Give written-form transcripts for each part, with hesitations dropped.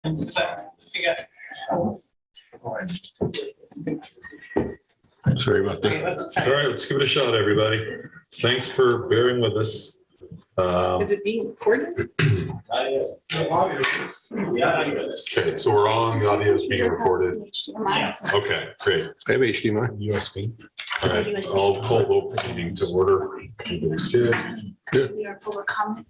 Sorry about that. All right, let's give it a shot, everybody. Thanks for bearing with us. Is it being recorded? Okay, so we're on, the audio is being recorded. Okay, great. I have HDMI. USB. All right, I'll call the open meeting to order. Everybody's here. We are full of comment.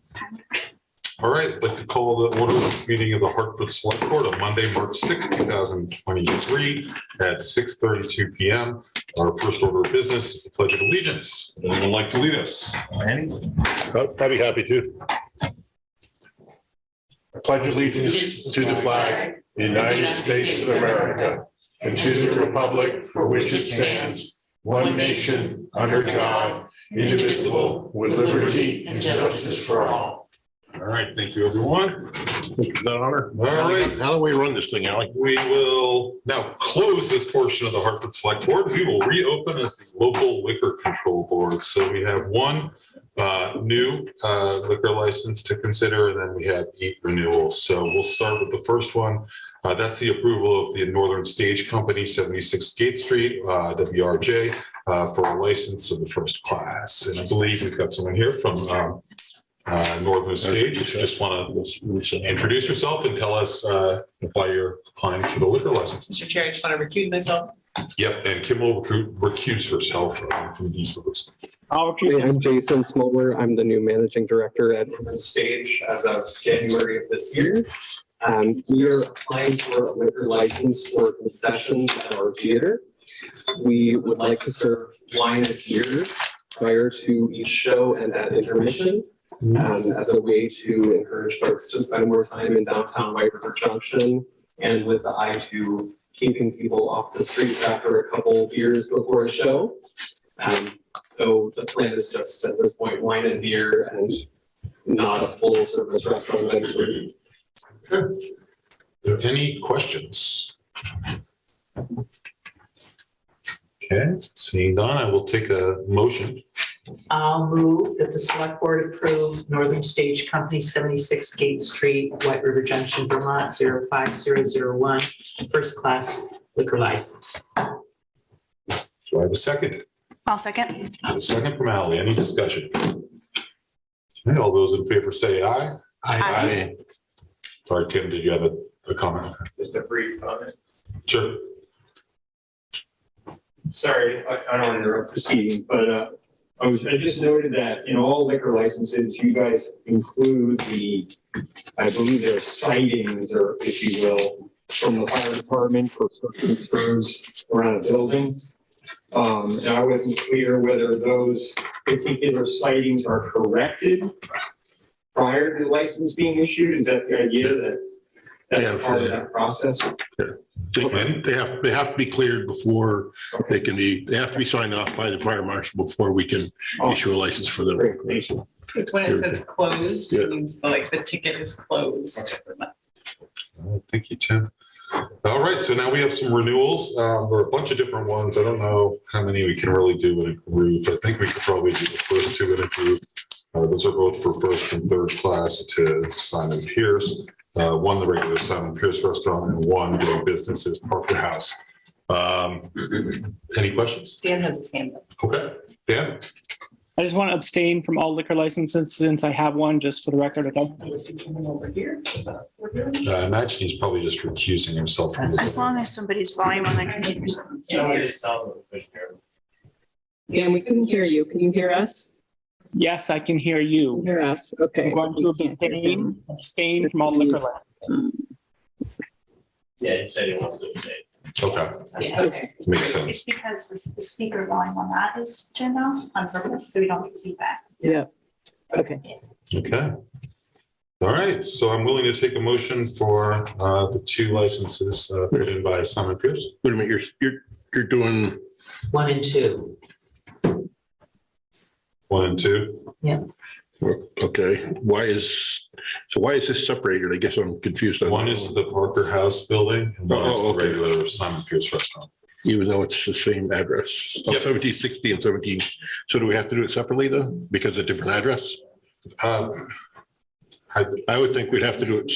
All right, I'd like to call the order of this meeting of the Hartford Selectboard on Monday, March 6, 2023 at 6:32 p.m. Our first order of business is the Pledge of Allegiance. Would anyone like to lead us? I'd be happy to. I pledge allegiance to the flag of the United States of America and to the republic for which it stands, one nation, under God, indivisible, with liberty and justice for all. All right, thank you, everyone. Is that honor? All right. How do we run this thing, Alec? We will now close this portion of the Hartford Select Board. We will reopen as the local liquor control board. So we have one new liquor license to consider, and then we have 8 renewals. So we'll start with the first one. That's the approval of the Northern Stage Company, 76 Gate Street, WRJ, for a license of the first class. And I believe we've got someone here from Northern Stage. If you just want to introduce yourself and tell us why you're applying for the liquor license. Mr. Chair, I just want to recuse myself. Yep, and Kim will recuse herself from these votes. Hey, I'm Jason Smoller. I'm the new managing director at Northern Stage as of January of this year. We are applying for a liquor license for concessions at our theater. We would like to serve wine and beer prior to each show and at intermission. As a way to encourage folks to spend more time in downtown White River Junction, and with the eye to keeping people off the streets after a couple of beers before a show. So the plan is just at this point wine and beer and not a full service restaurant. Okay. Are there any questions? Okay, seeing none, I will take a motion. I'll move that the select board approve Northern Stage Company, 76 Gate Street, White River Junction, Vermont, 05001, first class liquor license. Do I have a second? I'll second. A second from Ally. Any discussion? Okay, all those in favor say aye. Aye. Sorry, Tim, did you have a comment? Just a brief comment. Sure. Sorry, I don't want to interrupt proceeding, but I just noted that in all liquor licenses, you guys include I believe there are sightings, or if you will, from the fire department for certain stores around a building. And I wasn't clear whether those particular sightings are corrected prior to the license being issued. Is that the idea that that's part of that process? They have to be cleared before they have to be signed off by the fire marshal before we can issue a license for them. It's when it says closed, Yeah. it means like the ticket is closed. Thank you, Tim. All right, so now we have some renewals. There are a bunch of different ones. I don't know how many we can really do in a group. I think we could probably do the first 2 in a group. Those are both for first and third class to Simon Pierce. One, the regular Simon Pierce restaurant, and one doing business as Parker House. Any questions? Dan has his hand up. Okay, Dan? I just want to abstain from all liquor licenses since I have one, just for the record. Okay. Over here. I imagine he's probably just recusing himself from As the long as somebody's volume on their computers. Dan, we couldn't hear you. Can you hear us? Yes, I can hear Can you. you hear us? Okay. I'm going to abstain from all liquor licenses. Yeah, he said he wants to stay. Okay, Yeah. Okay. makes sense. It's because the speaker volume on that is turned off on purpose, so we don't get feedback. Yeah. Okay. Okay. All right, so I'm willing to take a motion for the 2 licenses put in by Simon Pierce. Wait a minute, you're doing 1 and 2. 1 and 2. okay. Why is this separated? I guess I'm confused. One is the Parker House building, and one is the okay. regular Simon Pierce restaurant. Even though it's the same address, Yep. 1760 and 17. So do we have to do it separately then because of different address? I I would think we'd have to do it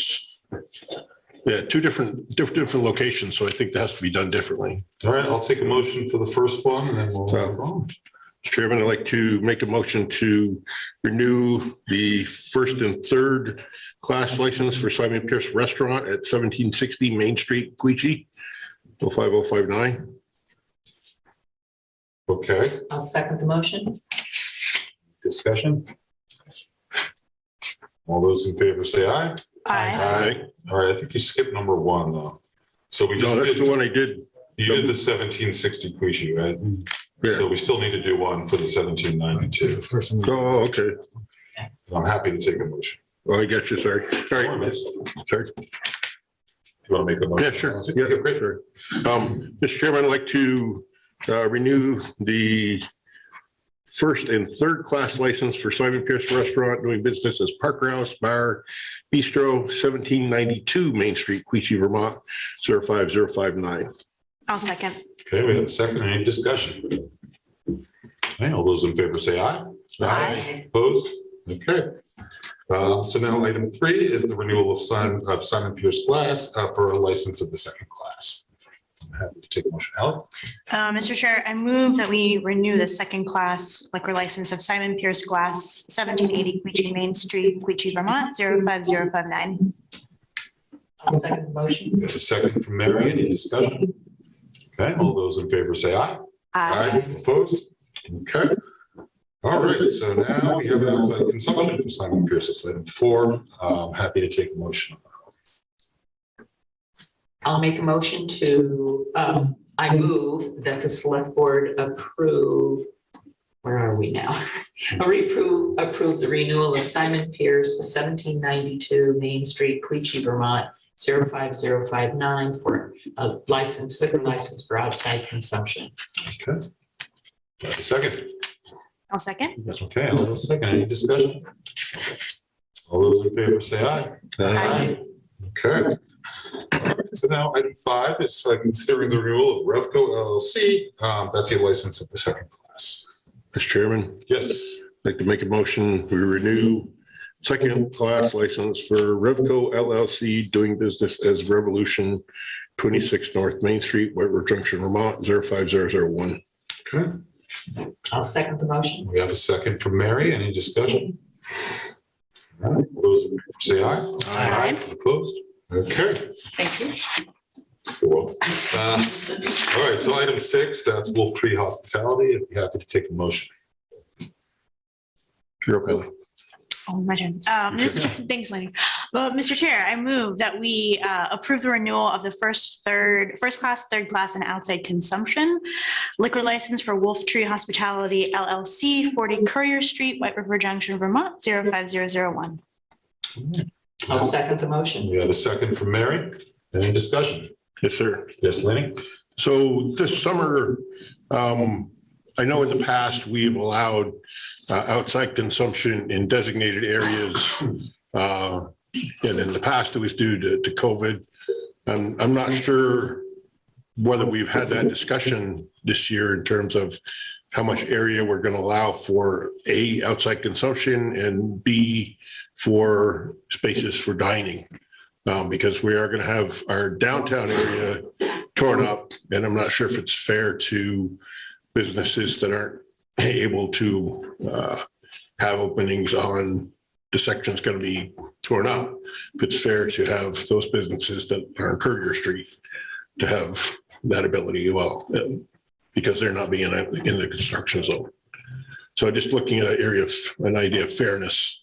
Yeah, two different locations, so I think that has to be done differently. All right, I'll take a motion for the first one and then we'll move on. Mr. Chairman, I'd like to make a motion to renew the first and third class license for Simon Pierce Restaurant at 1760 Main Street, Queechee, 05059. Okay, I'll second the motion. discussion. All those in favor say aye. Aye. All right, I think you skipped number one though. So we just No, that's did, the one I did. you did the 1760 Queechee, right? Yeah. So we still need to do one for the 1792. Oh, okay. I'm happy to take a motion. Well, I got you. Sorry. All right. Sorry. Do you want to make a motion? Yeah, sure. Yeah, Yeah, great. sure. Mr. Chairman, I'd like to renew the first and third class license for Simon Pierce Restaurant doing business as Parker House Bar Bistro, 1792 Main Street, Queechee, Vermont, 05059. I'll second. Okay, we have a second. Any discussion? Okay, all those in favor say aye. Aye. Opposed? Okay. So now item 3 is the renewal of Simon Pierce Glass for a license of the second class. I'm happy to take a motion. Ally? Mr. Chair, I move that we renew the second class liquor license of Simon Pierce Glass, 1780 Queechee Main Street, Queechee, Vermont, 05059. I'll second the motion. We have a second from Mary. Any discussion? Okay, all those in favor say aye. Opposed? Okay. All right, so now we have an outside consumption for Simon Pierce. It's item 4. I'm happy to take a motion. I'll make a motion to, I move that the select board approve, where are we now? Approve the renewal of Simon Pierce, 1792 Main Street, Queechee, Vermont, 05059 for a liquor license for outside consumption. Okay. Do I have a second? I'll second. Okay, all those second. Any discussion? All those in favor say aye. Aye. Okay. All right, so now item 5 is considering the renewal of Revco LLC. That's a license of the second class. Mr. Chairman, Yes. I'd like to make a motion, we renew second class license for Revco LLC doing business as Revolution, 26 North Main Street, White River Junction, Vermont, 05001. Okay. I'll second the motion. We have a second from Mary. Any discussion? All right, all those in favor say aye. Aye. Opposed? Okay. Thank you. You're welcome. All right, so item 6, that's Wolf Tree Hospitality. I'd be happy to take a motion. You're okay. Oh, my turn. Thanks, Lenny. Well, Mr. Chair, I move that we approve the renewal of the first class, third class, and outside consumption liquor license for Wolf Tree Hospitality LLC, 40 Courier Street, White River Junction, Vermont, 05001. I'll second the motion. We have a second from Mary. Any discussion? Yes, sir. Yes, Lenny? So this summer, I know in the past we've allowed outside consumption in designated areas. And in the past it was due to COVID. I'm not sure whether we've had that discussion this year in terms of how much area we're going to allow for A, outside consumption, and B, for spaces for dining. Because we are going to have our downtown area torn up, and I'm not sure if it's fair to businesses that aren't able to have openings on the section's going to be torn up. If it's fair to have those businesses that are on Courier Street to have that ability as well, because they're not being in the construction zone. So just looking at an idea of fairness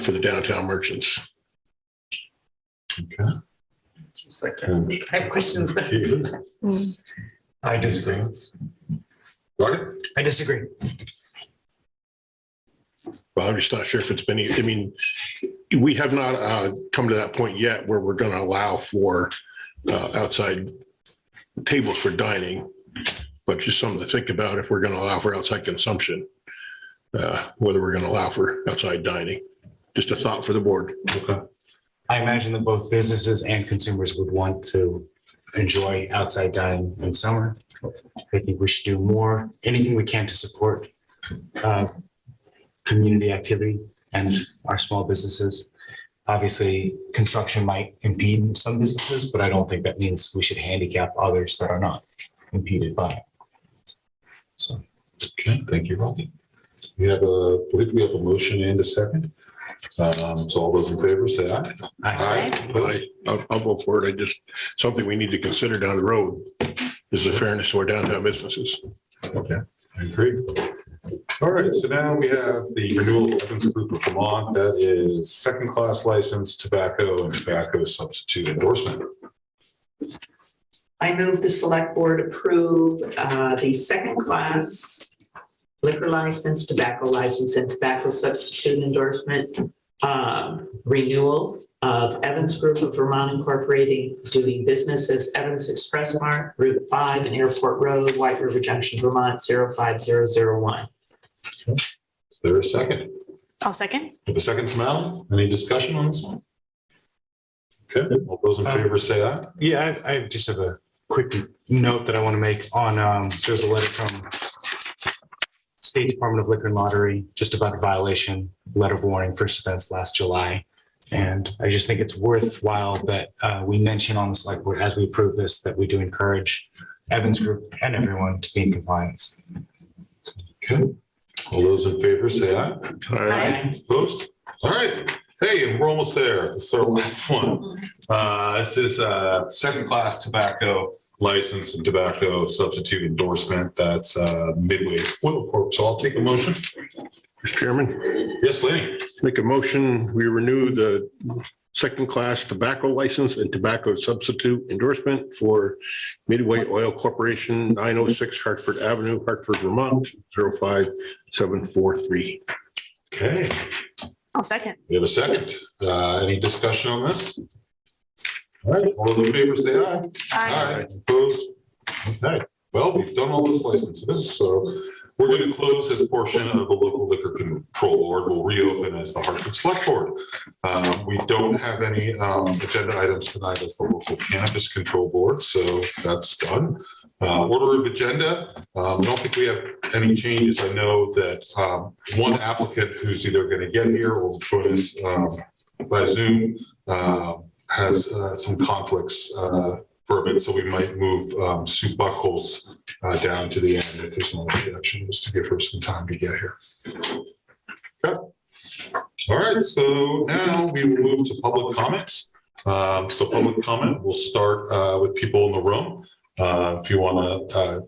for the downtown merchants. Okay. I have questions. I disagree. Roger? I disagree. Well, I'm just not sure if it's been, I mean, we have not come to that point yet where we're going to allow for outside tables for dining, but just something to think about if we're going to allow for outside consumption, whether we're going to allow for outside dining. Just a thought for the board. Okay. I imagine that both businesses and consumers would want to enjoy outside dining in summer. I think we should do more, anything we can to support community activity and our small businesses. Obviously, construction might impede some businesses, but I don't think that means we should handicap others that are not impeded by it. So. Okay, thank you, Robbie. I believe we have a motion and a second. So all those in favor say aye. I'll vote for it. Something we need to consider down the road is the fairness to our downtown businesses. Okay, I agree. All right, so now we have the renewal of Evans Group of Vermont. That is second-class license tobacco and tobacco substitute endorsement. I move the select board approve the second-class liquor license, tobacco license, and tobacco substitute endorsement renewal of Evans Group of Vermont Incorporating, doing business as Evans Express Mart, Route 5 and Airport Road, White River Junction, Vermont, 05001. Is there a second? I'll second. We have a second from Alan. Any discussion on this one? Okay, all those in favor say aye. Yeah, I just have a quick note that I want to make on, there's a letter from State Department of Liquor and Lottery just about a violation, letter of warning, first offense last July. And I just think it's worthwhile that we mention on the select board as we approve this, that we do encourage Evans Group and everyone to be in compliance. Okay, all those in favor say aye. Aye. Opposed? All right. Hey, and we're almost there. This is our last one. This is second-class tobacco license and tobacco substitute endorsement. That's Midway Oil Corp. So I'll take a motion. Mr. Chairman, Yes, Lenny. make a motion, we renew the second-class tobacco license and tobacco substitute endorsement for Midway Oil Corporation, 906 Hartford Avenue, Hartford, Vermont, 05743. Okay, I'll second. we have a second. Any discussion on this? All right, all those in favor say aye. Aye. Opposed? Okay, well, we've done all those licenses, so we're going to close this portion of the local liquor control board. We'll reopen as the Hartford Selectboard. We don't have any agenda items tonight as the local cannabis control board, so that's done. Order of agenda, I don't think we have any changes. I know that one applicant who's either going to get here or join us by Zoom has some conflicts for a bit, so we might move Sue Buckholz down to the end if there's no objection, just to give her some time to get here. Okay. All right, so now we will move to public comments. So public comment, we'll start with people in the room. If you want to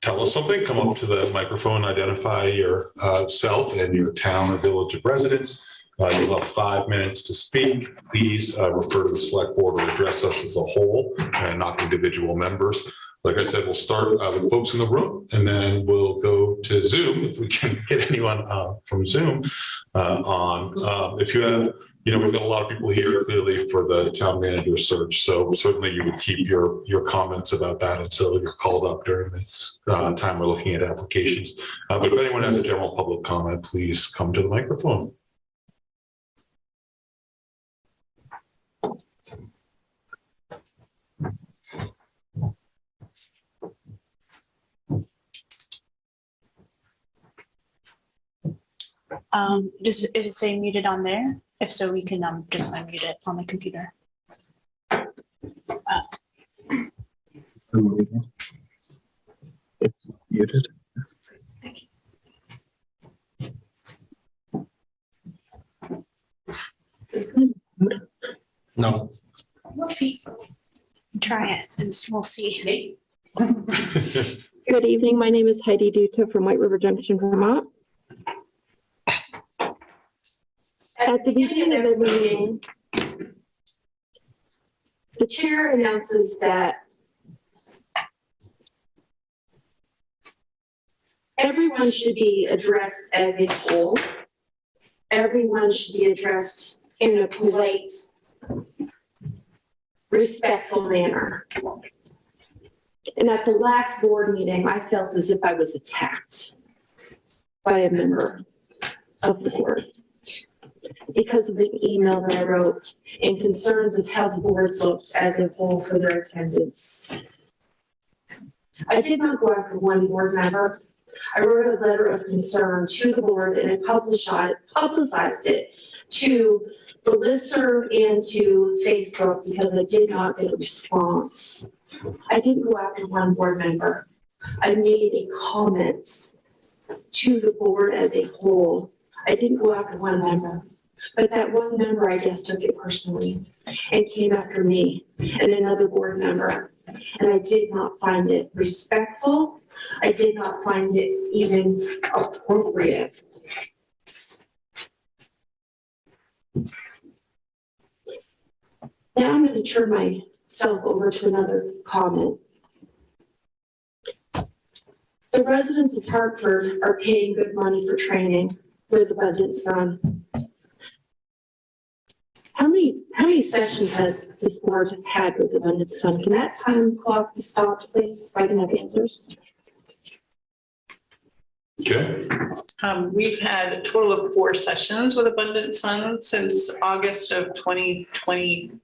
tell us something, come up to the microphone, identify yourself and your town or village of residence. You'll have 5 minutes to speak. Please refer to the select board or address us as a whole and not individual members. Like I said, we'll start with folks in the room and then we'll go to Zoom if we can get anyone from Zoom on. If you have, we've got a lot of people here clearly for the town manager search. So certainly you would keep your comments about that until you're called up during the time we're looking at applications. But if anyone has a general public comment, please come to the microphone. Is it saying muted on there? If so, we can just unmute it on the computer. It's muted. No. Try it and we'll see. Good evening. My name is Heidi Duta from White River Junction, Vermont. At the beginning of every meeting, the chair announces that everyone should be addressed as a whole. Everyone should be addressed in a polite, respectful manner. And at the last board meeting, I felt as if I was attacked by a member of the board because of the email that I wrote and concerns of how the board looked as a whole for their attendance. I did not go after one board member. I wrote a letter of concern to the board and I publicized it to the listserv and to Facebook because I did not get a response. I didn't go after one board member. I made a comment to the board as a whole. I didn't go after one member, but that one member, I guess, took it personally and came after me and another board member. And I did not find it respectful. I did not find it even appropriate. Now I'm going to turn myself over to another comment. The residents of Hartford are paying good money for training with Abundant Sun. How many sessions has this board had with Abundant Sun? Can that time clock be stopped, please, so I can have answers? Okay. We've had a total of 4 sessions with Abundant Sun since August of 2022.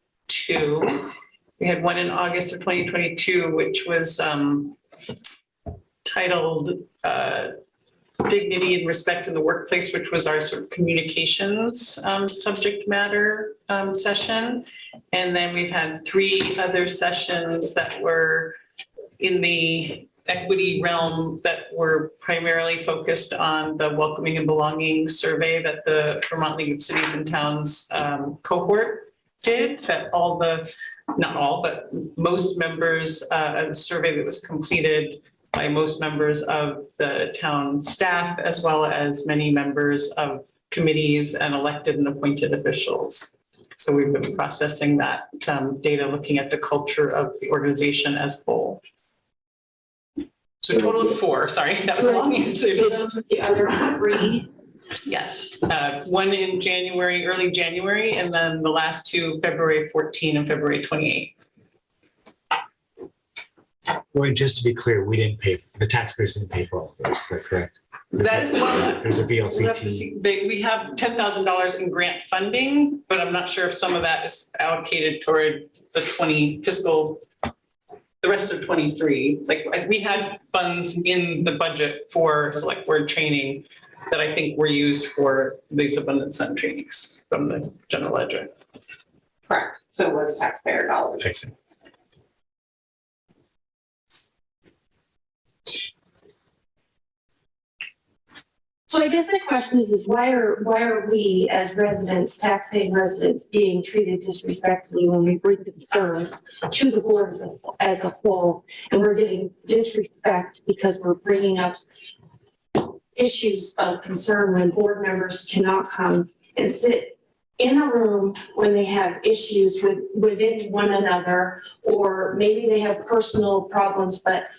We had one in August of 2022, which was titled Dignity and Respect in the Workplace, which was our sort of communications subject matter session. And then we've had 3 other sessions that were in the equity realm that were primarily focused on the welcoming and belonging survey that the Vermont League of Cities and Towns cohort did, that all the, not all, but most members of the survey that was completed by most members of the town staff, as well as many members of committees and elected and appointed officials. So we've been processing that data, looking at the culture of the organization as a whole. So a total of 4, sorry, that was a long answer. So those are the other 3. Yes, one in January, early January, and then the last 2, February 14 and February 28. Well, just to be clear, we didn't pay, the taxpayers didn't pay for all of this, is that correct? That is one. There's a We'll have to VLCT. see. We have $10,000 in grant funding, but I'm not sure if some of that is allocated toward the the rest of 23. Like we had funds in the budget for select board training that I think were used for these Abundant Sun trainings from the general ledger. Correct. So it was taxpayer dollars. Excellent. So I guess my question is why are we as residents, taxpaying residents, being treated disrespectfully when we bring concerns to the board as a whole, and we're getting disrespect because we're bringing up issues of concern when board members cannot come and sit in a room when they have issues within one another, or maybe they have personal problems, but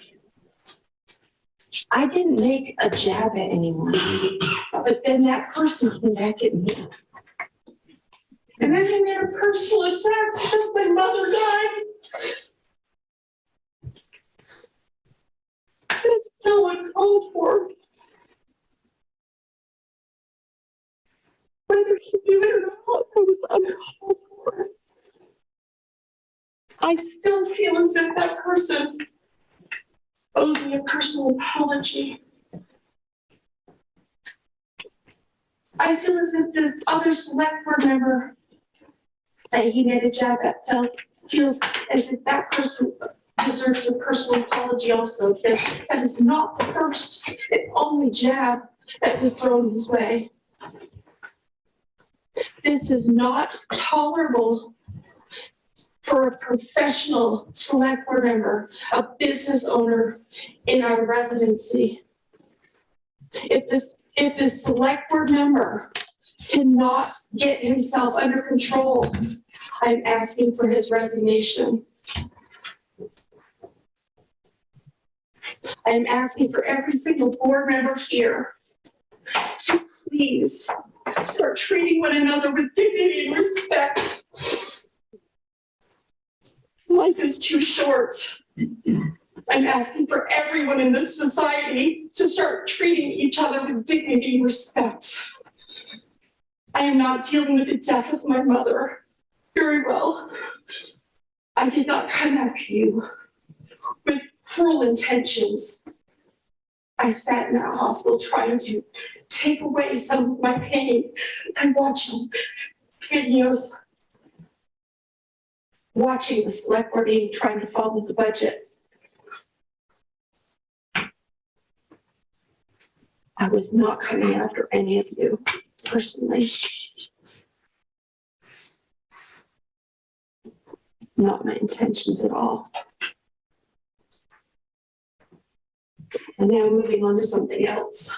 I didn't make a jab at anyone, but then that person came back at me. And then they made a personal attack because my mother died. That's so uncalled for. Whether he knew it or not, it was uncalled for. I still feel as if that person owes me a personal apology. I feel as if the other select board member that he made a jab at feels as if that person deserves a personal apology also, because that is not the first and only jab that was thrown his way. This is not tolerable for a professional select board member, a business owner in our residency. If this select board member cannot get himself under control, I'm asking for his resignation. I'm asking for every single board member here to please start treating one another with dignity and respect. Life is too short. I'm asking for everyone in this society to start treating each other with dignity and respect. I am not dealing with the death of my mother very well. I did not come after you with cruel intentions. I sat in that hospital trying to take away some of my pain and watching videos, watching the select board meeting, trying to follow the budget. I was not coming after any of you personally. Not my intentions at all. And now moving on to something else.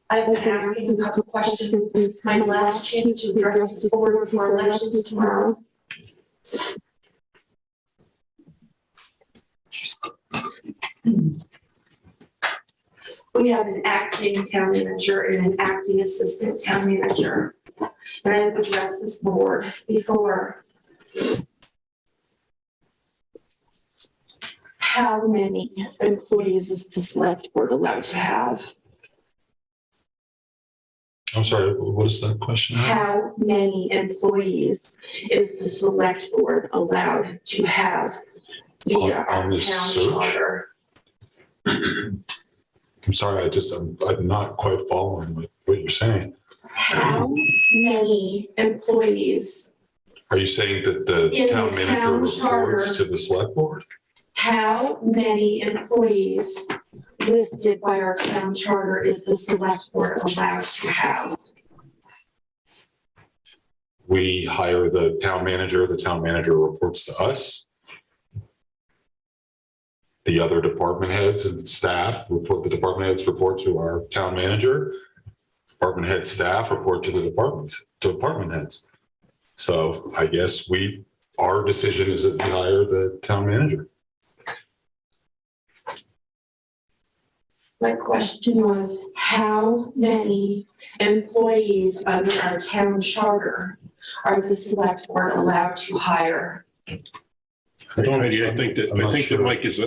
I've been asking a couple questions. This is my last chance to address this board before elections tomorrow. We have an acting town manager and an acting assistant town manager. And I've addressed this board before. How many employees is the select board allowed to have? I'm sorry, what is that question? How many employees is the select board allowed to have via On our this town search? charter? I'm sorry, I'm not quite following what you're saying. How many employees, Are you saying that the In town the manager town reports charter. to the select board? how many employees listed by our town charter is the select board allowed to have? We hire the town manager reports to us. The other department heads and staff report, the department heads report to our town manager. Department head staff report to the department heads. So I guess our decision is that we hire the town manager. My question was, how many employees under our town charter are the select board allowed to hire? I think that Mike is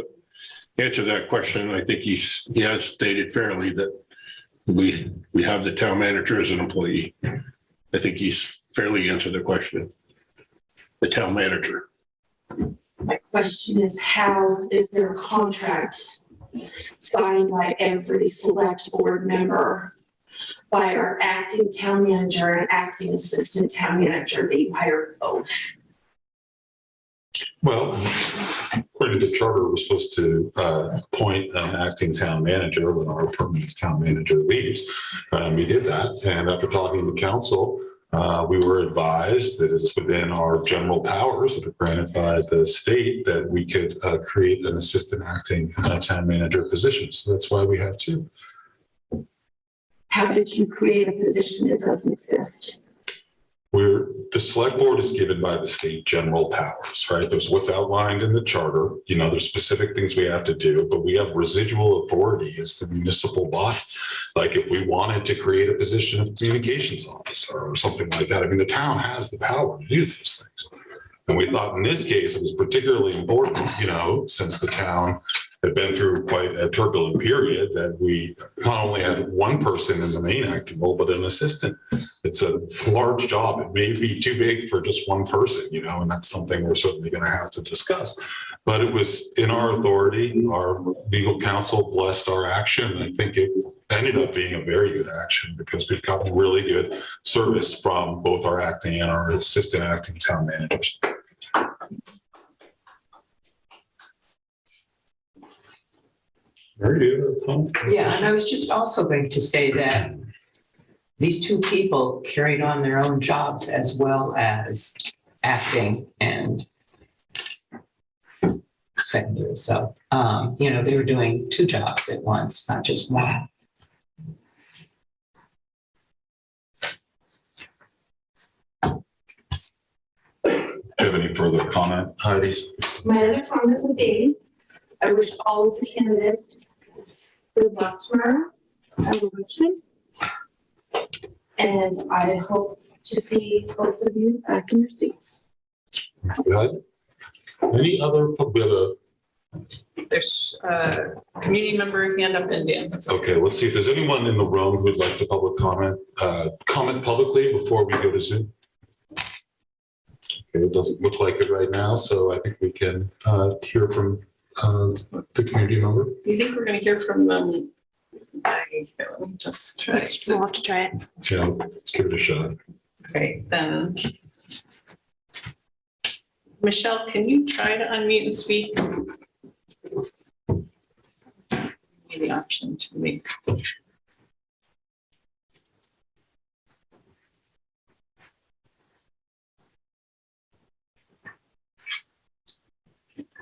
answered that question. I think he has stated fairly that we have the town manager as an employee. I think he's fairly answered the question. The town manager. My question is, how is their contract signed by every select board member, by our acting town manager and acting assistant town manager? They hire both. Well, according to the charter, we're supposed to appoint an acting town manager when our permanent town manager leaves. We did that, and after talking to council, we were advised that it's within our general powers that are granted by the state that we could create an assistant acting town manager position. So that's why we have two. How did you create a position that doesn't exist? The select board is given by the state general powers, right? There's what's outlined in the charter. There's specific things we have to do, but we have residual authority as the municipal body. Like if we wanted to create a position of communications officer or something like that, I mean, the town has the power to do these things. And we thought in this case, it was particularly important, since the town had been through quite a turbulent period, that we not only had one person in the main acting role, but an assistant. It's a large job. It may be too big for just one person, and that's something we're certainly going to have to discuss. But it was in our authority. Our legal counsel blessed our action. I think it ended up being a very good action because we've gotten really good service from both our acting and our assistant acting town managers. Very good. Yeah, and I was just also going to say that these two people carried on their own jobs as well as acting and secondary. So, they were doing two jobs at once, not just one. Do you have any further comment, Heidi? My other comment would be, I wish all of the candidates good luck tomorrow. And I hope to see both of you back in your seats. Good. Any other public? There's a community member hand up and Dan. Okay, let's see if there's anyone in the room who'd like to comment publicly before we go to Zoom. It doesn't look like it right now, so I think we can hear from the community member. You think we're gonna hear from them? Let me just try. We'll have to try it. Yeah, let's give it a shot. Okay, then. Michelle, can you try to unmute and speak? Give me the option to make.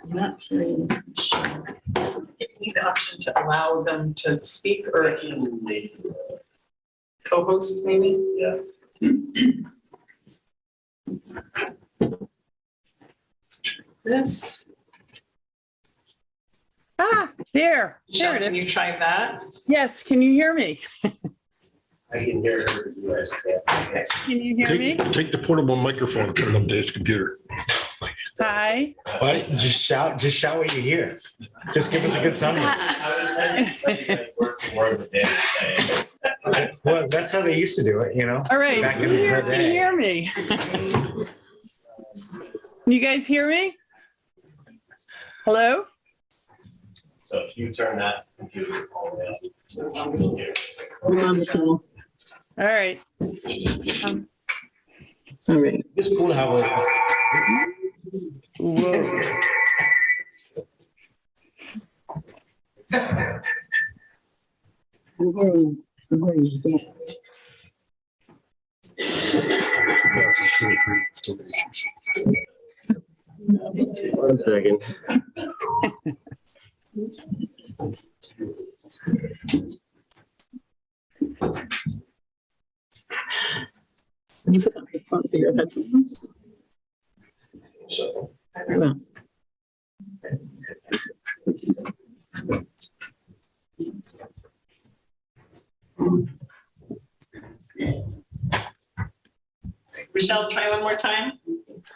I'm not hearing Michelle. Give me the option to allow them to speak or co-host maybe? Yeah. Let's try this. There Michelle, it can is. you try that? Yes, can you hear me? I can hear her. Okay. Can you hear me? Take the portable microphone and put it on Dave's computer. Hi. What? Just shout what you hear. Just give us a good summary. Well, that's how they used to do it, you know? All right, Back can in you the day. hear me? You guys hear me? Hello? So if you turn that computer all the way up. All right. All right. It's cool to have a. Whoa. One second. You put on the front of your headphones. So. Michelle, try one more time.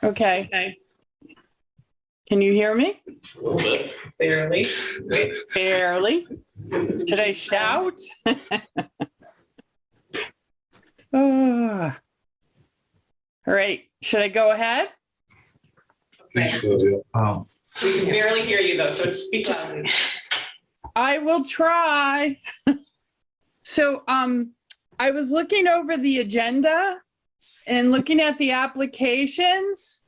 Okay. Okay. Can you hear me? A little bit. Barely. Wait. Barely. Should I shout? Ah. All right, should I go ahead? Okay. We can barely hear you though, so speak loudly. I will try. So, I was looking over the agenda and looking at the applications.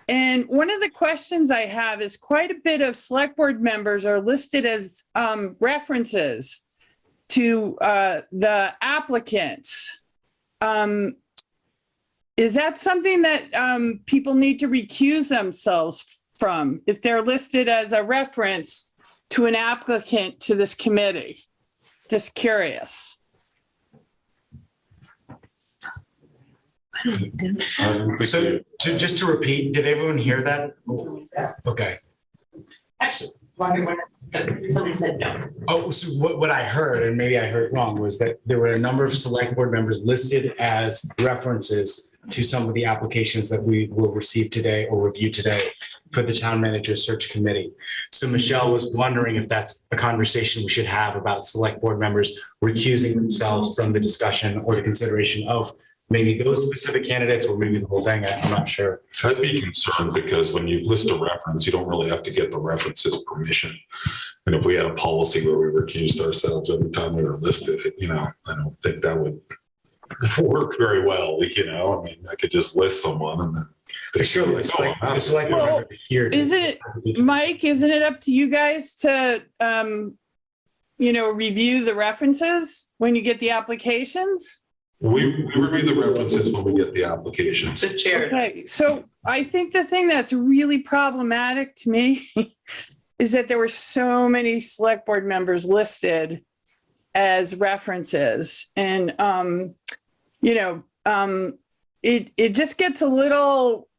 And one of the questions I have is quite a bit of select board members are listed as references to the applicants. Is that something that people need to recuse themselves from if they're listed as a reference to an applicant to this committee? Just curious. So just to repeat, did everyone hear that? Okay. Actually, somebody said no. Oh, so what I heard, and maybe I heard wrong, was that there were a number of select board members listed as references to some of the applications that we will receive today or review today for the town manager search committee. So Michelle was wondering if that's a conversation we should have about select board members recusing themselves from the discussion or the consideration of maybe those specific candidates or maybe the whole thing. I'm not sure. I'd be concerned because when you list a reference, you don't really have to get the reference's permission. And if we had a policy where we recused ourselves every time we were listed, I don't think that would work very well. I mean, I could just list someone and then. Sure, the select board Well, member here. Mike, isn't it up to you guys to, review the references when you get the applications? We review the references when we get the applications. The chair. Okay, so I think the thing that's really problematic to me is that there were so many select board members listed as references. And, it just gets a little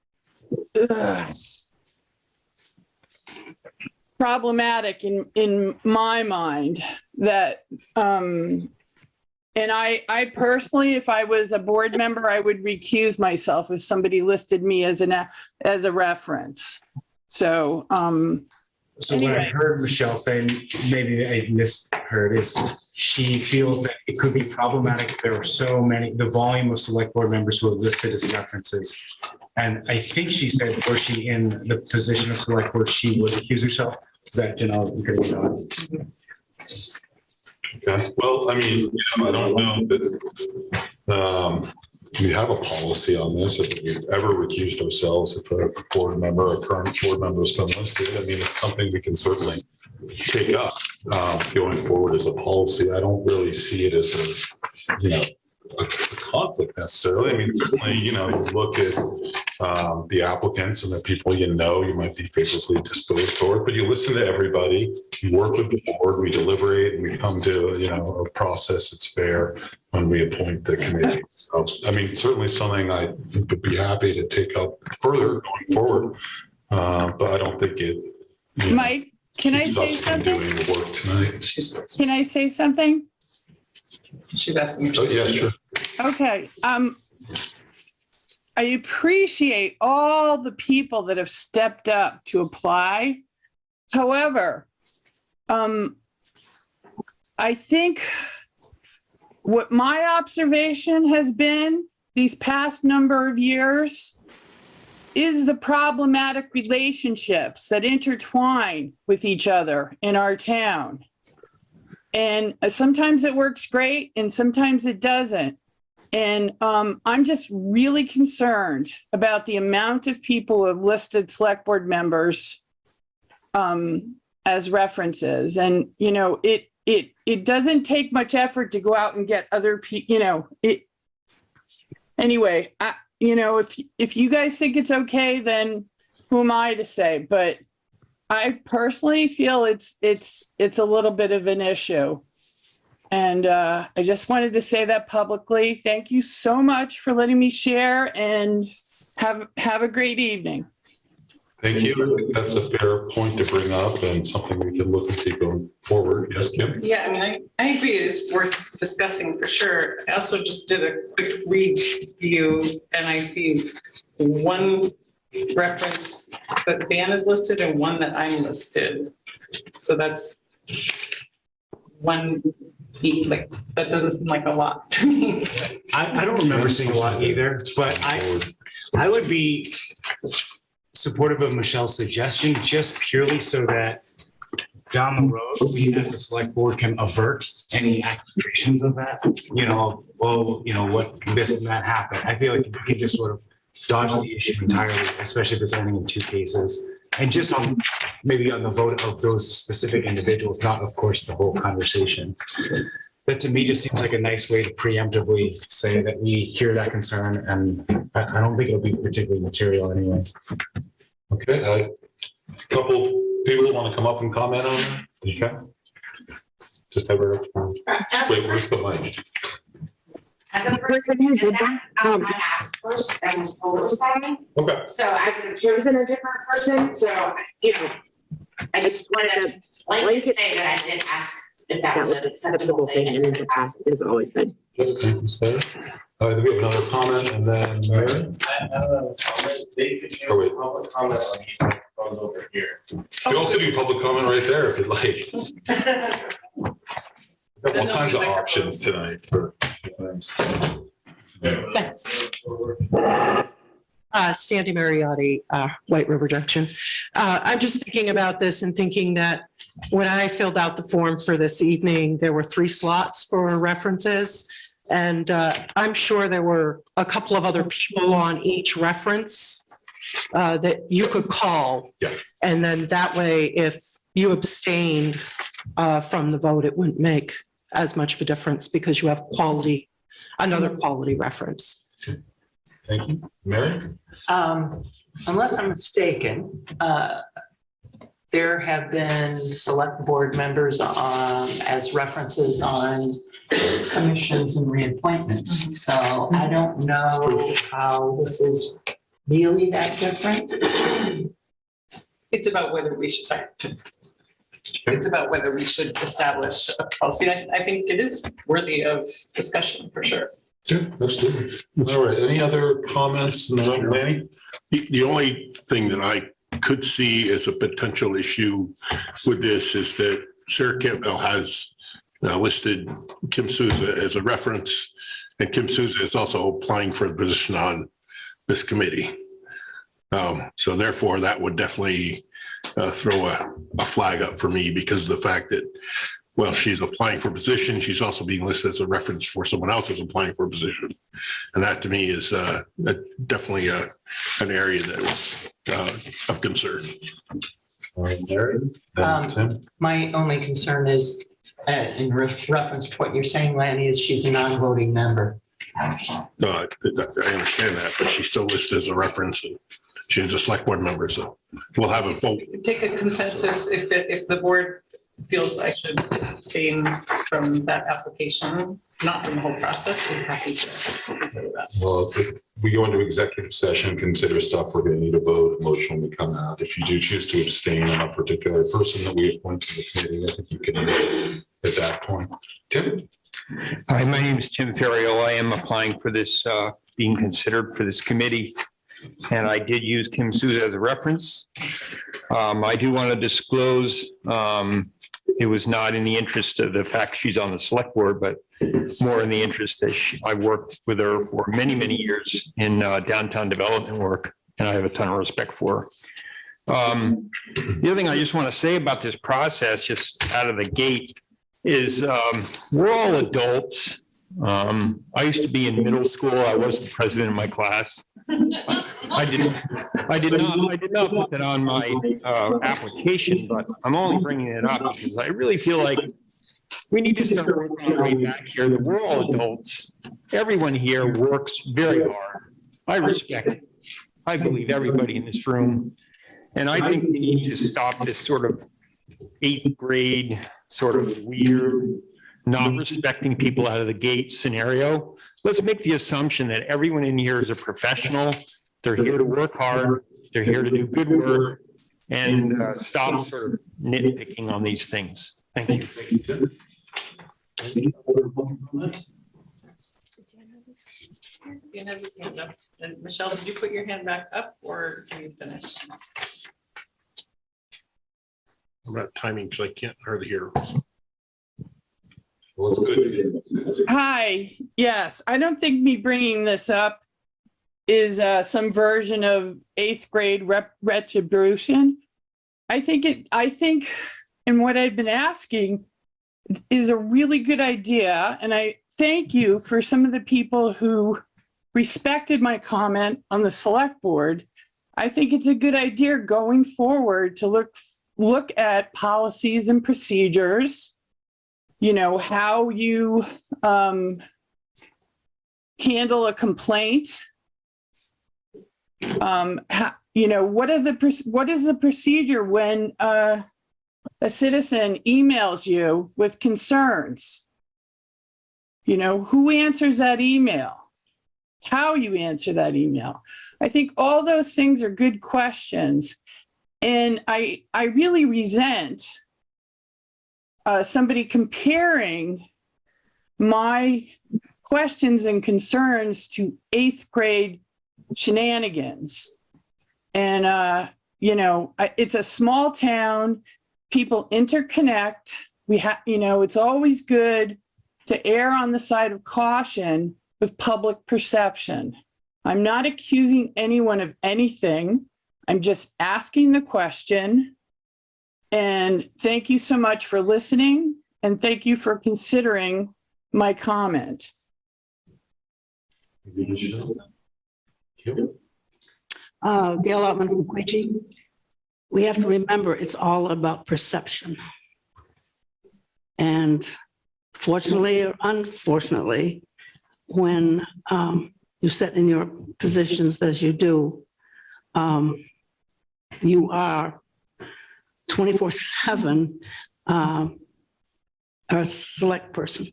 problematic in my mind that, and I personally, if I was a board member, I would recuse myself if somebody listed me as a reference. So, So what I anyway. heard Michelle say, maybe I misheard, is she feels that it could be problematic if there were so many, the volume of select board members who are listed as references And I think she said, were she in the position of select board, she would accuse herself. Is that general? Okay, well, I mean, I don't know that, we have a policy on this, if we've ever recused ourselves, if a board member, a current board member has been listed. I mean, it's something we can certainly take up going forward as a policy. I don't really see it as a conflict necessarily. I mean, certainly, you look at the applicants and the people you might be favorably disposed toward, but you listen to everybody, you work with the board, we deliberate, and we come to, a process that's fair when we appoint the committee. So, I mean, certainly something I would be happy to take up further going forward, but I don't think it. Mike, can I say something? Doing the work tonight. Can I say something? She's asking. Oh, yeah, sure. Okay, I appreciate all the people that have stepped up to apply. However, I think what my observation has been these past number of years is the problematic relationships that intertwine with each other in our town. And sometimes it works great and sometimes it doesn't. And I'm just really concerned about the amount of people who have listed select board members as references. And, it doesn't take much effort to go out and get other people, anyway, if you guys think it's okay, then who am I to say? But I personally feel it's a little bit of an issue. And I just wanted to say that publicly. Thank you so much for letting me share, and have a great evening. Thank you. I think that's a fair point to bring up and something we can look into going forward. Yes, Kim? Yeah, I mean, I agree it is worth discussing for sure. I also just did a quick review and I see one reference that Dan is listed and one that I'm listed. So that's one, like, that doesn't seem like a lot to me. I don't remember seeing a lot either, but I would be supportive of Michelle's suggestion, just purely so that down the road, we as a select board can avert any accusations of that, what this and that happened. I feel like we can just sort of dodge the issue entirely, especially if it's only in 2 cases. And just maybe on the vote of those specific individuals, not of course the whole conversation. That to me just seems like a nice way to preemptively say that we hear that concern, and I don't think it'll be particularly material anyway. Okay, a couple people want to come up and comment on that? Okay. Just have her. Wait, where's the mic? As a person who did that, I asked first and was told it was fine. Okay. So I would have chosen a different person. So, I just wanted to blanket say that I did ask if that was an acceptable thing, and in the past it has always been. Thank you, Sarah. All right, we have another comment, and then Mary. I have a comment. They could Oh, wait. public comment on each one over here. You can also do public comment right there if you'd like. Got all kinds of options tonight for. Sandy Mariotti, White River Junction. I'm just thinking about this and thinking that when I filled out the form for this evening, there were 3 slots for references. And I'm sure there were a couple of other people on each reference that you could call. Yeah. And then that way, if you abstained from the vote, it wouldn't make as much of a difference because you have another quality reference. Thank you. Mary? Unless I'm mistaken, there have been select board members as references on commissions and reappointments. So I don't know how this is really that different. It's about whether we should, it's about whether we should establish a policy. I think it is worthy of discussion for sure. Yeah, absolutely. All right, any other comments? No, Lanny? The only thing that I could see as a potential issue with this is that Sarah Campbell has listed Kim Souza as a reference, and Kim Souza is also applying for a position on this committee. So therefore, that would definitely throw a flag up for me, because the fact that, well, she's applying for a position, she's also being listed as a reference for someone else who's applying for a position. And that to me is definitely an area that was of concern. All right, Mary. Tim. My only concern is, in reference to what you're saying, Lanny, is she's a non-voting member. No, I understand that, but she's still listed as a reference, and she's a select board member, so we'll have a vote. Take a consensus if the board feels I should abstain from that application, not from the whole process, we're happy to consider that. Well, if we go into executive session, consider stuff, we're going to need a vote, a motion will come out. If you do choose to abstain on a particular person that we appoint to the committee, I think you can at that point. Tim? Hi, my name is Tim Ferriero. I am applying for this, being considered for this committee. And I did use Kim Souza as a reference. I do want to disclose, it was not in the interest of the fact she's on the select board, but more in the interest that I worked with her for many, many years in downtown development work, and I have a ton of respect for her. The other thing I just want to say about this process, just out of the gate, is we're all adults. I used to be in middle school. I was the president of my class. I did not put that on my application, but I'm only bringing it up because I really feel like we need to start working our way back here. That we're all adults. Everyone here works very hard. I respect, I believe everybody in this room. And I think we need to stop this sort of 8th grade sort of weird, not respecting people out of the gate scenario. Let's make the assumption that everyone in here is a professional. They're here to work hard. They're here to do good work, and stop sort of nitpicking on these things. Thank you. You have his hand up. And Michelle, did you put your hand back up or are you finished? I'm not timing, so I can't hardly hear. Well, it's good. Hi, yes, I don't think me bringing this up is some version of 8th grade retribution. I think, and what I've been asking is a really good idea. And I thank you for some of the people who respected my comment on the select board. I think it's a good idea going forward to look at policies and procedures, you know, how you handle a complaint. You know, what is the procedure when a citizen emails you with concerns? You know, who answers that email? How you answer that email? I think all those things are good questions. And I really resent somebody comparing my questions and concerns to 8th grade shenanigans. And, you know, it's a small town, people interconnect. You know, it's always good to err on the side of caution with public perception. I'm not accusing anyone of anything. I'm just asking the question. And thank you so much for listening. And thank you for considering my comment. Gail Ottman from Quechee. We have to remember it's all about perception. And fortunately or unfortunately, when you sit in your positions as you do, you are 24/7 a select person.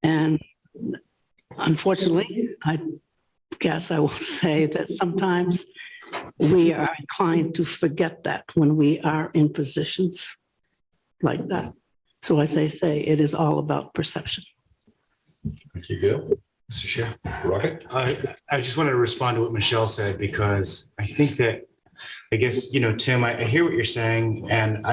And unfortunately, I guess I will say that sometimes we are inclined to forget that when we are in positions like that. So as I say, it is all about perception. Thank you, Gail. Mr. Chair. Rocket? I just wanted to respond to what Michelle said, because I think that, I guess, you know, Tim, I hear what you're saying, and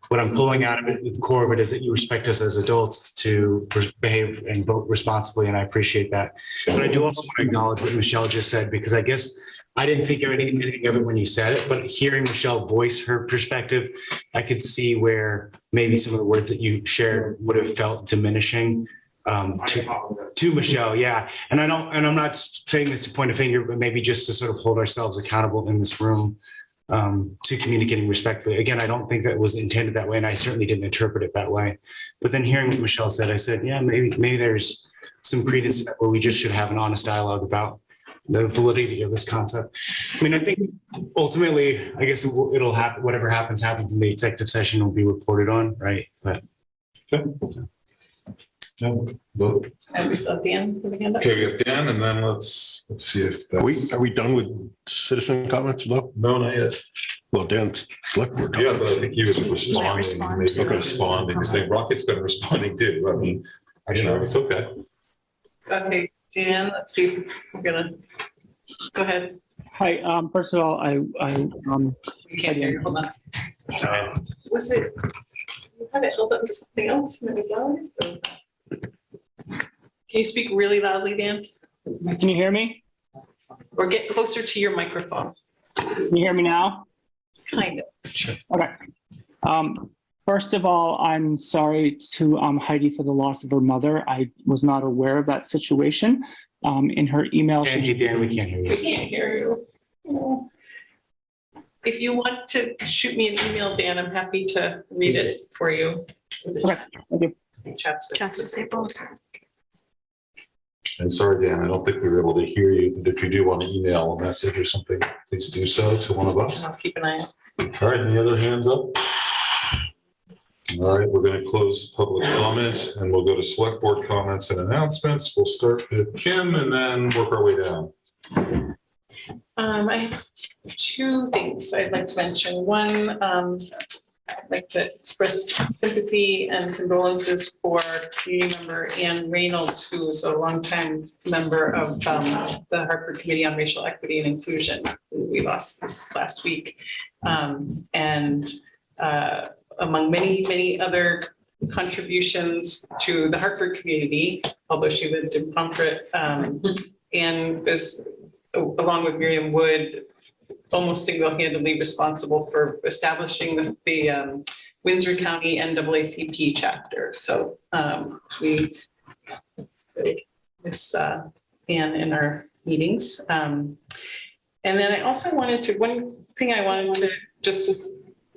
what I'm pulling out of it, the core of it, is that you respect us as adults to behave and vote responsibly, and I appreciate that. But I do also want to acknowledge what Michelle just said, because I guess I didn't think of anything of it when you said it, but hearing Michelle voice her perspective, I could see where maybe some of the words that you shared would have felt diminishing to Michelle. Yeah. And I'm not saying this to point a finger, but maybe just to sort of hold ourselves accountable in this room to communicating respectfully. Again, I don't think that was intended that way, and I certainly didn't interpret it that way. But then hearing what Michelle said, I said, yeah, maybe there's some credence to that where we just should have an honest dialogue about the validity of this concept. I mean, I think ultimately, I guess it'll happen. Whatever happens in the executive session will be reported on, right? But Vote. And we still have Dan with the hand up? Okay, we have Dan, and then let's see if that's... Are we done with citizen comments though? No, not yet. Well, Dan's select board. Yeah, but I think he was responding, maybe Okay. responding, saying Rocket's been responding too. I mean, it's okay. Okay, Dan, let's see if we're gonna, go ahead. Hi, first of all, We can't hear you, hold on. Was it, you had it held up to something else and it was loud? Can you speak really loudly, Dan? can you hear me? Or get closer to your microphone? Can you hear me now? Kind of. Okay. First of all, I'm sorry to Heidi for the loss of her mother. I was not aware of that situation. In her email, Dan, we can't hear We you. can't hear you. If you want to shoot me an email, Dan, I'm happy to read it for you. Okay, thank you. Chat's disabled. And sorry, Dan, I don't think we were able to hear you, but if you do want to email a message or something, please do so to one of us. I'll keep an eye out. All right, any other hands up? All right, we're going to close public comments and we'll go to select board comments and announcements. We'll start with Jim and then work our way down. I have two things I'd like to mention. One, I'd like to express sympathy and condolences for community member Ann Reynolds, who is a longtime member of the Hartford Committee on Racial Equity and Inclusion, who we lost this last week. And among many other contributions to the Hartford community, although she lived in Pomfret, Ann was, along with Miriam Wood, almost single-handedly responsible for establishing the Windsor County NAACP chapter. So we miss Ann in our meetings. And then I also wanted to, one thing I wanted to just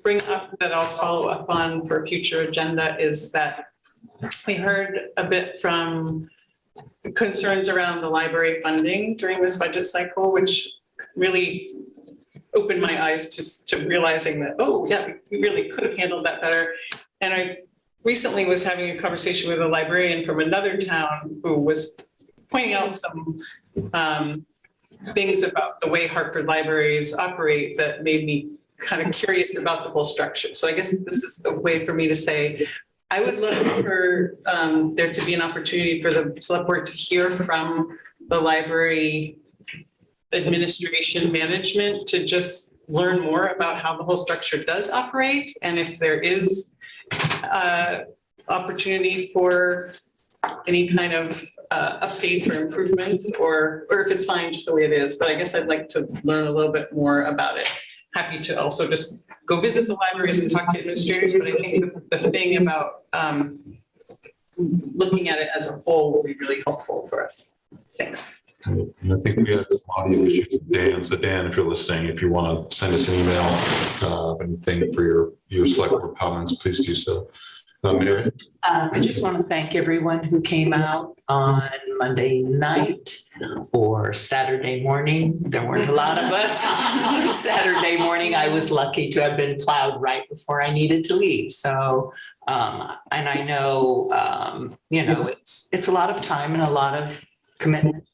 bring up that I'll follow up on for a future agenda is that we heard a bit from concerns around the library funding during this budget cycle, which really opened my eyes to realizing that, oh yeah, we really could have handled that better. And I recently was having a conversation with a librarian from another town who was pointing out some things about the way Hartford libraries operate that made me kind of curious about the whole structure. So I guess this is the way for me to say, I would love for there to be an opportunity for the select board to hear from the library administration management to just learn more about how the whole structure does operate. And if there is opportunity for any kind of updates or improvements, or if it's fine just the way it is. But I guess I'd like to learn a little bit more about it. Happy to also just go visit the libraries and talk to administrators, but I think the thing about looking at it as a whole will be really helpful for us. Thanks. And I think we had some audio issues with Dan. So Dan, if you're listening, if you want to send us an email, anything for your select board comments, please do so. Mary? I just want to thank everyone who came out on Monday night or Saturday morning. There weren't a lot of us. Saturday morning, I was lucky to have been plowed right before I needed to leave. So, and I know, it's a lot of time and a lot of commitment,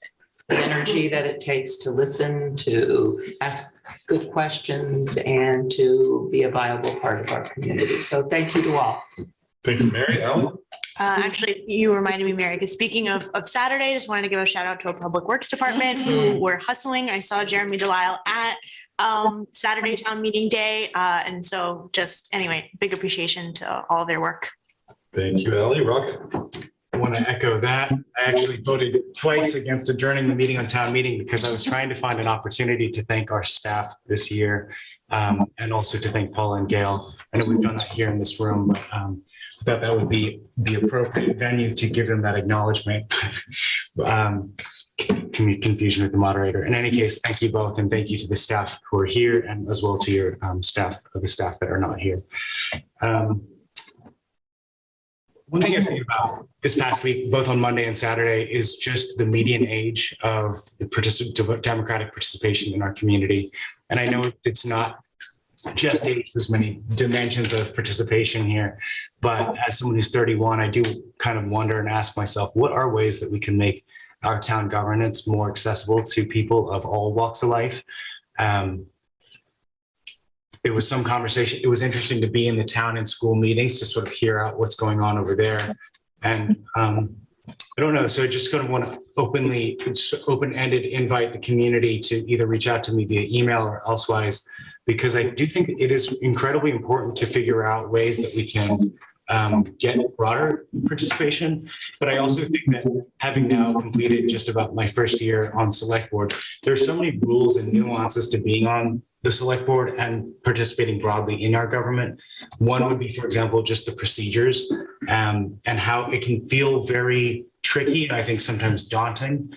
the energy that it takes to listen, to ask good questions, and to be a viable part of our community. So thank you to all. Thank you, Mary. Alan? Actually, you reminded me, Mary, because speaking of Saturday, I just wanted to give a shout out to a public works department who were hustling. I saw Jeremy Delisle at Saturday town meeting day. And so just anyway, big appreciation to all of their work. Thank you, Ellie. Rocket? want to echo that. I actually voted twice against adjourning the meeting on town meeting because I was trying to find an opportunity to thank our staff this year, and also to thank Paula and Gail. I know we've done that here in this room, but I thought that would be the appropriate venue to give them that acknowledgement. Confusion with the moderator. In any case, thank you both, and thank you to the staff who are here, and as well to your staff that are not here. One thing I think about this past week, both on Monday and Saturday, is just the median age of the democratic participation in our community. And I know it's not just age, there's many dimensions of participation here, but as someone who's 31, I do kind of wonder and ask myself, what are ways that we can make our town governance more accessible to people of all walks of life? It was some conversation. It was interesting to be in the town and school meetings to sort of hear out what's going on over there. And I don't know. So I just kind of want to open-ended invite the community to either reach out to me via email or elsewise, because I do think it is incredibly important to figure out ways that we can get broader participation. But I also think that having now completed just about my first year on select board, there's so many rules and nuances to being on the select board and participating broadly in our government. One would be, for example, just the procedures and how it can feel very tricky and I think sometimes daunting.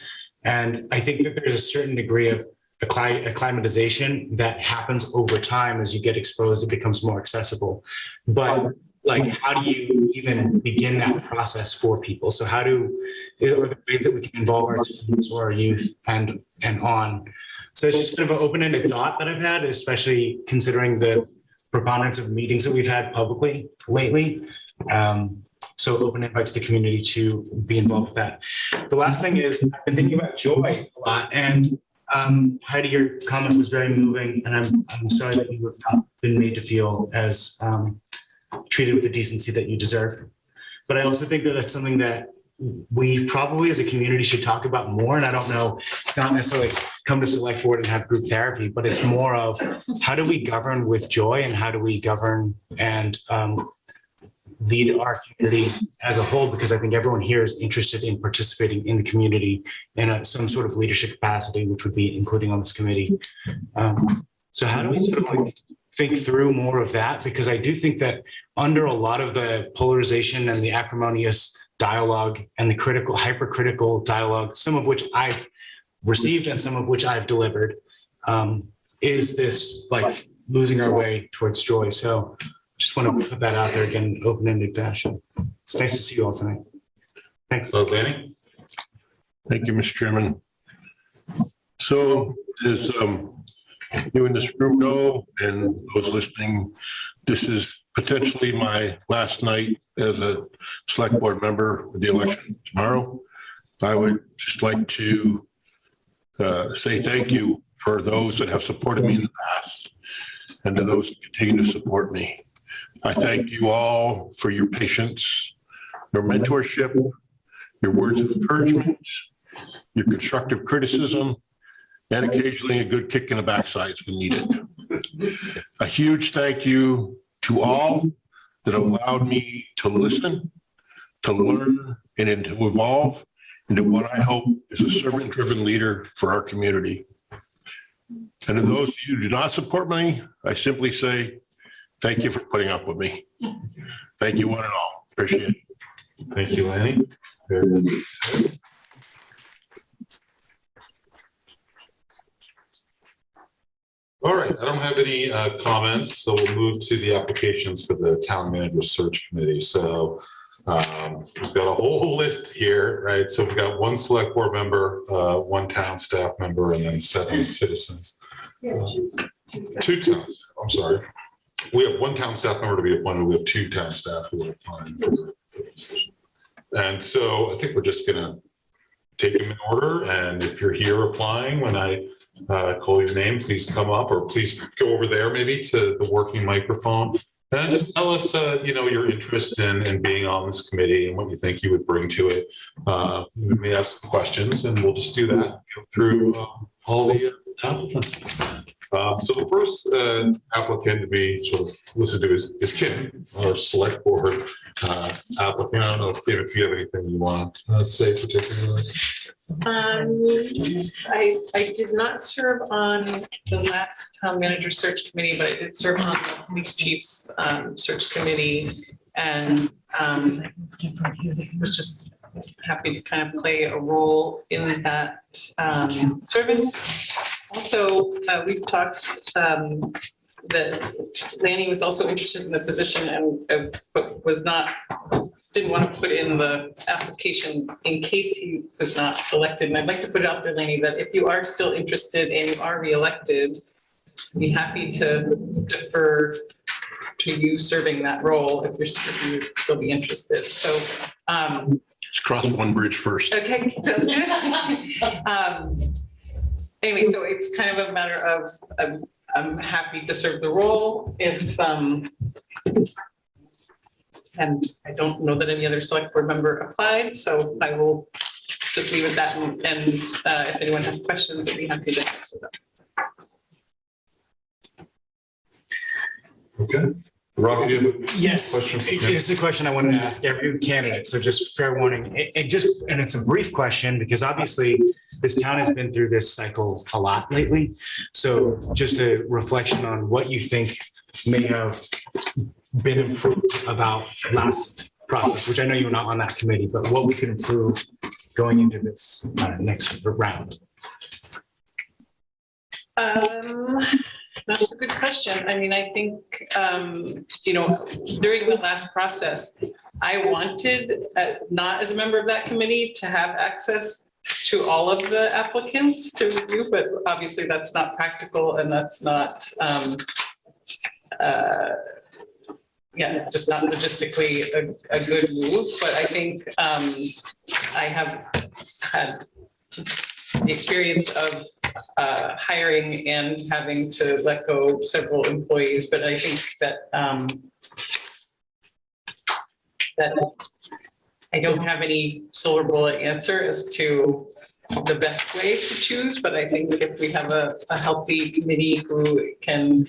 And I think that there's a certain degree of acclimatization that happens over time as you get exposed, it becomes more accessible. But like, how do you even begin that process for people? So are there ways that we can involve our students or our youth and on? So it's just kind of an open-ended thought that I've had, especially considering the preponderance of meetings that we've had publicly lately. So open invite to the community to be involved with that. The last thing is I've been thinking about joy a lot, and Heidi, your comment was very moving, and I'm sorry that you have not been made to feel as treated with the decency that you deserve. But I also think that that's something that we probably as a community should talk about more. And I don't know, it's not necessarily come to select board and have group therapy, but it's more of how do we govern with joy and how do we govern and lead our community as a whole, because I think everyone here is interested in participating in the community in some sort of leadership capacity, which would be including on this committee. So how do we sort of like think through more of that? Because I do think that under a lot of the polarization and the acrimonious dialogue and the hypercritical dialogue, some of which I've received and some of which I've delivered, is this like losing our way towards joy. So just want to put that out there again, open-ended fashion. It's nice to see you all tonight. Thanks. So, Danny? Thank you, Mr. Chairman. So as you in this room know, and those listening, this is potentially my last night as a select board member for the election tomorrow. I would just like to say thank you for those that have supported me in the past and to those who continue to support me. I thank you all for your patience, your mentorship, your words of encouragement, your constructive criticism, and occasionally a good kick in the backside when needed. A huge thank you to all that allowed me to listen, to learn, and to evolve into what I hope is a servant-driven leader for our community. And to those of you who do not support me, I simply say, thank you for putting up with me. Thank you one and all. Appreciate it. Thank you, Lanny. Very good. All right, I don't have any comments, so we'll move to the applications for the town manager search committee. So we've got a whole list here, right? So we've got one select board member, one town staff member, and then 7 citizens. 2 towns, I'm sorry. We have 1 town staff member to be appointed. We have 2 town staff who are applying for the position. And so I think we're just gonna take them in order. And if you're here applying, when I call your name, please come up, or please go over there maybe to the working microphone and just tell us, your interest in being on this committee and what you think you would bring to it. We may have some questions, and we'll just do that, go through all the applicants. So the first applicant to be sort of listed to is Kim, our select board applicant. I don't know, Kim, if you have anything you want to say particularly. I did not serve on the last town manager search committee, but I did serve on the police chief's search committee, and was just happy to kind of play a role in that service. Also, we've talked that Lanny was also interested in the position and but didn't want to put in the application in case he was not elected. And I'd like to put it out there, Lanny, that if you are still interested and you are reelected, I'd be happy to defer to you serving that role if you'd still be interested. So Let's cross one bridge first. okay, sounds good. Anyway, so it's kind of a matter of I'm happy to serve the role if and I don't know that any other select board member applied, so I will just leave it at that. And if anyone has questions, I'd be happy to answer them. Okay. Rob, you have a Yes, question? it's a question I wanted to ask every candidate, so just fair warning. And it's a brief question because obviously this town has been through this cycle a lot lately. So just a reflection on what you think may have been improved about last process, which I know you're not on that committee, but what we could improve going into this next round. That's a good question. I mean, I think, during the last process, I wanted, not as a member of that committee, to have access to all of the applicants to review, but obviously that's not practical and that's not, just not logistically a good move. But I think I have had the experience of hiring and having to let go several employees, but I think that that I don't have any silver bullet answer as to the best way to choose, but I think if we have a healthy committee who can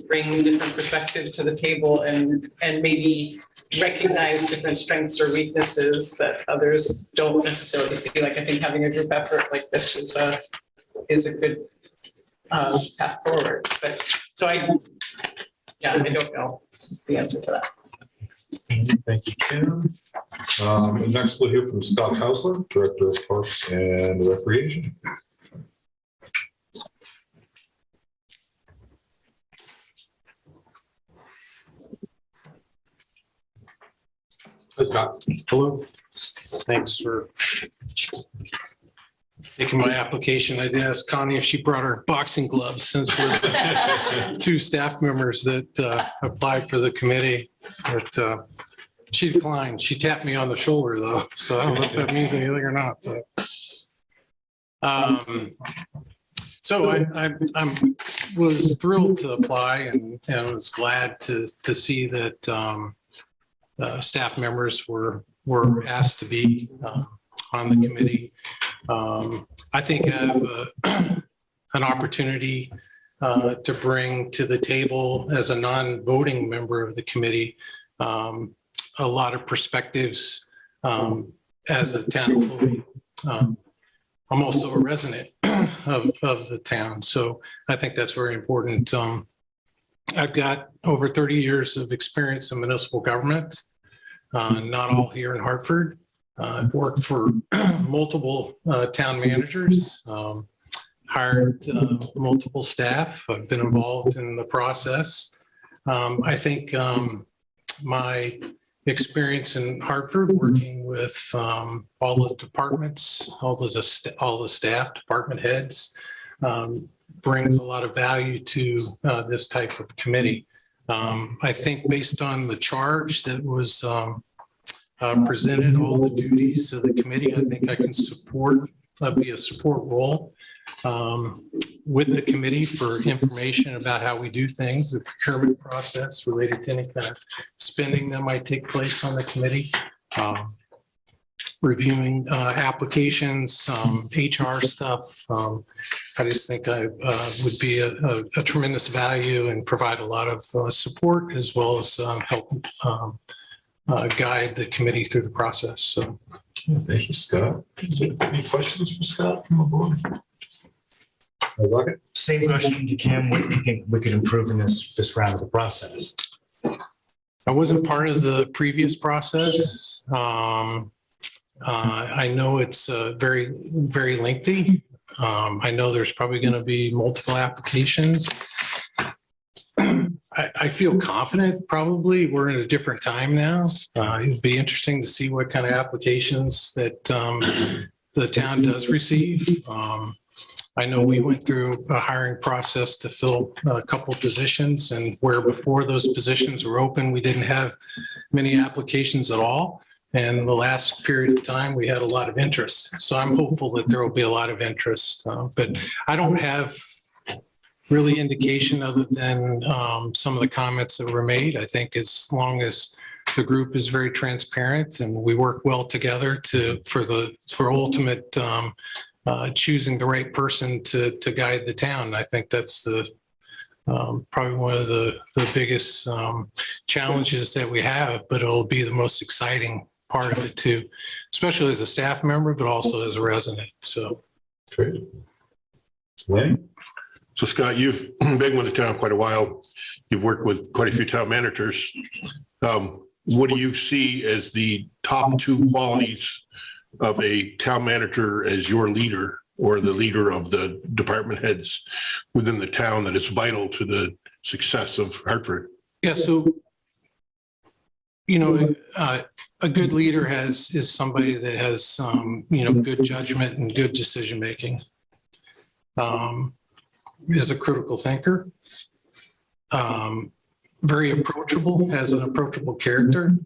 bring different perspectives to the table and maybe recognize different strengths or weaknesses that others don't necessarily see, like I think having a group effort like this is a good path forward. But so I don't know the answer to that. Thank you, Kim. Next, we'll hear from Scott Hausler, Director of Parks and Recreation. Hi, Scott. Hello. Thanks for taking my application. I did ask Connie if she brought her boxing gloves since we're two staff members that applied for the committee. But she declined. She tapped me on the shoulder though, so I don't know if that means anything or not. But, so I was thrilled to apply and was glad to see that staff members were asked to be on the committee. I think I have an opportunity to bring to the table as a non-voting member of the committee a lot of perspectives as a town employee. I'm also a resident of the town, so I think that's very important. I've got over 30 years of experience in municipal government, not all here in Hartford. I've worked for multiple town managers, hired multiple staff. I've been involved in the process. I think my experience in Hartford working with all the departments, all the staff, department heads, brings a lot of value to this type of committee. I think based on the charge that was presented, all the duties of the committee, I think I can be a support role with the committee for information about how we do things, the procurement process related to any kind of spending that might take place on the committee. reviewing applications, HR stuff. I just think I would be a tremendous value and provide a lot of support as well as help guide the committee through the process. So, Thank you, Scott. Any questions for Scott from the board? Same question to Kim. What do you think we could improve in this round of the process? I wasn't part of the previous process. I know it's very, very lengthy. I know there's probably going to be multiple applications. I feel confident probably we're in a different time now. It'd be interesting to see what kind of applications that the town does receive. I know we went through a hiring process to fill a couple of positions, and where before those positions were open, we didn't have many applications at all. And the last period of time, we had a lot of interest. So I'm hopeful that there will be a lot of interest, but I don't have really indication other than some of the comments that were made. I think as long as the group is very transparent and we work well together for ultimate choosing the right person to guide the town, I think that's probably one of the biggest challenges that we have, but it'll be the most exciting part of it too, especially as a staff member, but also as a resident. So. Great. Wayne? So Scott, you've been with the town quite a while. You've worked with quite a few town managers. What do you see as the top two qualities of a town manager as your leader or the leader of the department heads within the town that is vital to the success of Hartford? Yeah, so, you know, a good leader is somebody that has, good judgment and good decision-making. Is a critical thinker, very approachable, has an approachable character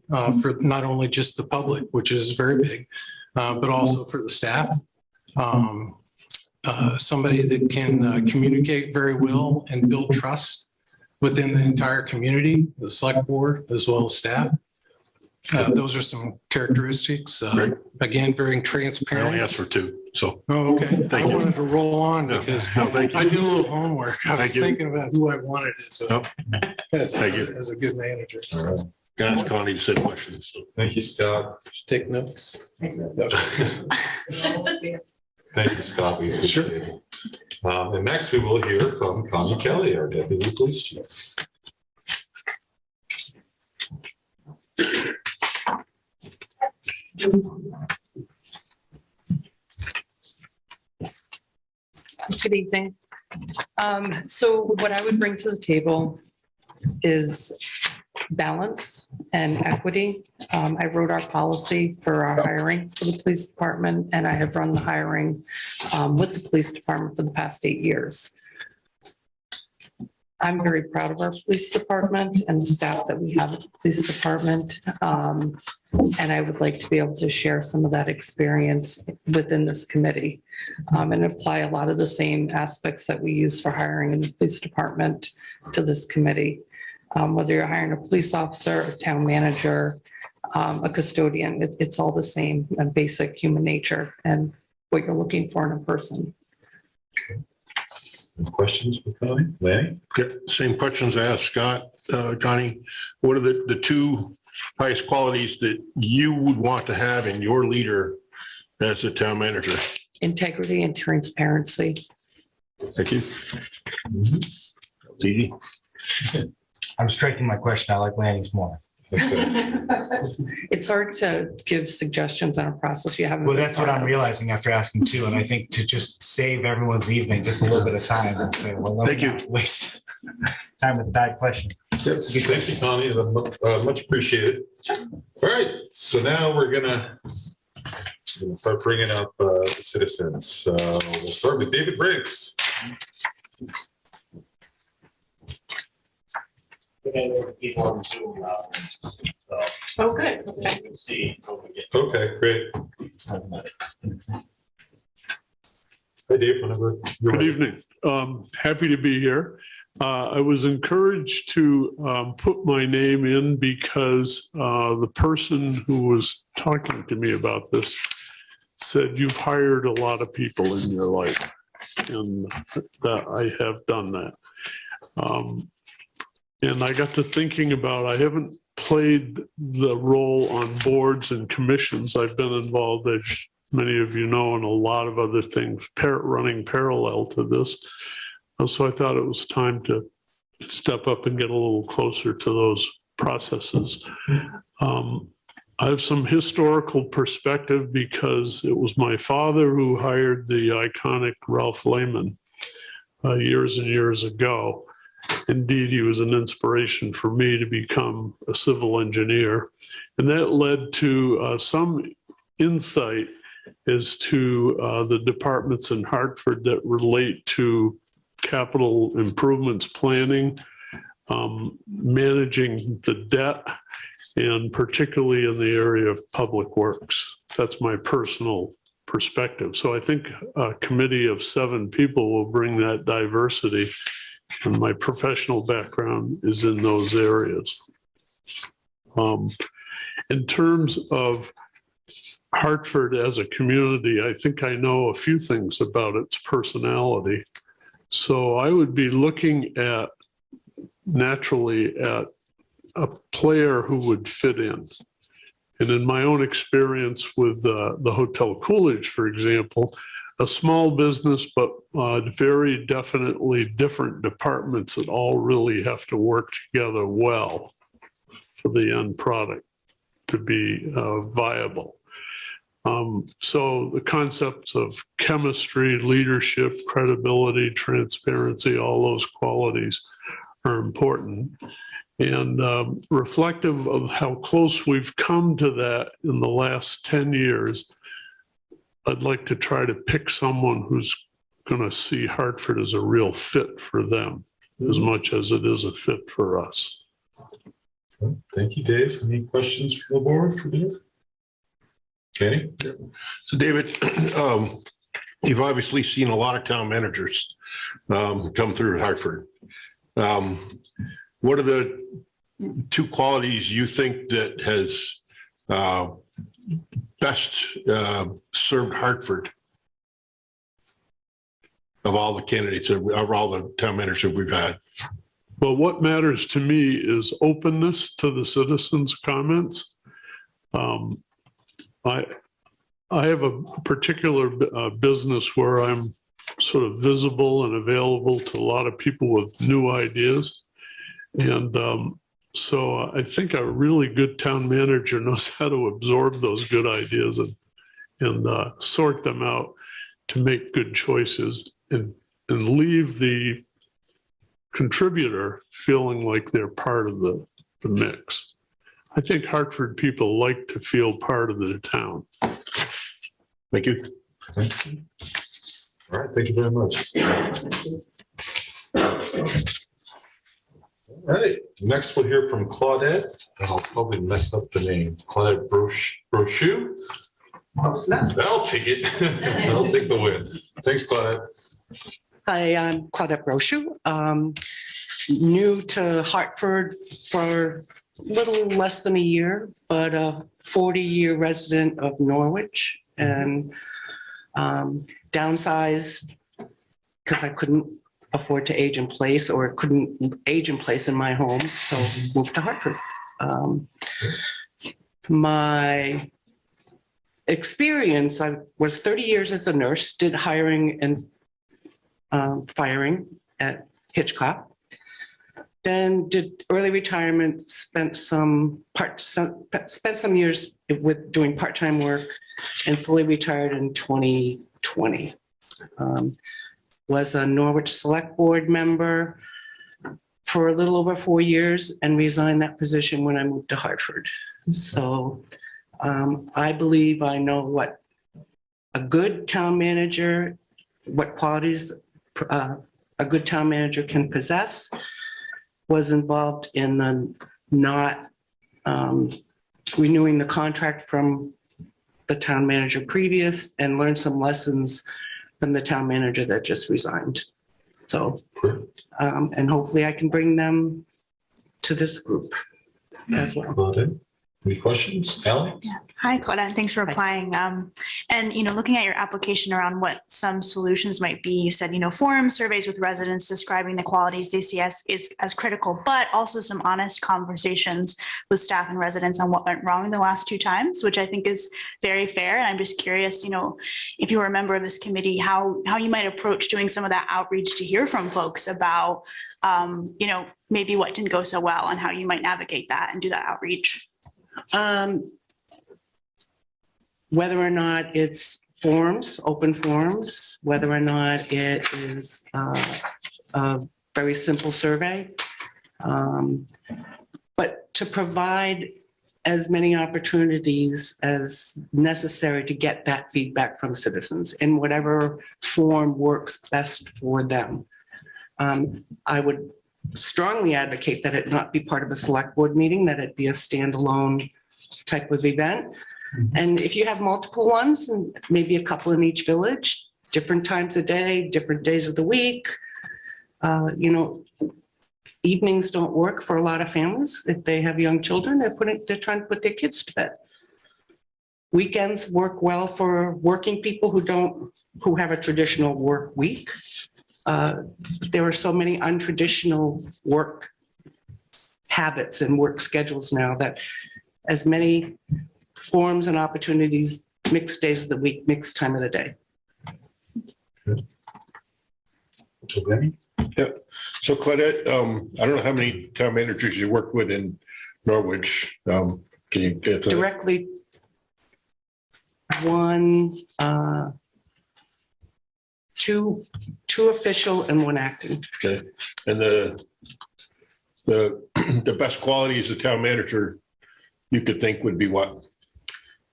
for not only just the public, which is very big, but also for the staff. Somebody that can communicate very well and build trust within the entire community, the select board, as well as staff. Those are some characteristics. Again, very transparent. I only asked for two, so. Oh, okay. Thank I you. wanted to roll on because thank you. I did a little homework. I was Thank you. thinking about who I wanted it. So Thank you. as a good manager. All right. Can I ask Connie to say questions? So. Thank you, Scott. Take notes. Thank you, Scott. We appreciate it. And next we will hear from Connie Kelly, our Deputy Police Chief. Good evening. So what I would bring to the table is balance and equity. I wrote our policy for our hiring for the police department, and I have run the hiring with the police department for the past 8 years. I'm very proud of our police department and the staff that we have at the police department. And I would like to be able to share some of that experience within this committee and apply a lot of the same aspects that we use for hiring in the police department to this committee. Whether you're hiring a police officer, a town manager, a custodian, it's all the same, basic human nature and what you're looking for in a person. Any questions for Connie? Lanny? Same questions I asked Scott, Connie. What are the two highest qualities that you would want to have in your leader as a town manager? Integrity and transparency. Thank you. That's easy. I'm striking my question. I like Lanny's more. It's hard to give suggestions on a process you haven't. Well, that's what I'm realizing after asking two. And I think to just save everyone's evening, just a little bit of time and say, well, let me not waste time with a bad question. That's a good. Thank you, Connie. Much appreciated. All right. So now we're gonna start bringing up the citizens. We'll start with David Briggs. People on Zoom now. Oh, good. Okay. You can see. Okay, great. Hi, Dave. Whenever you're Good ready. evening. Happy to be here. I was encouraged to put my name in because the person who was talking to me about this said, you've hired a lot of people in your life, and that I have done that. And I got to thinking about, I haven't played the role on boards and commissions. I've been involved, as many of you know, in a lot of other things running parallel to this. So I thought it was time to step up and get a little closer to those processes. I have some historical perspective because it was my father who hired the iconic Ralph Lehman years and years ago. Indeed, he was an inspiration for me to become a civil engineer. And that led to some insight as to the departments in Hartford that relate to capital improvements planning, managing the debt, and particularly in the area of public works. That's my personal perspective. So I think a committee of 7 people will bring that diversity, and my professional background is in those areas. In terms of Hartford as a community, I think I know a few things about its personality. So I would be looking at, naturally, at a player who would fit in. And in my own experience with the Hotel Coolidge, for example, a small business, but very definitely different departments that all really have to work together well for the end product to be viable. So the concepts of chemistry, leadership, credibility, transparency, all those qualities are important. And reflective of how close we've come to that in the last 10 years, I'd like to try to pick someone who's going to see Hartford as a real fit for them as much as it is a fit for us. Thank you, Dave. Any questions from the board for Dave? Kenny? So David, you've obviously seen a lot of town managers come through Hartford. What are the 2 qualities you think that has best served Hartford of all the candidates, of all the town managers we've had? Well, what matters to me is openness to the citizens' comments. I have a particular business where I'm sort of visible and available to a lot of people with new ideas. And so I think a really good town manager knows how to absorb those good ideas and sort them out to make good choices and leave the contributor feeling like they're part of the mix. I think Hartford people like to feel part of the town. Thank you. All right, thank you very much. All right, next we'll hear from Claudette, and I'll probably mess up the name. Claudette Brochu? I'll take it. I'll take the win. Thanks, Claudette. Hi, I'm Claudette Brochu. New to Hartford for a little less than a year, but a 40-year resident of Norwich, and downsized because I couldn't afford to age in place, or couldn't age in place in my home, so moved to Hartford. My experience, I was 30 years as a nurse, did hiring and firing at Hitchcock. Then did early retirement, spent some years with doing part-time work, and fully retired in 2020. Was a Norwich Selectboard member for a little over 4 years and resigned that position when I moved to Hartford. So I believe I know what a good town manager, what qualities a good town manager can possess. Was involved in the not renewing the contract from the town manager previous, and learned some lessons from the town manager that just resigned. So, and hopefully I can bring them to this group as well. Claudette, any questions? Ally? Yeah. Hi, Claudette. Thanks for applying. And, looking at your application around what some solutions might be, you said, forums, surveys with residents describing the qualities they see as critical, but also some honest conversations with staff and residents on what went wrong the last 2 times, which I think is very fair. And I'm just curious, if you were a member of this committee, how you might approach doing some of that outreach to hear from folks about, maybe what didn't go so well and how you might navigate that and do that outreach. Whether or not it's forums, open forums, whether or not it is a very simple survey. But to provide as many opportunities as necessary to get that feedback from citizens in whatever form works best for them. I would strongly advocate that it not be part of a select board meeting, that it be a standalone type of event. And if you have multiple ones, and maybe a couple in each village, different times of day, different days of the week, evenings don't work for a lot of families. If they have young children, they're trying to put their kids to bed. Weekends work well for working people who have a traditional work week. There are so many untraditional work habits and work schedules now that as many forums and opportunities, mixed days of the week, mixed time of the day. Yeah. So Claudette, I don't know how many town managers you work with in Norwich. Can you get Directly one, two official and 1 acting. Okay. And the best qualities of town manager you could think would be what?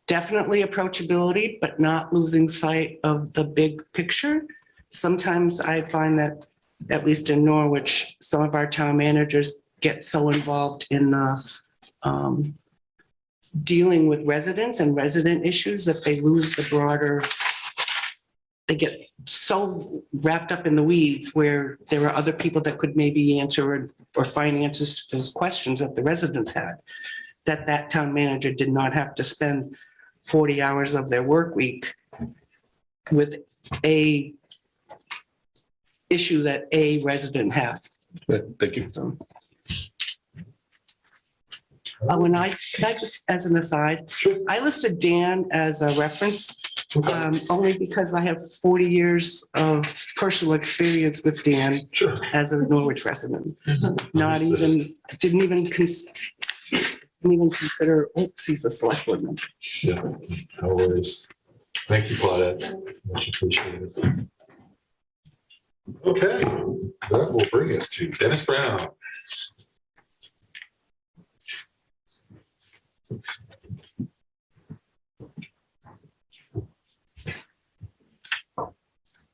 Definitely approachability, but not losing sight of the big picture. Sometimes I find that, at least in Norwich, some of our town managers get so involved in dealing with residents and resident issues that they lose the broader, they get so wrapped up in the weeds where there are other people that could maybe answer or find answers to those questions that the residents had, that town manager did not have to spend 40 hours of their work week with a issue that a resident had. Thank you. So, when I just, as an aside, I listed Dan as a reference only because I have 40 years of personal experience with Dan as a Norwich resident. Not even, didn't even consider, oops, he's a select board member. Yeah, no worries. Thank you, Claudette. Much appreciated. Okay, that will bring us to Dennis Brown.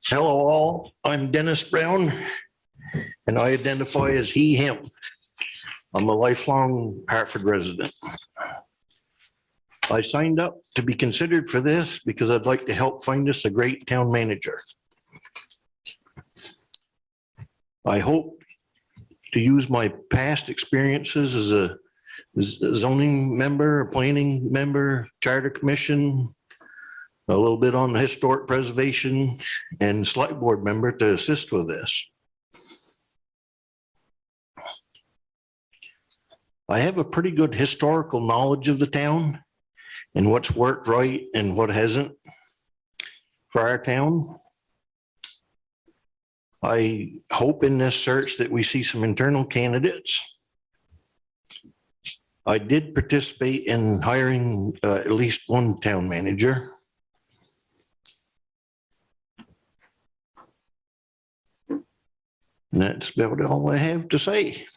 Hello all, I'm Dennis Brown and I identify as he, him. I'm a lifelong Hartford resident. I signed up to be considered for this because I'd like to help find us a great town manager. I hope to use my past experiences as a zoning member, a planning member, charter commission, a little bit on the historic preservation and select board member to assist with this. I have a pretty good historical knowledge of the town and what's worked right and what hasn't for our town. I hope in this search that we see some internal candidates. I did participate in hiring at least one town manager. And that's about all I have to say.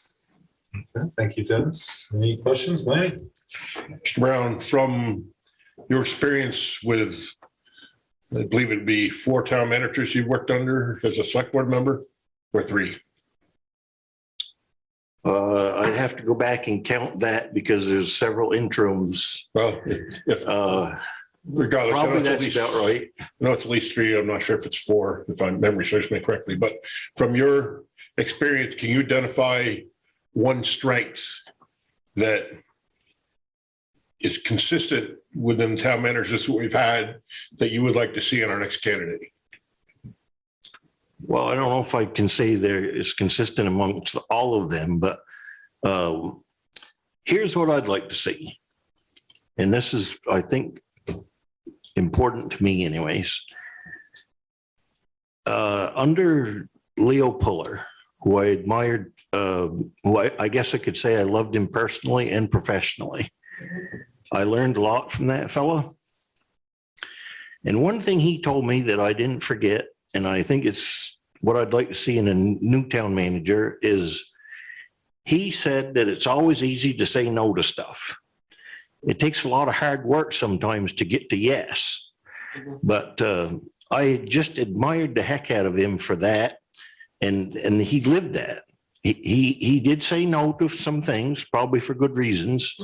Okay, thank you, Dennis. Any questions, Lanny? Mr. Brown, from your experience with, I believe it'd be 4 town managers you've worked under as a select board member, or 3? I'd have to go back and count that because there's several interims. Well, Regardless, I know Probably it's at that's least- about right. I know it's at least 3. I'm not sure if it's 4, if my memory serves me correctly, but from your experience, can you identify one strength that is consistent within town managers that we've had that you would like to see in our next candidate? Well, I don't know if I can say there is consistent amongst all of them, but here's what I'd like to see. And this is, I think, important to me anyways. Under Leo Puller, who I admired, who I guess I could say I loved him personally and professionally. I learned a lot from that fella. And one thing he told me that I didn't forget, and I think it's what I'd like to see in a new town manager, is he said that it's always easy to say no to stuff. It takes a lot of hard work sometimes to get to yes. But I just admired the heck out of him for that. And he lived that. He did say no to some things, probably for good reasons.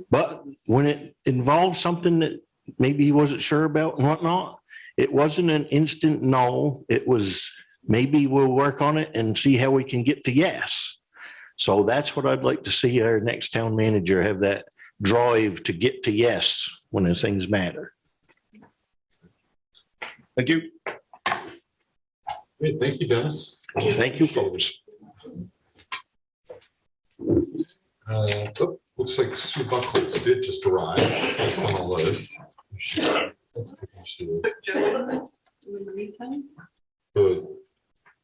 But when it involved something that maybe he wasn't sure about and whatnot, it wasn't an instant no. It was maybe we'll work on it and see how we can get to yes. So that's what I'd like to see our next town manager have, that drive to get to yes when the things matter. Thank you. Great, thank you, Dennis. Thank you, folks. Looks like Sue Buckholz did just arrive. That's on the list. Joe, in the meantime, Good.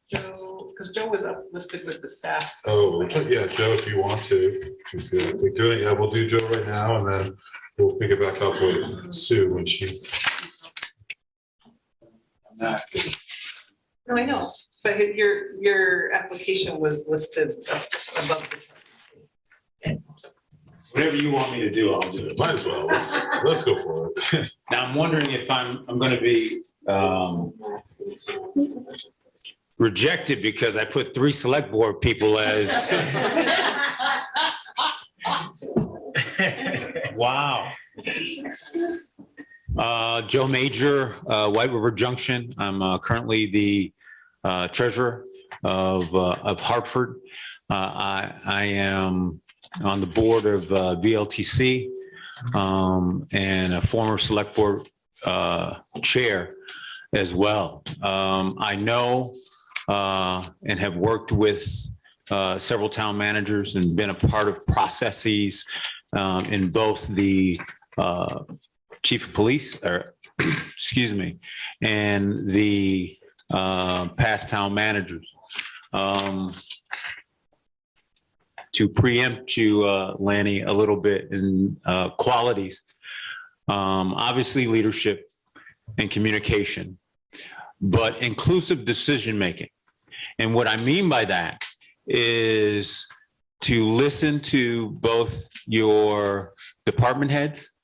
Joe, because Joe was up listed with the staff. Oh, yeah, Joe, if you want to. Yeah, we'll do Joe right now, and then we'll pick it back up with Sue when she's. No, I know, but your application was listed above. Whatever you want me to do, I'll do it. Might as well. Let's go for it. Now, I'm wondering if I'm going to be rejected because I put 3 select board people as. Wow. Joe Major, White River Junction. I'm currently the treasurer of Hartford. I am on the board of VLTC and a former select board chair as well. I know and have worked with several town managers and been a part of processes in both the chief of police, or excuse me, and the past town managers. To preempt you, Lanny, a little bit in qualities, obviously leadership and communication, but inclusive decision-making. And what I mean by that is to listen to both your department heads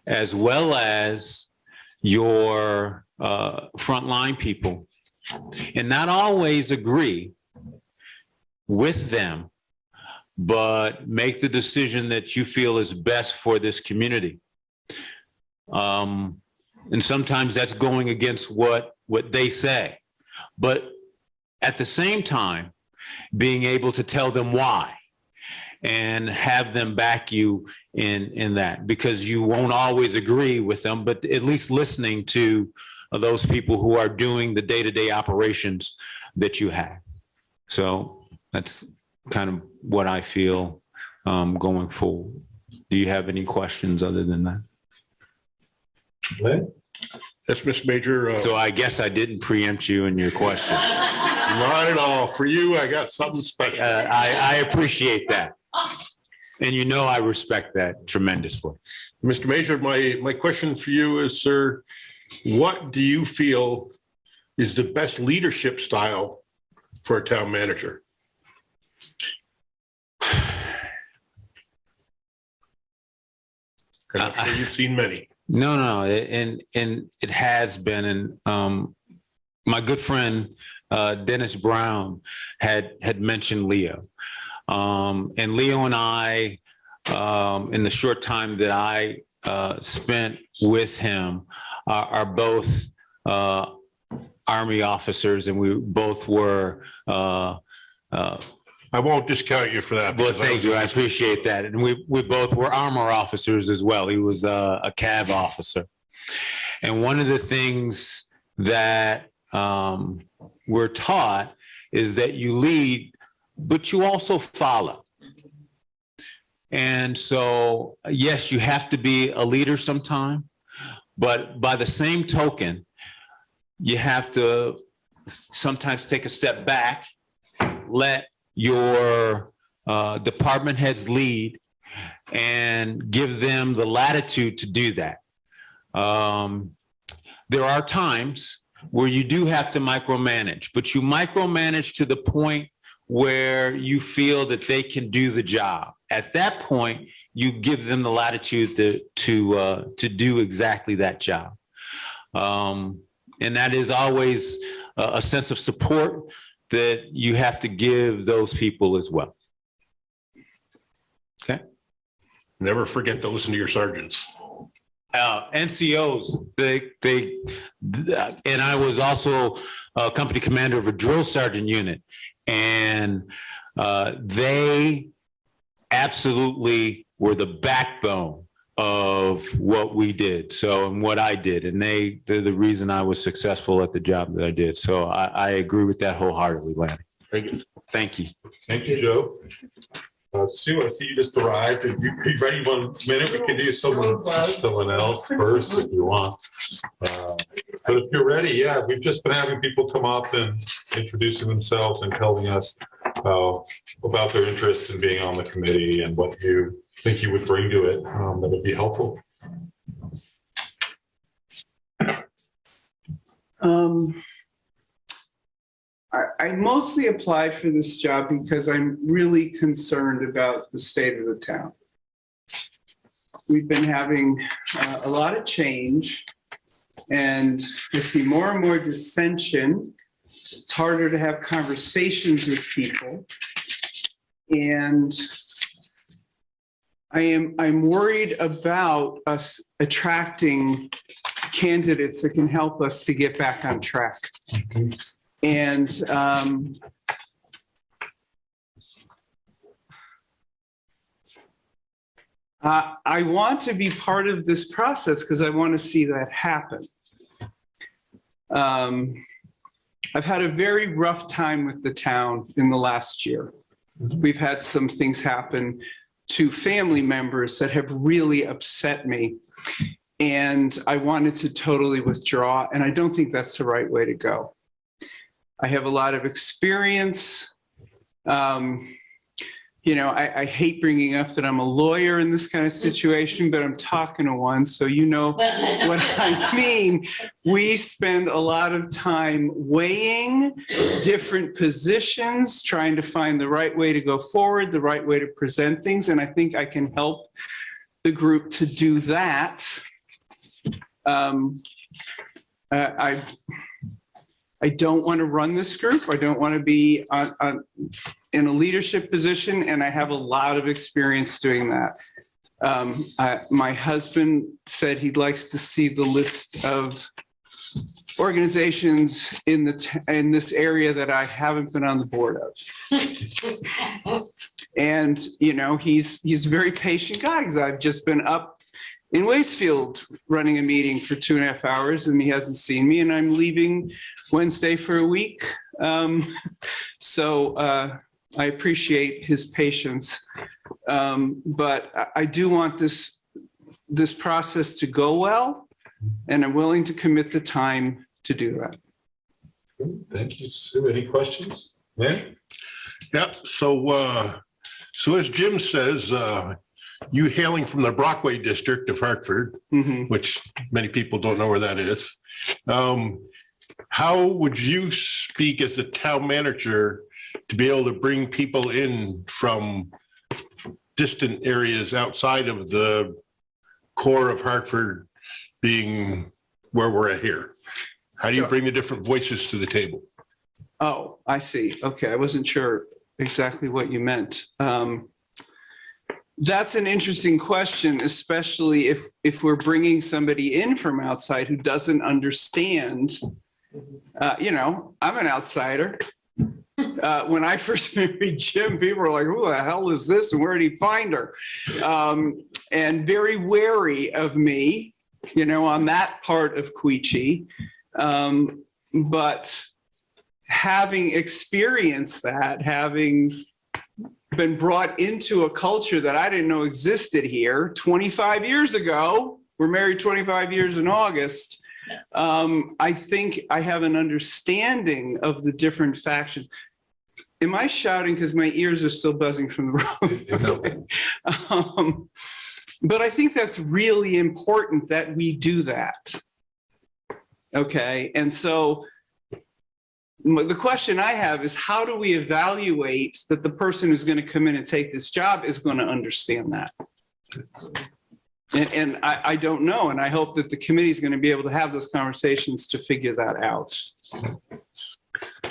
as well as your frontline people, and not always agree with them, but make the decision that you feel is best for this community. And sometimes that's going against what they say, but at the same time, being able to tell them why and have them back you in that, because you won't always agree with them, but at least listening to those people who are doing the day-to-day operations that you have. So that's kind of what I feel going forward. Do you have any questions other than that? That's Ms. Major. So I guess I didn't preempt you in your questions. Not at all. For you, I got something special. I appreciate that. And you know I respect that tremendously. Mr. Major, my question for you is, sir, what do you feel is the best leadership style for a town manager? And I'm sure you've seen many. No, and it has been, and my good friend Dennis Brown had mentioned Leo, and Leo and I, in the short time that I spent with him are both Army officers, and we both were. I won't discount you for that. Well, thank you. I appreciate that. And we both were armor officers as well. He was a cab officer. And one of the things that we're taught is that you lead, but you also follow. And so, yes, you have to be a leader sometime, but by the same token, you have to sometimes take a step back, let your department heads lead, and give them the latitude to do that. There are times where you do have to micromanage, but you micromanage to the point where you feel that they can do the job. At that point, you give them the latitude to do exactly that job. And that is always a sense of support that you have to give those people as well. Okay. Never forget to listen to your sergeants. NCOs, and I was also a company commander of a drill sergeant unit, and they absolutely were the backbone of what we did. So, and what I did, and they're the reason I was successful at the job that I did. So I agree with that wholeheartedly, Lanny. Thank you. Thank you. Thank you, Joe. Sue, I see you just arrived. If you be ready 1 minute, we can do someone else first if you want. But if you're ready, yeah, we've just been having people come up and introducing themselves and telling us about their interest in being on the committee and what you think you would bring to it that would be helpful. I mostly applied for this job because I'm really concerned about the state of the town. We've been having a lot of change, and I see more and more dissension. It's harder to have conversations with people. And I'm worried about us attracting candidates that can help us to get back on track. And I want to be part of this process because I want to see that happen. I've had a very rough time with the town in the last year. We've had some things happen to family members that have really upset me. And I wanted to totally withdraw, and I don't think that's the right way to go. I have a lot of experience. You know, I hate bringing up that I'm a lawyer in this kind of situation, but I'm talking to one, so you know what I mean. We spend a lot of time weighing different positions, trying to find the right way to go forward, the right way to present things, and I think I can help the group to do that. I don't want to run this group. I don't want to be in a leadership position, and I have a lot of experience doing that. My husband said he likes to see the list of organizations in this area that I haven't been on the board of. And you know, he's a very patient guy, because I've just been up in Waitsfield running a meeting for 2.5 hours, and he hasn't seen me, and I'm leaving Wednesday for a week. So I appreciate his patience. But I do want this process to go well, and I'm willing to commit the time to do that. Thank you, Sue. Any questions? Man? Yep. So as Jim says, you hailing from the Brockway district of Hartford, which many people don't know where that is. How would you speak as a town manager to be able to bring people in from distant areas outside of the core of Hartford being where we're at here? How do you bring the different voices to the table? Oh, I see. Okay, I wasn't sure exactly what you meant. That's an interesting question, especially if we're bringing somebody in from outside who doesn't understand. I'm an outsider. When I first married Jim, people were like, who the hell is this and where did he find her? And very wary of me, on that part of Queechee. But having experienced that, having been brought into a culture that I didn't know existed here 25 years ago, we're married 25 years in August. I think I have an understanding of the different factions. Am I shouting because my ears are still buzzing from the road? But I think that's really important that we do that. Okay, and so the question I have is, how do we evaluate that the person who's going to come in and take this job is going to understand that? And I don't know, and I hope that the committee is going to be able to have those conversations to figure that out. One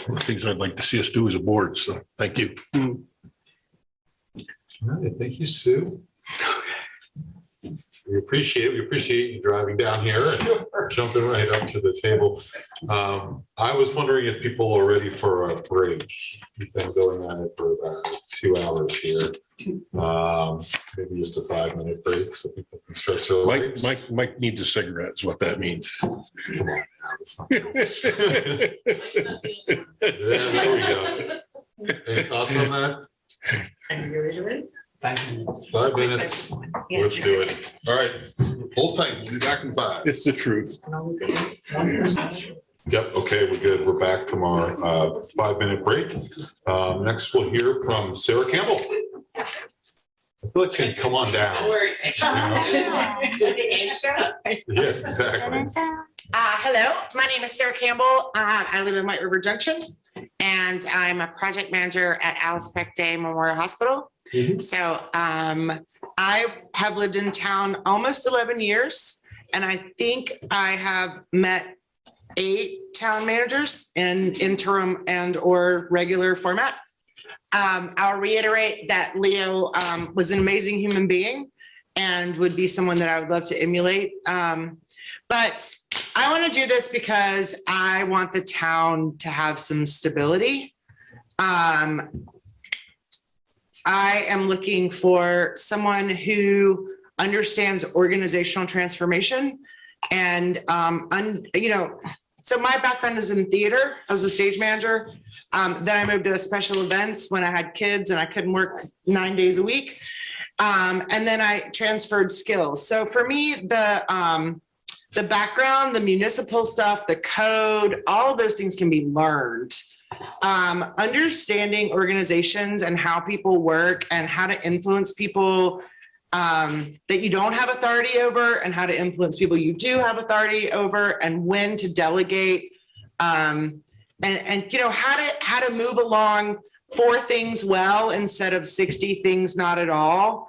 of the things I'd like to see us do as a board, so thank you. All right, thank you, Sue. We appreciate you driving down here and jumping right up to the table. I was wondering if people are ready for a break. We've been going at it for about 2 hours here. Maybe just a 5-minute break so people can stretch their legs. Mike needs a cigarette is what that means. Come on now, that's not true. There we go. Any thoughts on that? 5 minutes. 5 minutes. Let's do it. All right. Hold tight. We'll be back in 5. It's the truth. Yep. Okay, we're good. We're back from our 5-minute break. Next, we'll hear from Sarah Campbell. I feel like she's come on down. Yes, exactly. Hello, my name is Sarah Campbell. I live in White River Junction, and I'm a project manager at Alice Peck Day Memorial Hospital. So I have lived in town almost 11 years, and I think I have met 8 town managers in interim and or regular format. I'll reiterate that Leo was an amazing human being and would be someone that I would love to emulate. But I want to do this because I want the town to have some stability. I am looking for someone who understands organizational transformation and, so my background is in theater. I was a stage manager. Then I moved to special events when I had kids and I couldn't work 9 days a week. And then I transferred skills. So for me, the background, the municipal stuff, the code, all of those things can be learned. Understanding organizations and how people work and how to influence people that you don't have authority over and how to influence people you do have authority over and when to delegate and how to move along 4 things well instead of 60 things not at all.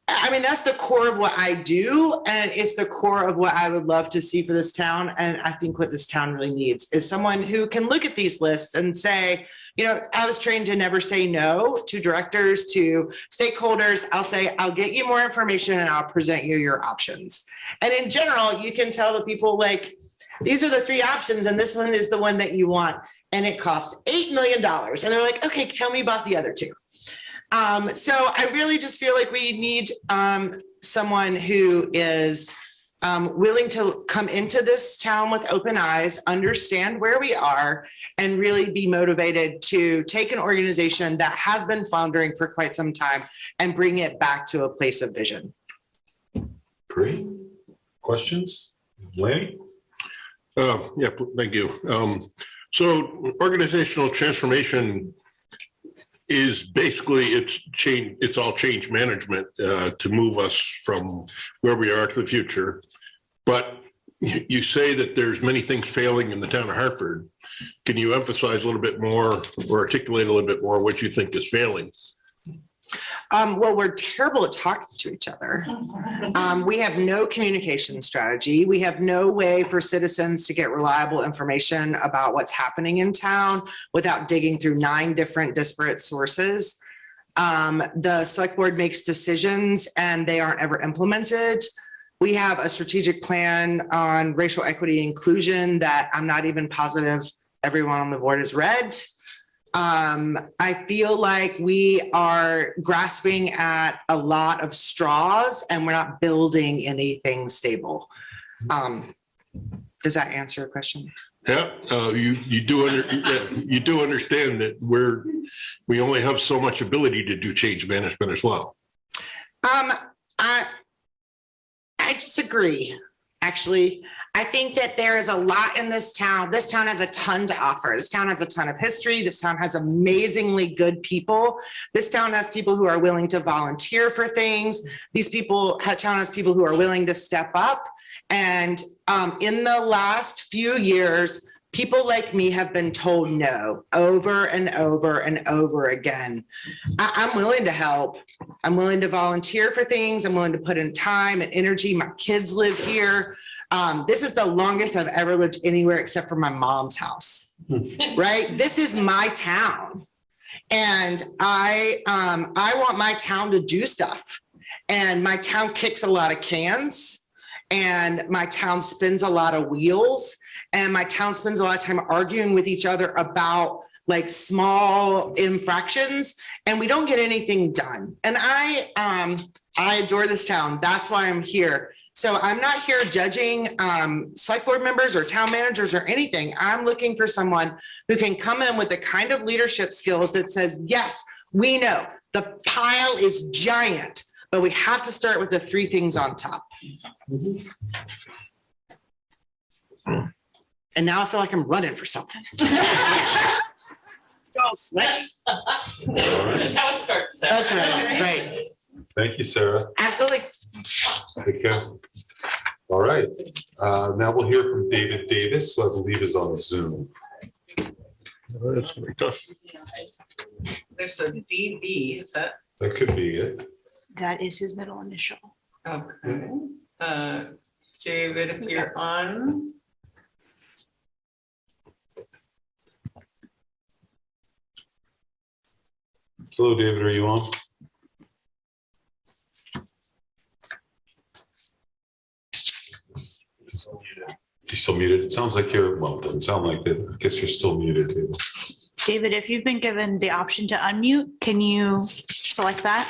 I mean, that's the core of what I do, and it's the core of what I would love to see for this town. And I think what this town really needs is someone who can look at these lists and say, I was trained to never say no to directors, to stakeholders. I'll say, I'll get you more information and I'll present you your options. And in general, you can tell the people like, these are the 3 options and this one is the one that you want. And it costs $8 million. And they're like, okay, tell me about the other 2. So I really just feel like we need someone who is willing to come into this town with open eyes, understand where we are, and really be motivated to take an organization that has been floundering for quite some time and bring it back to a place of vision. Great. Questions? Lanny? Yeah, thank you. So organizational transformation is basically it's all change management to move us from where we are to the future. But you say that there's many things failing in the town of Hartford. Can you emphasize a little bit more or articulate a little bit more what you think is failing? Well, we're terrible at talking to each other. We have no communication strategy. We have no way for citizens to get reliable information about what's happening in town without digging through 9 different disparate sources. The select board makes decisions and they aren't ever implemented. We have a strategic plan on racial equity and inclusion that I'm not even positive everyone on the board has read. I feel like we are grasping at a lot of straws and we're not building anything stable. Does that answer your question? Yeah, you do understand that we only have so much ability to do change management as well. I disagree, actually. I think that there is a lot in this town. This town has a ton to offer. This town has a ton of history. This town has amazingly good people. This town has people who are willing to volunteer for things. Town has people who are willing to step up. And in the last few years, people like me have been told no over and over and over again. I'm willing to help. I'm willing to volunteer for things. I'm willing to put in time and energy. My kids live here. This is the longest I've ever lived anywhere except for my mom's house, right? This is my town. And I want my town to do stuff. And my town kicks a lot of cans. And my town spins a lot of wheels. And my town spends a lot of time arguing with each other about like small infractions, and we don't get anything done. And I adore this town. That's why I'm here. So I'm not here judging select board members or town managers or anything. I'm looking for someone who can come in with the kind of leadership skills that says, yes, we know the pile is giant, but we have to start with the 3 things on top. And now I feel like I'm running for something. Go, Sweat. That's how it starts. That's right. Thank you, Sarah. Absolutely. Take care. All right. Now we'll hear from David Davis, who I believe is on Zoom. That's gonna be tough. There's a DB, is that? That could be it. That is his middle initial. Okay. David, if you're on. Hello, David, are you on? You're still muted. It sounds like you're, well, it doesn't sound like it. I guess you're still muted, David. David, if you've been given the option to unmute, can you select that?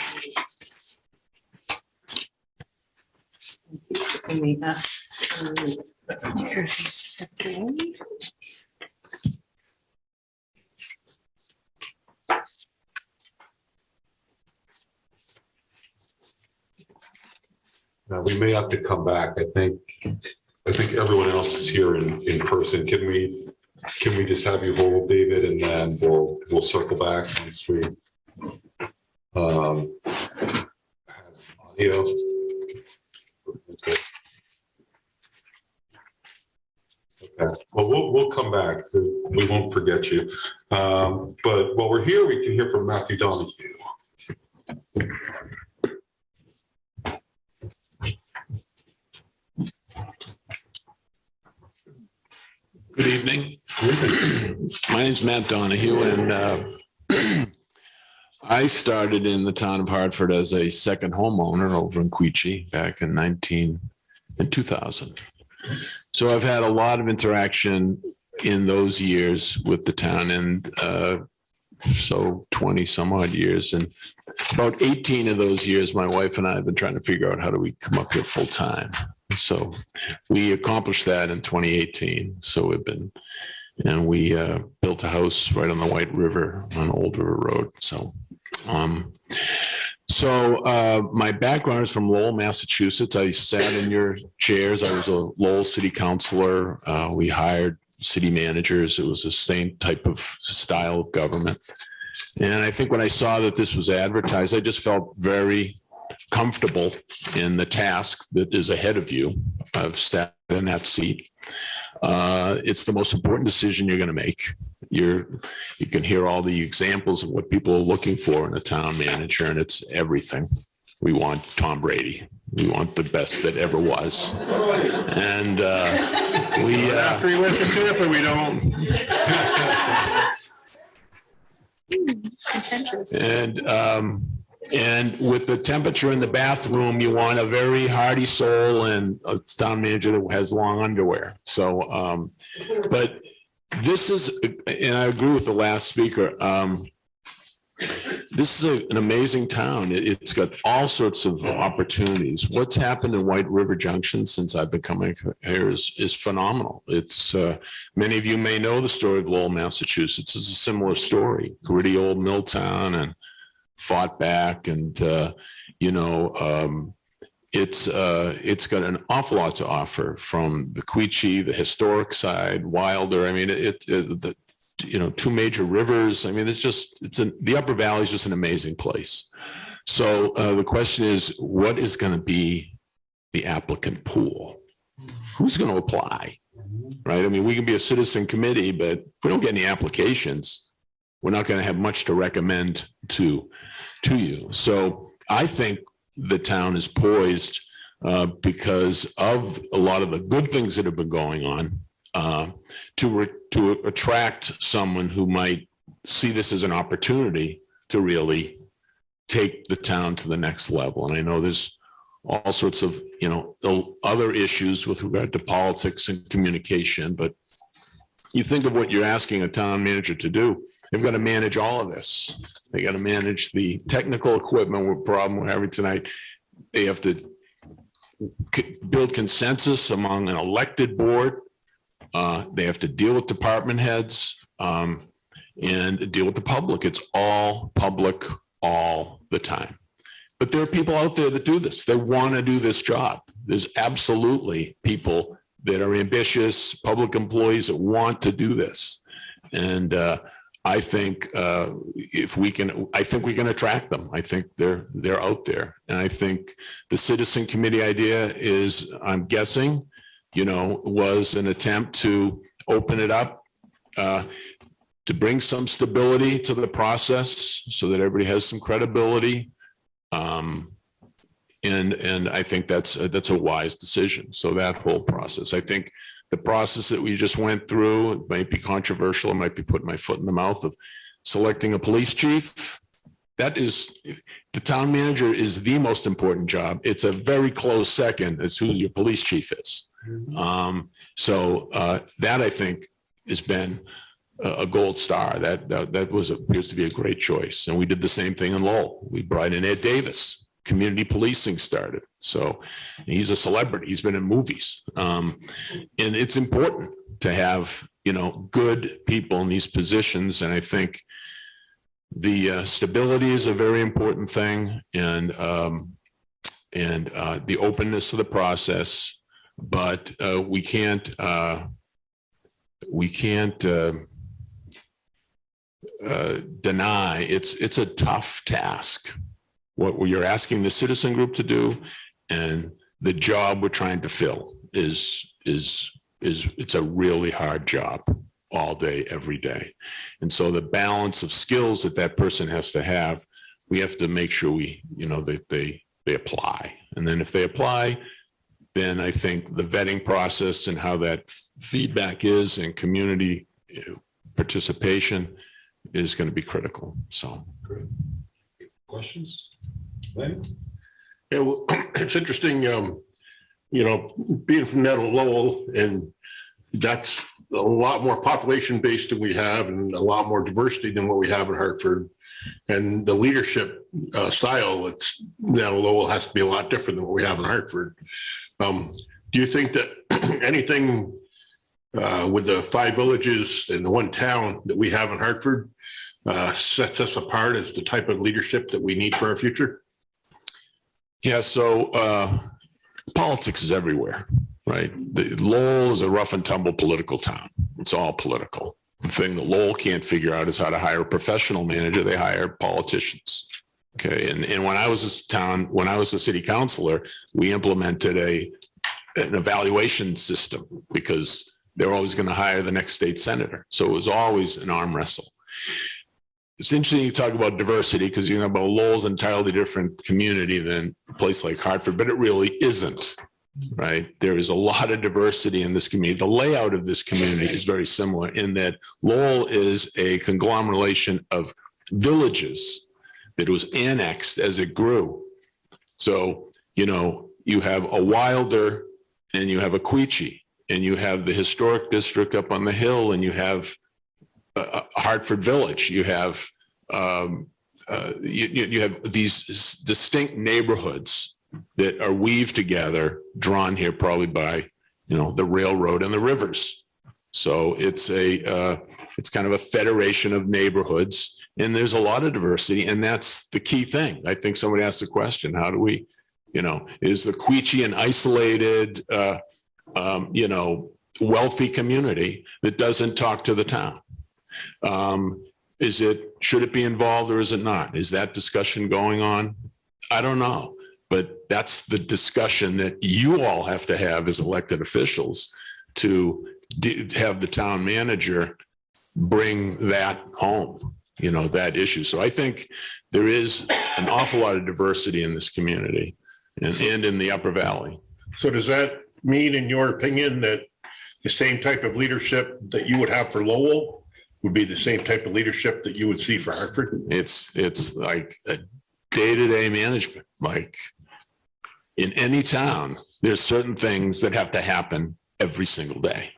Now, we may have to come back. I think everyone else is here in person. Can we just have you hold, David, and then we'll circle back once we have audio. Okay. Well, we'll come back, so we won't forget you. But while we're here, we can hear from Matthew Donahue. Good evening. My name's Matt Donahue, and I started in the town of Hartford as a second homeowner over in Queechee back in 2000. So I've had a lot of interaction in those years with the town, and so 20 some odd years, and about 18 of those years, my wife and I have been trying to figure out how do we come up here full time. So we accomplished that in 2018. So we built a house right on the White River on Old River Road. So my background is from Lowell, Massachusetts. I sat in your chairs. I was a Lowell city councilor. We hired city managers. It was the same type of style of government. And I think when I saw that this was advertised, I just felt very comfortable in the task that is ahead of you. I've sat in that seat. It's the most important decision you're going to make. You can hear all the examples of what people are looking for in a town manager, and it's everything. We want Tom Brady. We want the best that ever was. And after he went to Tampa, we don't. Contentious. And with the temperature in the bathroom, you want a very hearty soul and a town manager that has long underwear. So, but this is, and I agree with the last speaker. This is an amazing town. It's got all sorts of opportunities. What's happened in White River Junction since I've been coming here is phenomenal. It's many of you may know the story of Lowell, Massachusetts. It's a similar story. Gritty old mill town and fought back, and it's got an awful lot to offer from the Quechee, the historic side, Wilder. I mean, two major rivers. I mean, the Upper Valley is just an amazing place. So the question is, what is going to be the applicant pool? Who's going to apply? Right? I mean, we can be a citizen committee, but if we don't get any applications, we're not going to have much to recommend to you. So I think the town is poised because of a lot of the good things that have been going on to attract someone who might see this as an opportunity to really take the town to the next level. And I know there's all sorts of, other issues with regard to politics and communication, but you think of what you're asking a town manager to do. They've got to manage all of this. They got to manage the technical equipment problem we're having tonight. They have to build consensus among an elected board. They have to deal with department heads and deal with the public. It's all public all the time. But there are people out there that do this. They want to do this job. There's absolutely people that are ambitious, public employees that want to do this. And I think we can attract them. I think they're out there. And I think the citizen committee idea is, I'm guessing, was an attempt to open it up, to bring some stability to the process so that everybody has some credibility. And I think that's a wise decision. So that whole process, I think the process that we just went through, it might be controversial. It might be putting my foot in the mouth of selecting a police chief. That is, the town manager is the most important job. It's a very close second as who your police chief is. So that I think has been a gold star. That appears to be a great choice. And we did the same thing in Lowell. We brought in Ed Davis. Community policing started. So he's a celebrity. He's been in movies. And it's important to have, good people in these positions. And I think the stability is a very important thing, and the openness of the process. But we can't deny it's a tough task. What you're asking the citizen group to do and the job we're trying to fill is it's a really hard job all day, every day. And so the balance of skills that person has to have, we have to make sure that they apply. And then if they apply, then I think the vetting process and how that feedback is and community participation is going to be critical. So. Great. Questions? Yeah, well, it's interesting, being from Lowell, and that's a lot more population based than we have, and a lot more diversity than what we have in Hartford. And the leadership style it's Lowell has to be a lot different than what we have in Hartford. Do you think that anything with the 5 villages and the 1 town that we have in Hartford sets us apart as the type of leadership that we need for our future? Yeah, so politics is everywhere, right? Lowell is a rough and tumble political town. It's all political. The thing that Lowell can't figure out is how to hire a professional manager. They hire politicians. Okay, and when I was a city councilor, we implemented an evaluation system because they're always going to hire the next state senator. So it was always an arm wrestle. It's interesting you talk about diversity because Lowell's an entirely different community than a place like Hartford, but it really isn't, right? There is a lot of diversity in this community. The layout of this community is very similar in that Lowell is a conglomeration of villages that was annexed as it grew. So, you know, you have a Wilder and you have a Queechee, and you have the historic district up on the hill, and you have Hartford Village. You have you have these distinct neighborhoods that are weaved together, drawn here probably by, you know, the railroad and the rivers. So it's it's kind of a federation of neighborhoods, and there's a lot of diversity, and that's the key thing. I think somebody asked the question: how do we, you know, is the Queechee an isolated, you know, wealthy community that doesn't talk to the town? Should it be involved or is it not? Is that discussion going on? I don't know, but that's the discussion that you all have to have as elected officials to have the town manager bring that home, you know, that issue. So I think there is an awful lot of diversity in this community and in the Upper Valley. So does that mean, in your opinion, that the same type of leadership that you would have for Lowell would be the same type of leadership that you would see for Hartford? It's like a day-to-day management. Like in any town, there's certain things that have to happen every single day.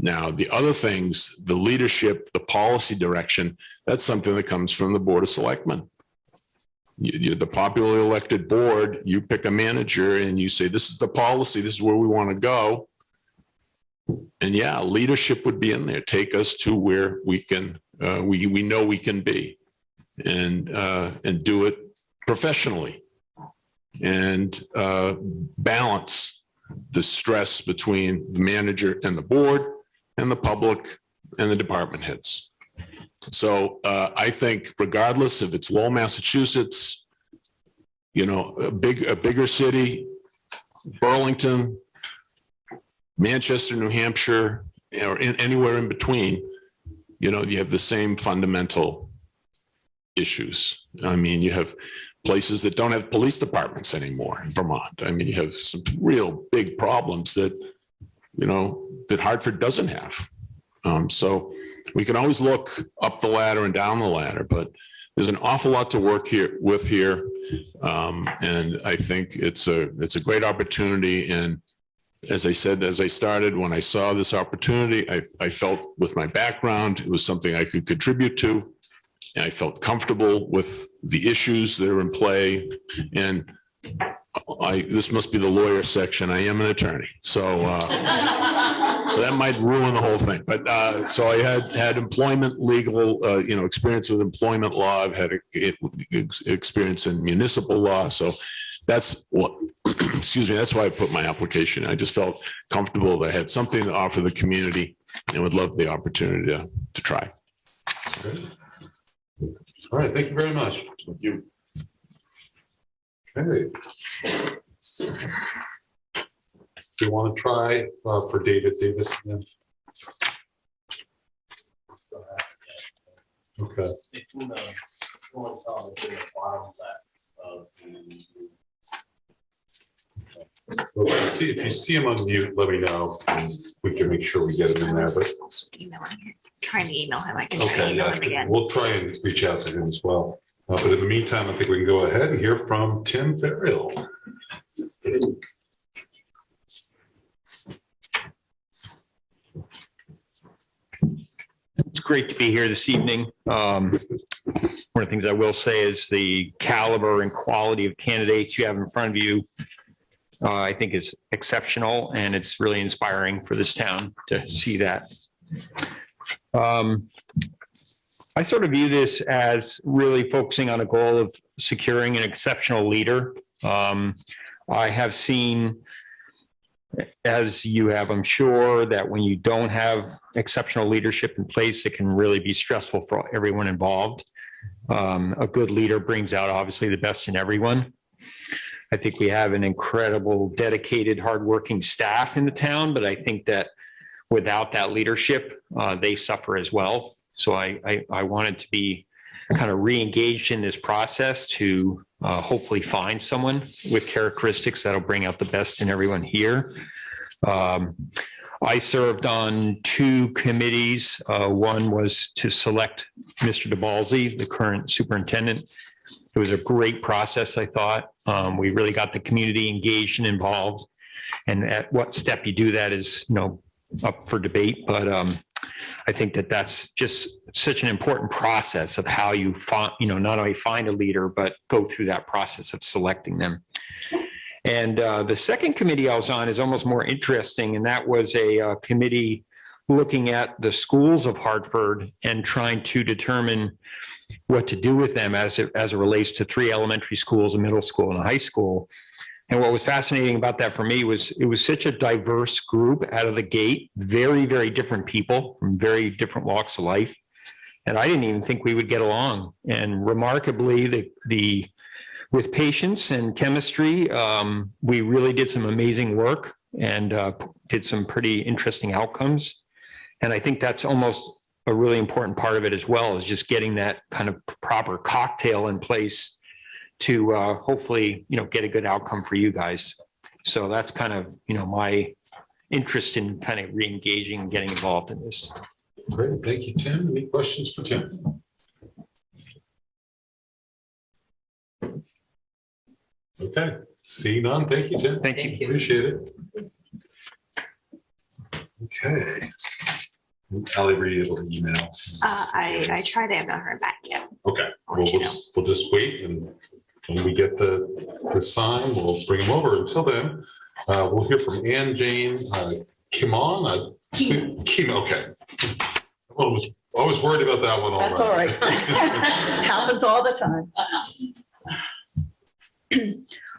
Now, the other things, the leadership, the policy direction, that's something that comes from the Board of Selectmen. You're the popularly elected board, you pick a manager and you say, this is the policy, this is where we want to go. And yeah, leadership would be in there. Take us to where we can, we know we can be, and do it professionally, and balance the stress between the manager and the board and the public and the department heads. So I think regardless if it's Lowell, Massachusetts, you know, a bigger city, Burlington, Manchester, New Hampshire, or anywhere in between, you know, you have the same fundamental issues. I mean, you have places that don't have police departments anymore in Vermont. I mean, you have some real big problems that, you know, that Hartford doesn't have. So we can always look up the ladder and down the ladder, but there's an awful lot to work with here. And I think it's a great opportunity. And as I said, as I started, when I saw this opportunity, I felt with my background, it was something I could contribute to. And I felt comfortable with the issues that are in play. And this must be the lawyer section. I am an attorney. So, so that might ruin the whole thing. But so I had employment legal, you know, experience with employment law. I've had experience in municipal law. So that's what, excuse me, that's why I put my application in. I just felt comfortable that I had something to offer the community and would love the opportunity to try. All right, thank you very much. Thank you. Okay. Do you want to try for David Davis then? Okay. It's in the bottom left of the. Well, see if you see him on mute, let me know. We can make sure we get him in there. But Trying to email him. I can try to okay, email yeah, him again. we'll try and reach out to him as well. But in the meantime, I think we can go ahead and hear from Tim Ferrill. It's great to be here this evening. One of the things I will say is the caliber and quality of candidates you have in front of you, I think is exceptional, and it's really inspiring for this town to see that. I sort of view this as really focusing on a goal of securing an exceptional leader. I have seen, as you have, I'm sure, that when you don't have exceptional leadership in place, it can really be stressful for everyone involved. A good leader brings out obviously the best in everyone. I think we have an incredible, dedicated, hardworking staff in the town, but I think that without that leadership, they suffer as well. So I wanted to be kind of re-engaged in this process to hopefully find someone with characteristics that'll bring out the best in everyone here. I served on 2 committees. One was to select Mr. DeBalzi, the current superintendent. It was a great process, I thought. We really got the community engaged and involved. And at what step you do that is, up for debate. But I think that that's just such an important process of how you find, not only find a leader, but go through that process of selecting them. And the second committee I was on is almost more interesting, and that was a committee looking at the schools of Hartford and trying to determine what to do with them as it relates to 3 elementary schools, a middle school, and a high school. And what was fascinating about that for me was it was such a diverse group out of the gate, very, very different people from very different walks of life. And I didn't even think we would get along. And remarkably, with patience and chemistry, we really did some amazing work and did some pretty interesting outcomes. And I think that's almost a really important part of it as well, is just getting that kind of proper cocktail in place to hopefully, get a good outcome for you guys. So that's kind of, my interest in kind of re-engaging and getting involved in this. Great, thank you, Tim. Any questions for Tim? Okay, seeing none, thank you, Tim. Thank you. Appreciate it. Okay. Ally, were you able to email? I tried, I have not heard back yet. Okay, well, we'll just wait, and when we get the sign, we'll bring them over. Until then, we'll hear from Ann Jane Kimon. Kim, okay. I was worried about that one. That's all right. Happens all the time.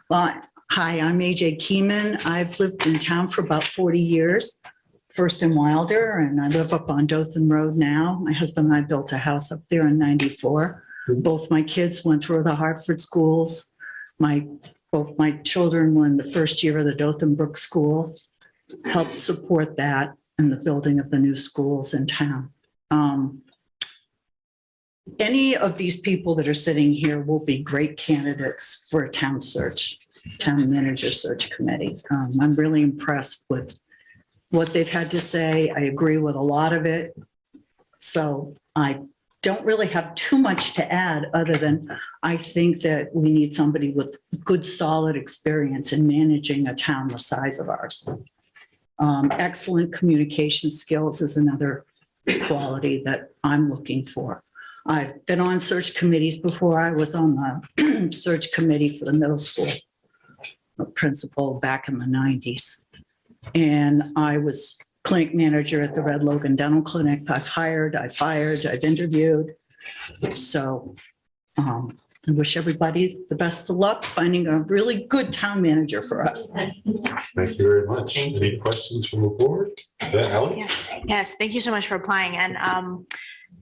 Well, hi, I'm AJ Keeman. I've lived in town for about 40 years, first in Wilder, and I live up on Dothan Road now. My husband and I built a house up there in '94. Both my kids went through the Hartford schools. Both my children were in the first year of the Dothan Brook School, helped support that and the building of the new schools in town. Any of these people that are sitting here will be great candidates for a town manager search committee. I'm really impressed with what they've had to say. I agree with a lot of it. So I don't really have too much to add other than I think that we need somebody with good, solid experience in managing a town the size of ours. Excellent communication skills is another quality that I'm looking for. I've been on search committees before. I was on the search committee for the middle school principal back in the 90s. And I was clinic manager at the Red Logan Dental Clinic. I've hired, I've fired, I've interviewed. So I wish everybody the best of luck finding a really good town manager for us. Thank you very much. Any questions from the board? Ally? Yes, thank you so much for applying. And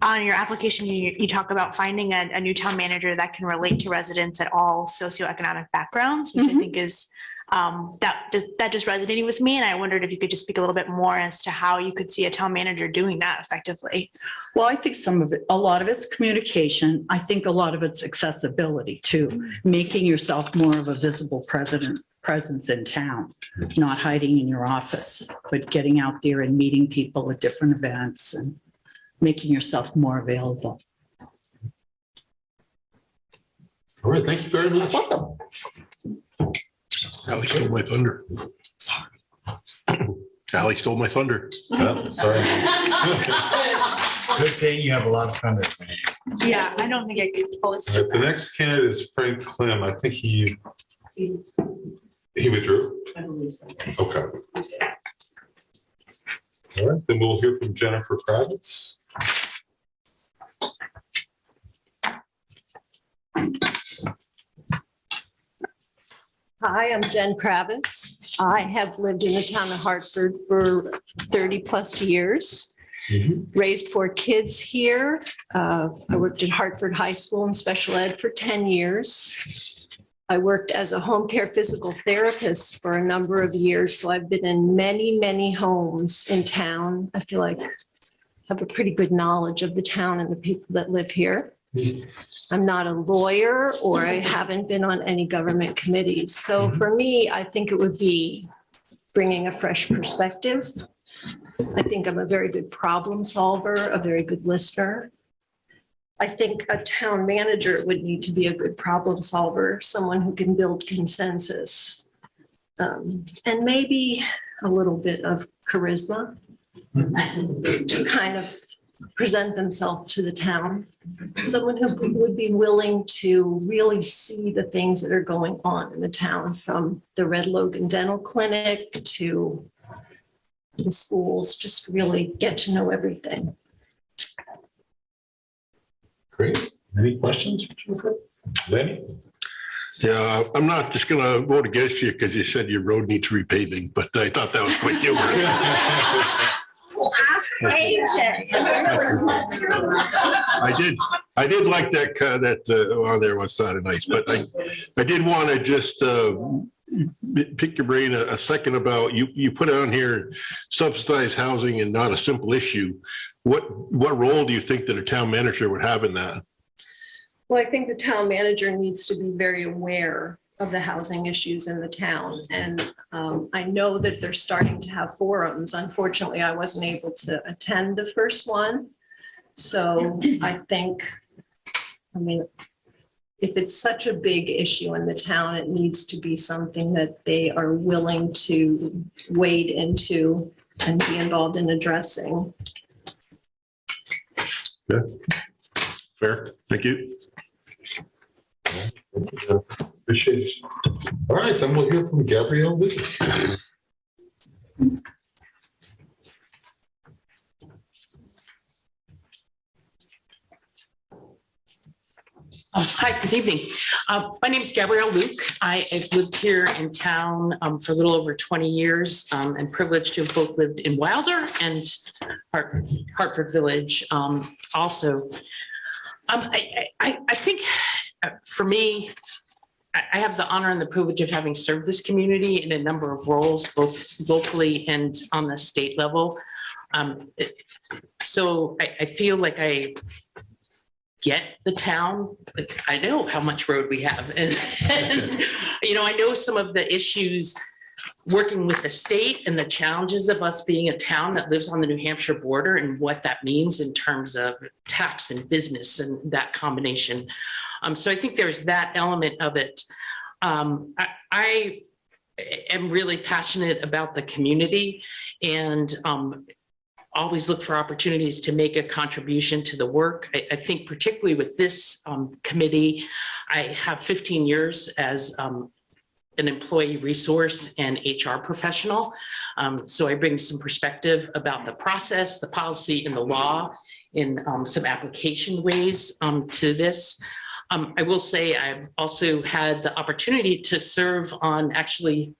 on your application, you talk about finding a new town manager that can relate to residents at all socioeconomic backgrounds, which I think is that just resonated with me. And I wondered if you could just speak a little bit more as to how you could see a town manager doing that effectively. Well, I think a lot of it's communication. I think a lot of it's accessibility too, making yourself more of a visible presence in town, not hiding in your office, but getting out there and meeting people at different events and making yourself more available. All right, thank you very much. Welcome. Ally stole my thunder. Ally stole my thunder. Oh, sorry. Good thing you have a lot of thunder. Yeah, I don't think I could fully. The next candidate is Frank Klim. I think he withdrew. I believe so. Okay. All right, then we'll hear from Jennifer Kravitz. Hi, I'm Jen Kravitz. I have lived in the town of Hartford for 30 plus years. Raised 4 kids here. I worked at Hartford High School in special ed for 10 years. I worked as a home care physical therapist for a number of years. So I've been in many, many homes in town. I feel like I have a pretty good knowledge of the town and the people that live here. I'm not a lawyer, or I haven't been on any government committees. So for me, I think it would be bringing a fresh perspective I think I'm a very good problem solver, a very good listener. I think a town manager would need to be a good problem solver, someone who can build consensus. And maybe a little bit of charisma to kind of present themselves to the town. Someone who would be willing to really see the things that are going on in the town, from the Red Logan Dental Clinic to the schools, just really get to know everything. Great. Any questions? Lenny? Yeah, I'm not just going to vote against you because you said your road needs repaving, but I thought that was quite humorous. Ask AJ. I did like that on there was sort of nice, but I did want to just pick your brain a second about you put on here subsidized housing and not a simple issue. What role do you think that a town manager would have in that? Well, I think the town manager needs to be very aware of the housing issues in the town. And I know that they're starting to have forums. Unfortunately, I wasn't able to attend the first one. So I think, if it's such a big issue in the town, it needs to be something that they are willing to wade into and be involved in addressing. Yeah. Fair. Thank you. Appreciate it. All right, then we'll hear from Gabrielle. Hi, good evening. My name is Gabrielle Luke. I have lived here in town for a little over 20 years and privileged to have both lived in Wilder and Hartford Village also. I think for me, I have the honor and the privilege of having served this community in a number of roles, both locally and on the state level. So I feel like I get the town. I know how much road we have. And I know some of the issues working with the state and the challenges of us being a town that lives on the New Hampshire border and what that means in terms of tax and business and that combination. So I think there's that element of it. I am really passionate about the community and always look for opportunities to make a contribution to the work. I think particularly with this committee, I have 15 years as an employee resource and HR professional. So I bring some perspective about the process, the policy, and the law in some application ways to this. I will say I've also had the opportunity to serve on actually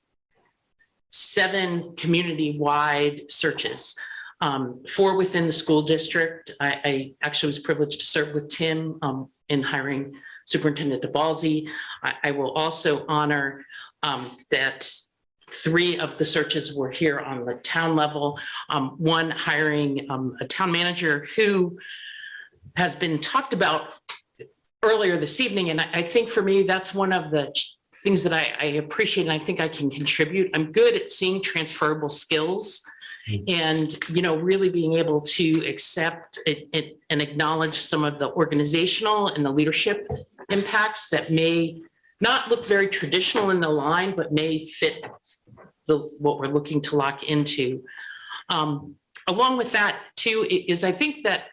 7 community-wide searches. 4 within the school district. I actually was privileged to serve with Tim in hiring Superintendent DeBalzi. I will also honor that 3 of the searches were here on the town level. 1 hiring a town manager who has been talked about earlier this evening. And I think for me, that's one of the things that I appreciate and I think I can contribute. I'm good at seeing transferable skills and, really being able to accept it and acknowledge some of the organizational and the leadership impacts that may not look very traditional in the line, but may fit what we're looking to lock into. Along with that too, is I think that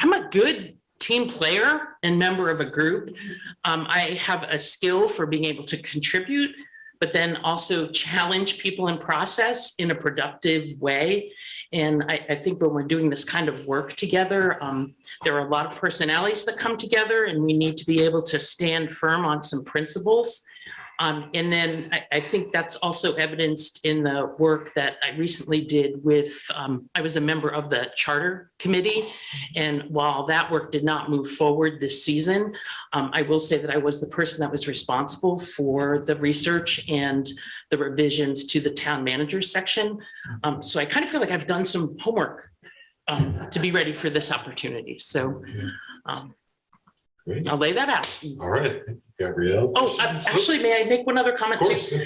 I'm a good team player and member of a group. I have a skill for being able to contribute, but then also challenge people in process in a productive way. And I think when we're doing this kind of work together, there are a lot of personalities that come together and we need to be able to stand firm on some principles. And then I think that's also evidenced in the work that I recently did with, I was a member of the charter committee. And while that work did not move forward this season, I will say that I was the person that was responsible for the research and the revisions to the town manager section. So I kind of feel like I've done some homework to be ready for this opportunity. So I'll lay that out. All right, Gabrielle. Oh, actually, may I make one other comment too?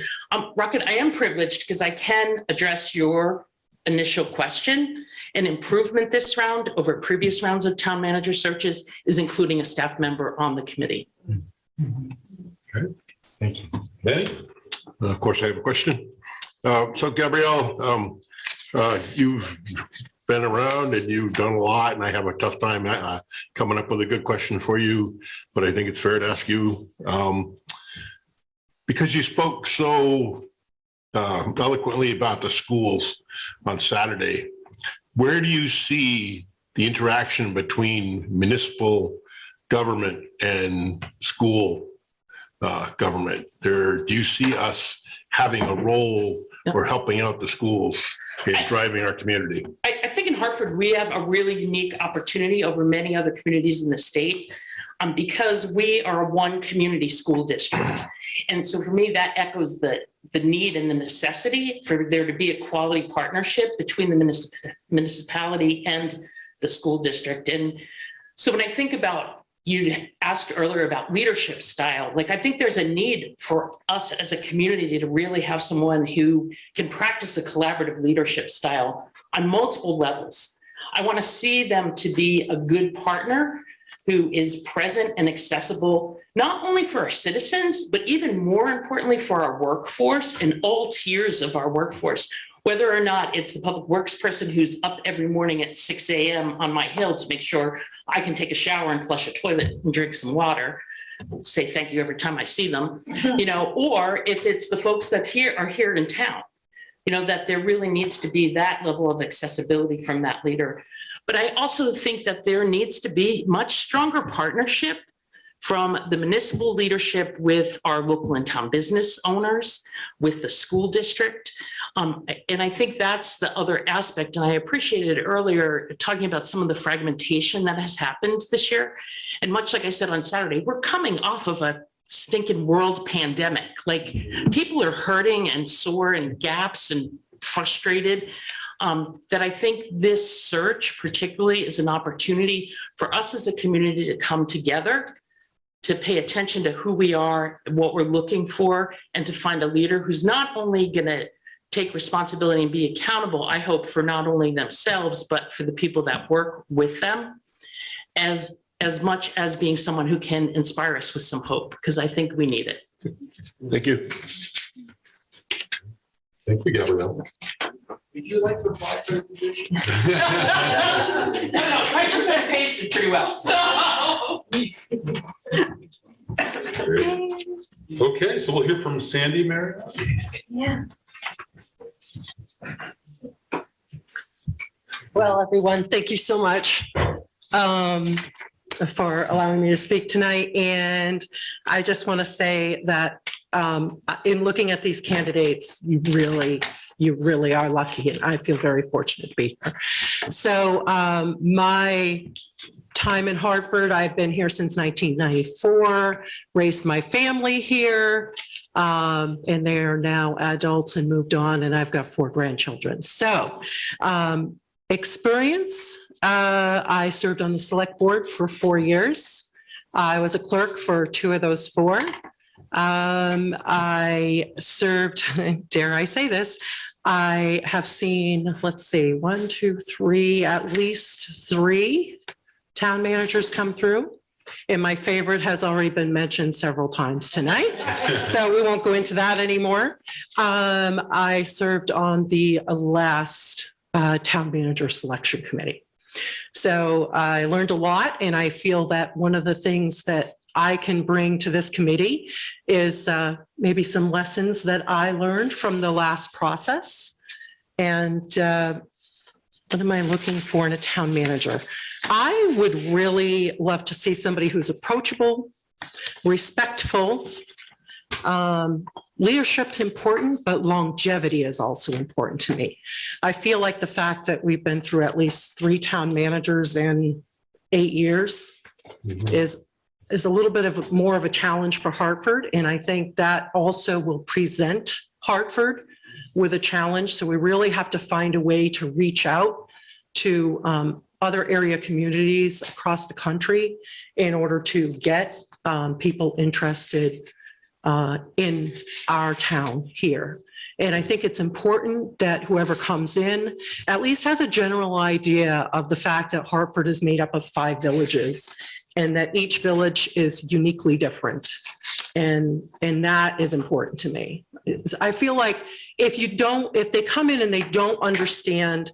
Rocket, I am privileged because I can address your initial question. An improvement this round over previous rounds of town manager searches is including a staff member on the committee. Okay. Thank you. Benny? Of course, I have a question. So Gabrielle, you've been around and you've done a lot, and I have a tough time coming up with a good question for you, but I think it's fair to ask you, because you spoke so eloquently about the schools on Saturday. Where do you see the interaction between municipal government and school government? Do you see us having a role or helping out the schools in driving our community? I think in Hartford, we have a really unique opportunity over many other communities in the state because we are a one community school district. And so for me, that echoes the need and the necessity for there to be a quality partnership between the municipality and the school district. And so when I think about, you asked earlier about leadership style, like I think there's a need for us as a community to really have someone who can practice a collaborative leadership style on multiple levels. I want to see them to be a good partner who is present and accessible, not only for our citizens, but even more importantly for our workforce and all tiers of our workforce, whether or not it's the public works person who's up every morning at 6 a.m. on my hill to make sure I can take a shower and flush a toilet and drink some water, say thank you every time I see them, you know, or if it's the folks that are here in town, you know, that there really needs to be that level of accessibility from that leader. But I also think that there needs to be much stronger partnership from the municipal leadership with our local and town business owners, with the school district. And I think that's the other aspect. And I appreciated earlier talking about some of the fragmentation that has happened this year. And much like I said on Saturday, we're coming off of a stinking world pandemic. Like people are hurting and sore and gaps and frustrated. That I think this search particularly is an opportunity for us as a community to come together, to pay attention to who we are, what we're looking for, and to find a leader who's not only going to take responsibility and be accountable, I hope, for not only themselves, but for the people that work with them, as much as being someone who can inspire us with some hope, because I think we need it. Thank you. Thank you, Gabrielle. Did you like the apply for the position? No, I took that patient pretty well, so. Okay, so we'll hear from Sandy, Mary. Yeah. Well, everyone, thank you so much for allowing me to speak tonight. And I just want to say that in looking at these candidates, you really are lucky, and I feel very fortunate to be here. So my time in Hartford, I've been here since 1994, raised my family here, and they are now adults and moved on, and I've got 4 grandchildren. So experience, I served on the select board for 4 years. I was a clerk for 2 of those 4. I served, dare I say this, I have seen, let's see, 1, 2, 3, at least 3 town managers come through. And my favorite has already been mentioned several times tonight, so we won't go into that anymore. I served on the last town manager selection committee. So I learned a lot, and I feel that one of the things that I can bring to this committee is maybe some lessons that I learned from the last process. And what am I looking for in a town manager? I would really love to see somebody who's approachable, respectful. Leadership's important, but longevity is also important to me. I feel like the fact that we've been through at least 3 town managers in 8 years is a little bit of more of a challenge for Hartford. And I think that also will present Hartford with a challenge. So we really have to find a way to reach out to other area communities across the country in order to get people interested in our town here. And I think it's important that whoever comes in at least has a general idea of the fact that Hartford is made up of 5 villages and that each village is uniquely different. And that is important to me. I feel like if they come in and they don't understand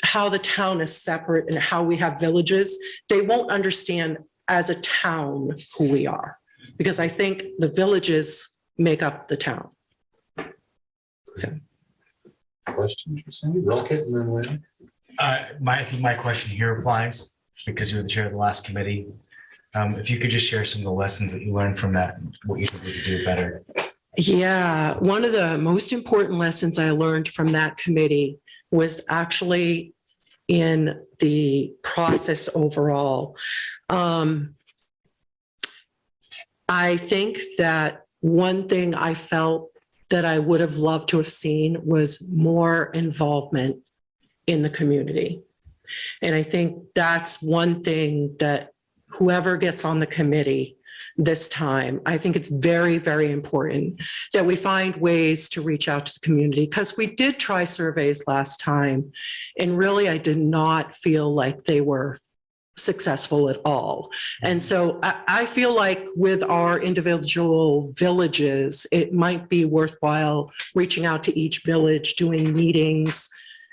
how the town is separate and how we have villages, they won't understand as a town who we are, because I think the villages make up the town. So. Questions for Cindy? Rocket and then Lynn? I think my question here applies because you were the chair of the last committee. If you could just share some of the lessons that you learned from that, and what you think we could do better. Yeah, one of the most important lessons I learned from that committee was actually in the process overall. I think that one thing I felt that I would have loved to have seen was more involvement in the community. And I think that's one thing that whoever gets on the committee this time, I think it's very, very important that we find ways to reach out to the community, because we did try surveys last time, and really I did not feel like they were successful at all. And so I feel like with our individual villages, it might be worthwhile reaching out to each village, doing meetings.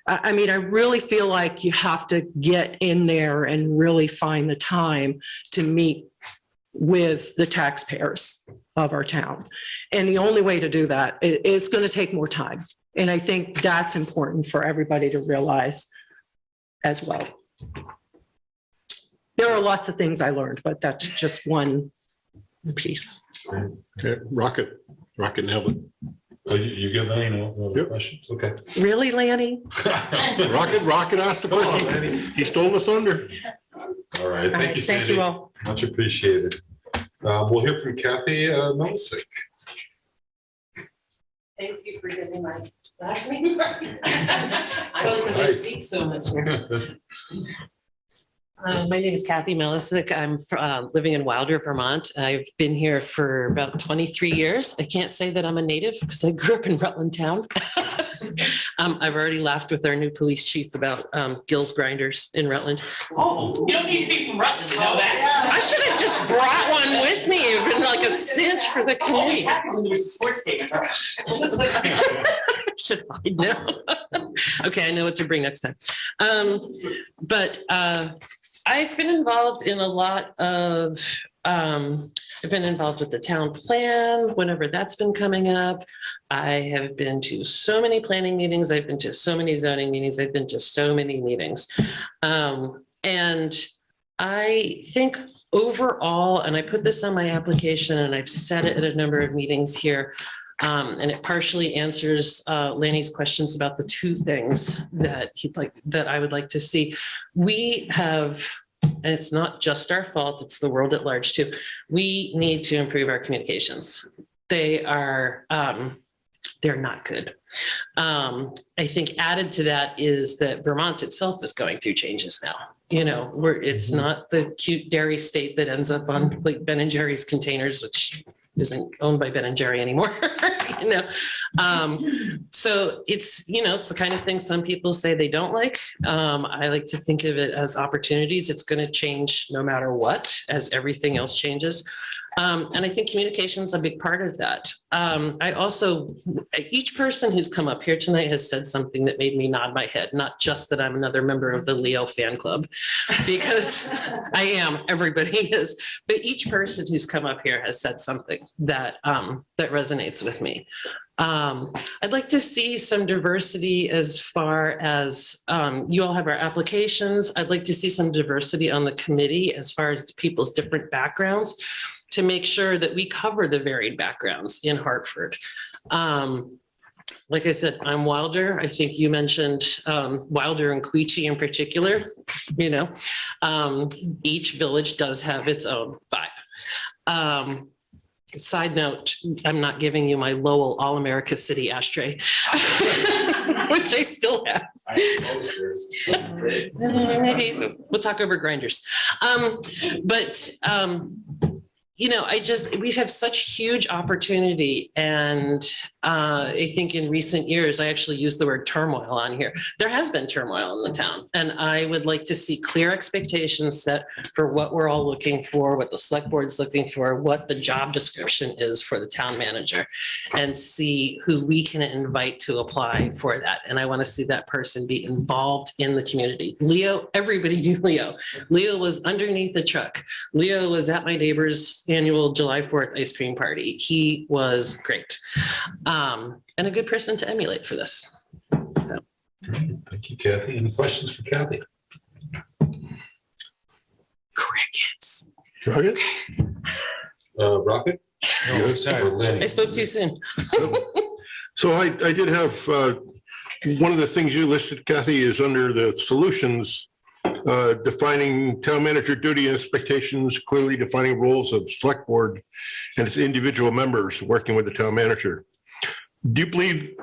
I mean, I really feel like you have to get in there and really find the time to meet with the taxpayers of our town. And the only way to do that is going to take more time. And I think that's important for everybody to realize as well. There are lots of things I learned, but that's just one piece. Okay, Rocket nailed it. Oh, you get that? No other questions? Okay. Really, Lanny? Rocket asked the question. He stole the thunder. All right. Thank you, Sandy. Thank you all. Much appreciated. We'll hear from Kathy Milisic. Thank you for getting my last name right. Because I speak so much here. My name is Kathy Milisic. I'm living in Wilder, Vermont. I've been here for about 23 years. I can't say that I'm a native because I grew up in Rutland Town. I've already laughed with our new police chief about Gill's Grinders in Rutland. Oh, you don't need to be from Rutland to know that. I should have just brought one with me. It would have been like a cinch for the community. There's a sports game. Should I know? Okay, I know what to bring next time. I've been involved in a lot of, I've been involved with the town plan whenever that's been coming up. I have been to so many planning meetings. I've been to so many zoning meetings. I've been to so many meetings. And I think overall, and I put this on my application and I've said it at a number of meetings here, and it partially answers Lanny's questions about the 2 things that that I would like to see. We have, and it's not just our fault, it's the world at large too. We need to improve our communications. They are, they're not good. I think added to that is that Vermont itself is going through changes now. You know, it's not the cute dairy state that ends up on like Ben & Jerry's containers, which isn't owned by Ben & Jerry anymore, you know. So it's, you know, it's the kind of thing some people say they don't like. I like to think of it as opportunities. It's going to change no matter what, as everything else changes. And I think communication is a big part of that. I also, each person who's come up here tonight has said something that made me nod my head, not just that I'm another member of the Leo fan club, because I am, everybody is, but each person who's come up here has said something that, that resonates with me. I'd like to see some diversity as far as you all have our applications. I'd like to see some diversity on the committee as far as people's different backgrounds, to make sure that we cover the varied backgrounds in Hartford. Like I said, I'm Wilder. I think you mentioned Wilder and Queechee in particular. You know, each village does have its own vibe. Side note, I'm not giving you my Lowell All-America City ashtray, which I still have. Maybe we'll talk over grinders. You know, we have such huge opportunity, and I think in recent years, I actually used the word turmoil on here. There has been turmoil in the town, and I would like to see clear expectations set for what we're all looking for, what the select board's looking for, what the job description is for the town manager, and see who we can invite to apply for that. And I want to see that person be involved in the community. Leo, everybody knew Leo. Leo was underneath the truck. Leo was at my neighbor's annual July 4th ice cream party. He was great. And a good person to emulate for this. So. Thank you, Kathy. Any questions for Kathy? Crickets. Rocket? Rocket? I spoke too soon. So I did have, one of the things you listed, Kathy, is under the solutions, defining town manager duty and expectations, clearly defining roles of select board and its individual members working with the town manager. Do you believe,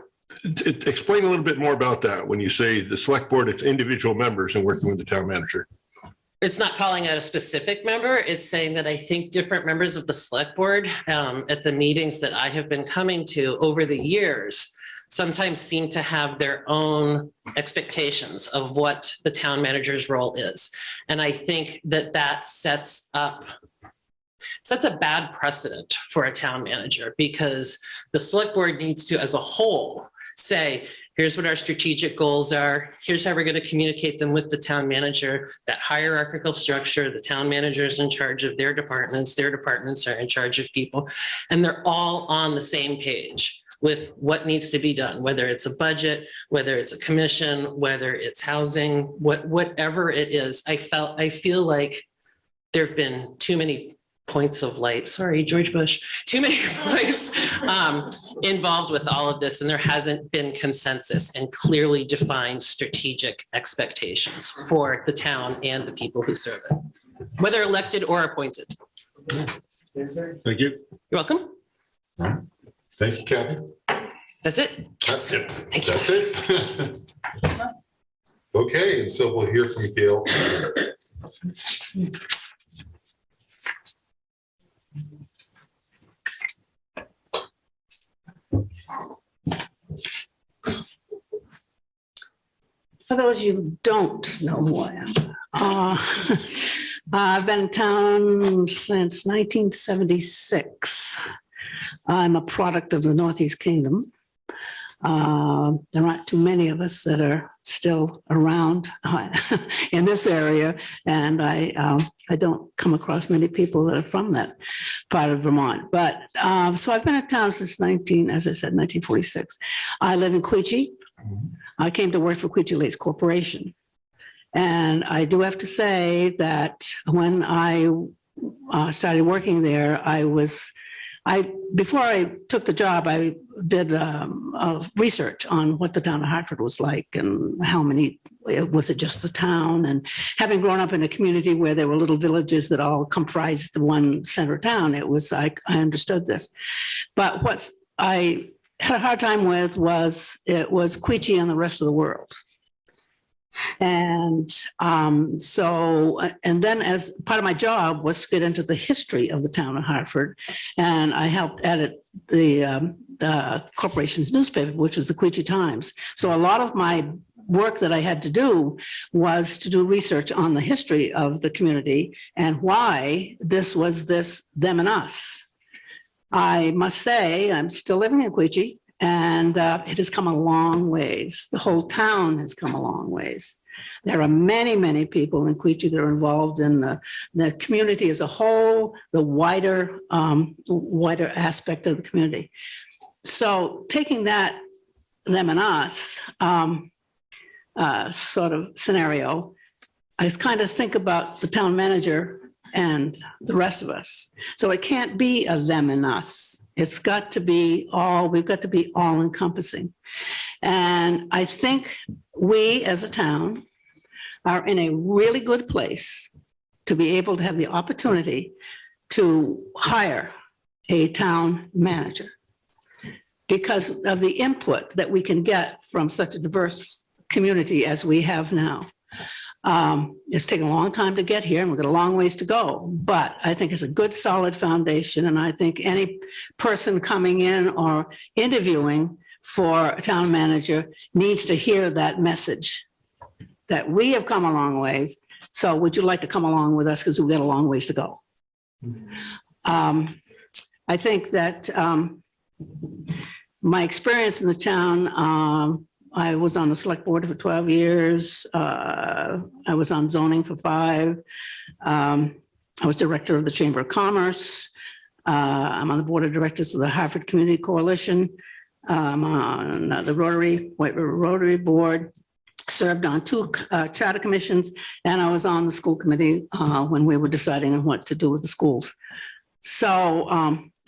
explain a little bit more about that when you say the select board, its individual members and working with the town manager? It's not calling out a specific member. It's saying that I think different members of the select board at the meetings that I have been coming to over the years sometimes seem to have their own expectations of what the town manager's role is. And I think that that sets a bad precedent for a town manager, because the select board needs to, as a whole, say, here's what our strategic goals are. Here's how we're going to communicate them with the town manager. That hierarchical structure, the town manager is in charge of their departments are in charge of people, and they're all on the same page with what needs to be done, whether it's a budget, whether it's a commission, whether it's housing, whatever it is. I feel like there have been too many points of light, sorry, George Bush, too many points involved with all of this, and there hasn't been consensus and clearly defined strategic expectations for the town and the people who serve it, whether elected or appointed. Thank you. You're welcome. Thank you, Kathy. That's it. Yes. That's it. Okay, and so we'll hear from Gail. For those of you who don't know who I am, I've been in town since 1976. I'm a product of the Northeast Kingdom. There aren't too many of us that are still around in this area, and I don't come across many people that are from that part of Vermont. But so I've been in town since 1946. I live in Queechee. I came to work for Queechee Lakes Corporation, and I do have to say that when I started working there, before I took the job, I did research on what the town of Hartford was like and how many, was it just the town? And having grown up in a community where there were little villages that all comprised the one center town, I understood this. But what I had a hard time with was Queechee and the rest of the world. And and then as part of my job was to get into the history of the town of Hartford, and I helped edit the corporation's newspaper, which was the Queechee Times. So a lot of my work that I had to do was to do research on the history of the community and why this was this, them and us. I must say, I'm still living in Queechee, and it has come a long ways. The whole town has come a long ways. There are many, many people in Queechee that are involved in the community as a whole, the wider aspect of the community. So taking that them and us sort of scenario, I just kind of think about the town manager and the rest of us. So it can't be a them and us. It's got to be we've got to be all encompassing. And I think we as a town are in a really good place to be able to have the opportunity to hire a town manager because of the input that we can get from such a diverse community as we have now. It's taken a long time to get here and we've got a long ways to go, but I think it's a good solid foundation. And I think any person coming in or interviewing for a town manager needs to hear that message that we have come a long ways. So would you like to come along with us? Because we've got a long ways to go. I think that my experience in the town, I was on the select board for 12 years. I was on zoning for 5. I was director of the Chamber of Commerce. I'm on the board of directors of the Hartford Community Coalition. I'm on the White River Rotary Board, served on 2 charter commissions, and I was on the school committee when we were deciding on what to do with the schools. So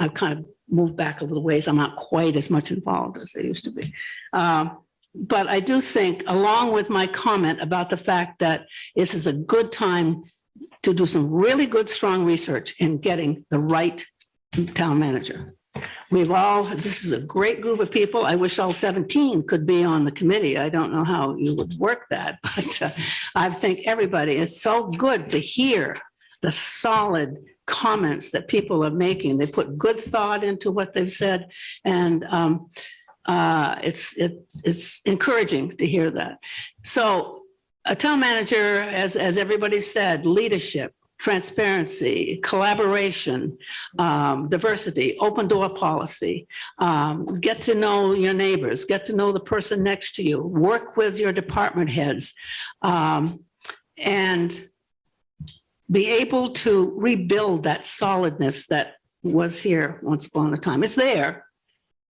I've kind of moved back a little ways. I'm not quite as much involved as I used to be. But I do think, along with my comment about the fact that this is a good time to do some really good, strong research in getting the right town manager. This is a great group of people. I wish all 17 could be on the committee. I don't know how you would work that, but I think everybody is so good to hear the solid comments that people are making. They put good thought into what they've said, and it's encouraging to hear that. So a town manager, as everybody said, leadership, transparency, collaboration, diversity, open door policy, get to know your neighbors, get to know the person next to you, work with your department heads, and be able to rebuild that solidness that was here once upon a time. It's there,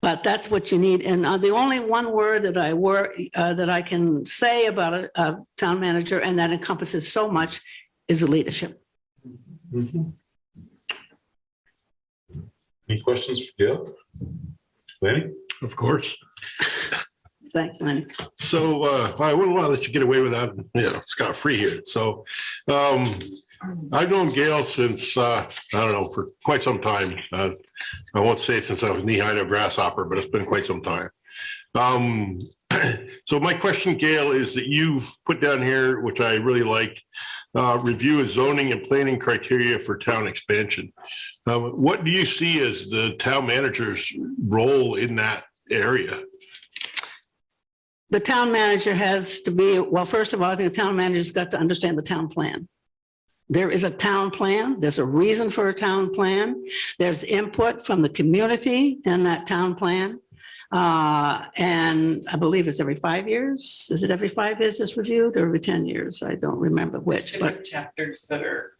but that's what you need. And the only one word that I can say about a town manager, and that encompasses so much, is leadership. Any questions for Gail? Lanny? Of course. Thanks, Lanny. So I wouldn't want to let you get away without, scot-free here. So I've known Gail since, I don't know, for quite some time. I won't say it since I was knee-high to a grasshopper, but it's been quite some time. So my question, Gail, is that you've put down here, which I really like, review of zoning and planning criteria for town expansion. What do you see as the town manager's role in that area? The town manager has to be, well, first of all, I think the town manager's got to understand the town plan. There is a town plan. There's a reason for a town plan. There's input from the community in that town plan. And I believe it's every 5 years. Is it every 5 years it's reviewed, or every 10 years? I don't remember which, but chapters that are.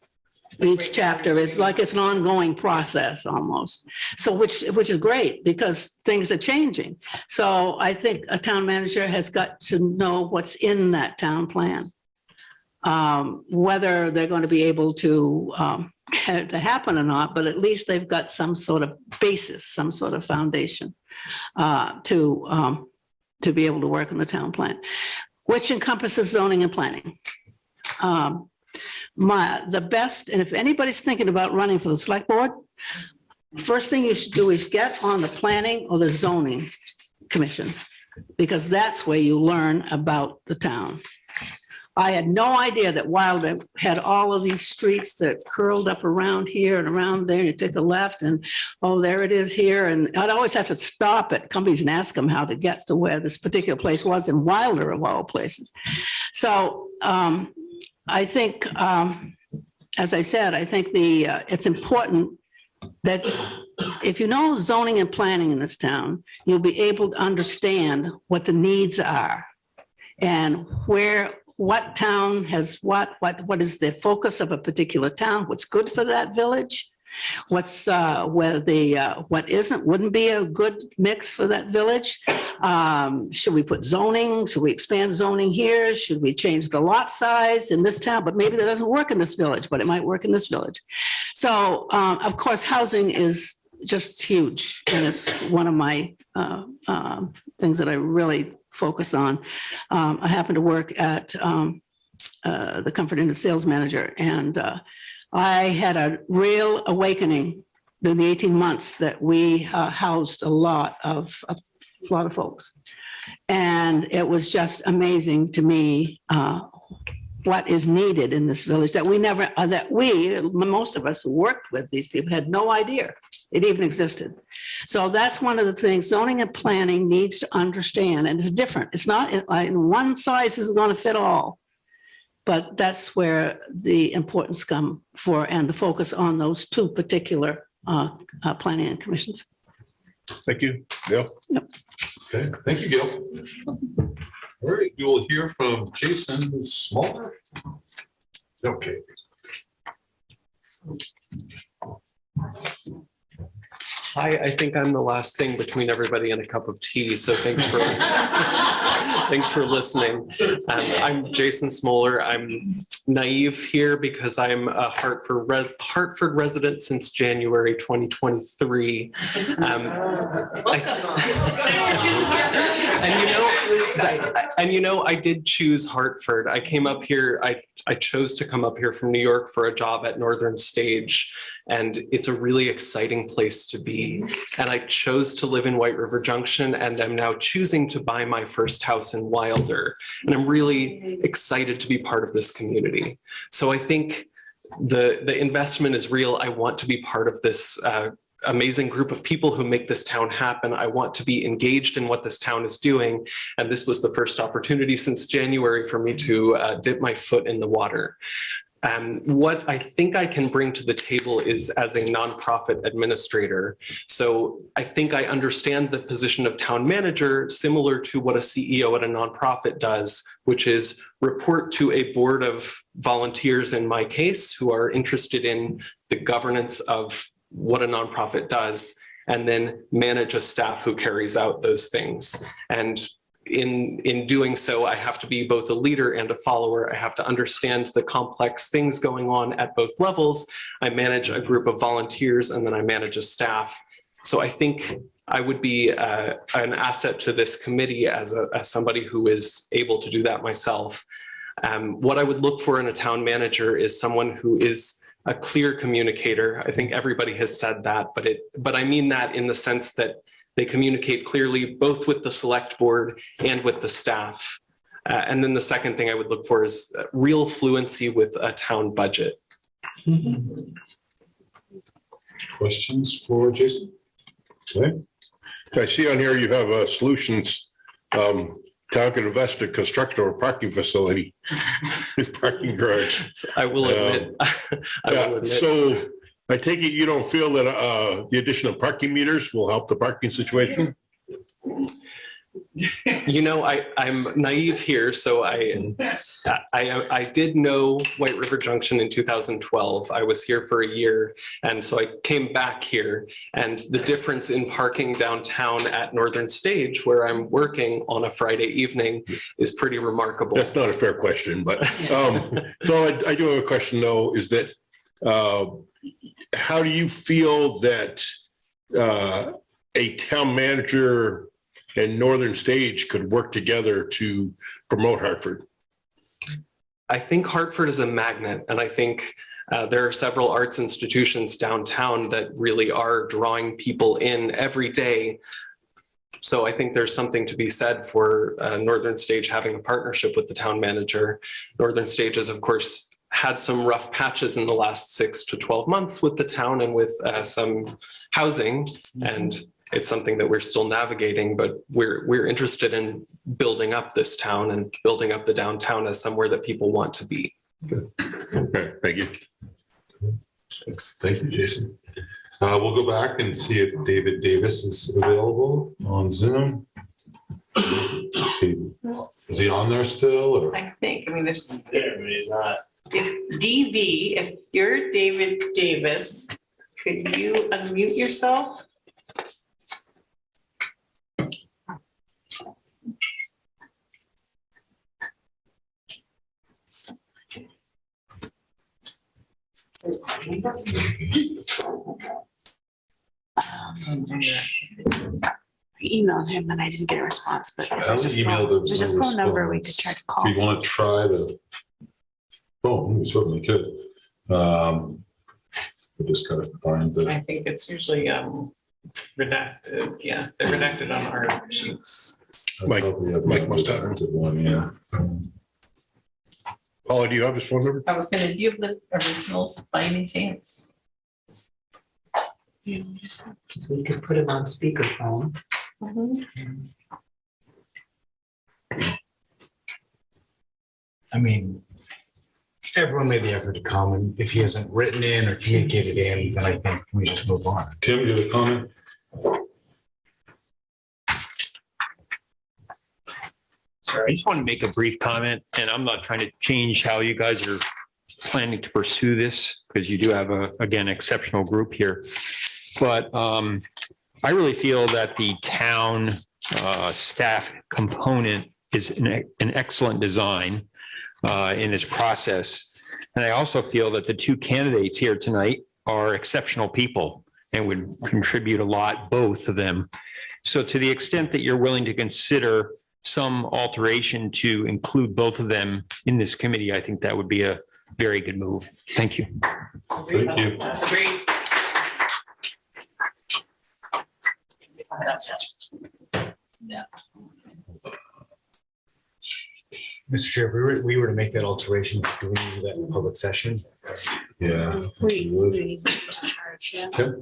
each chapter is like it's an ongoing process almost. So which is great because things are changing. So I think a town manager has got to know what's in that town plan. Whether they're going to be able to get it to happen or not, but at least they've got some sort of basis, some sort of foundation to be able to work on the town plan, which encompasses zoning and planning. The best, and if anybody's thinking about running for the select board, first thing you should do is get on the planning or the zoning commission, because that's where you learn about the town. I had no idea that Wilder had all of these streets that curled up around here and around there. You take a left and, oh, there it is here. And I'd always have to stop at companies and ask them how to get to where this particular place was in Wilder of all places. So I think, as I said, I think it's important that if you know zoning and planning in this town, you'll be able to understand what the needs are and what town has what is the focus of a particular town, what's good for that village, what's what wouldn't be a good mix for that village. Should we put zoning? Should we expand zoning here? Should we change the lot size in this town? But maybe that doesn't work in this village, but it might work in this village. So of course, housing is just huge, and it's one of my things that I really focus on. I happen to work at the Comfort Inn as sales manager, and I had a real awakening in the 18 months that we housed a lot of folks. And it was just amazing to me what is needed in this village that we never, most of us who worked with these people had no idea it even existed. So that's one of the things zoning and planning needs to understand, and it's different. It's not, one size isn't going to fit all. But that's where the importance come for and the focus on those two particular planning and commissions. Thank you. Gail. Okay, thank you, Gil. All right, we will hear from Jason Smaller. Okay. I think I'm the last thing between everybody and a cup of tea, so thanks for thanks for listening. I'm Jason Smoller. I'm naive here because I'm a Hartford resident since January 2023. And you know, I did choose Hartford. I came up here, I chose to come up here from New York for a job at Northern Stage, and it's a really exciting place to be. And I chose to live in White River Junction, and I'm now choosing to buy my first house in Wilder. And I'm really excited to be part of this community. So I think the investment is real. I want to be part of this amazing group of people who make this town happen. I want to be engaged in what this town is doing. And this was the first opportunity since January for me to dip my foot in the water. What I think I can bring to the table is as a nonprofit administrator. So I think I understand the position of town manager, similar to what a CEO at a nonprofit does, which is report to a board of volunteers, in my case, who are interested in the governance of what a nonprofit does, and then manage a staff who carries out those things. And in doing so, I have to be both a leader and a follower. I have to understand the complex things going on at both levels. I manage a group of volunteers, and then I manage a staff. So I think I would be an asset to this committee as somebody who is able to do that myself. What I would look for in a town manager is someone who is a clear communicator. I think everybody has said that, but I mean that in the sense that they communicate clearly both with the select board and with the staff. And then the second thing I would look for is real fluency with a town budget. Questions for Jason? Okay. I see on here you have solutions. Town can invest in construct or parking facility, parking garage. I will admit. So I take it you don't feel that the addition of parking meters will help the parking situation? You know, I'm naive here, so I did know White River Junction in 2012. I was here for a year, and so I came back here. And the difference in parking downtown at Northern Stage, where I'm working on a Friday evening, is pretty remarkable. That's not a fair question, but so I do have a question though, is that how do you feel that a town manager and Northern Stage could work together to promote Hartford? I think Hartford is a magnet, and I think there are several arts institutions downtown that really are drawing people in every day. So I think there's something to be said for Northern Stage having a partnership with the town manager. Northern Stage has, of course, had some rough patches in the last 6 to 12 months with the town and with some housing, and it's something that we're still navigating, but we're interested in building up this town and building up the downtown as somewhere that people want to be. Good. Okay, thank you. Thanks. Thank you, Jason. We'll go back and see if David Davis is available on Zoom. Is he on there still? Or? I think, I mean, there's. If DV, if you're David Davis, could you unmute yourself? I emailed him and I didn't get a response, but I only emailed there's a phone number we could try to call. If you want to try the phone, we certainly could. We just gotta find the. I think it's usually redacted. Yeah, they're redacted on our sheets. Mike must have one, yeah. Paula, do you have this phone number? I was gonna, do you have the originals by any chance? So we could put him on speakerphone. I mean, everyone made the effort to come, and if he hasn't written in or communicated in, then I think we just move on. Tim, you have a comment? Sorry, I just want to make a brief comment, and I'm not trying to change how you guys are planning to pursue this, because you do have again, exceptional group here. But I really feel that the town staff component is an excellent design in this process. And I also feel that the two candidates here tonight are exceptional people and would contribute a lot, both of them. So to the extent that you're willing to consider some alteration to include both of them in this committee, I think that would be a very good move. Thank you. Thank you. Agreed. Mr. Chair, if we were to make that alteration, do we do that in public session? Yeah. We charge, yeah.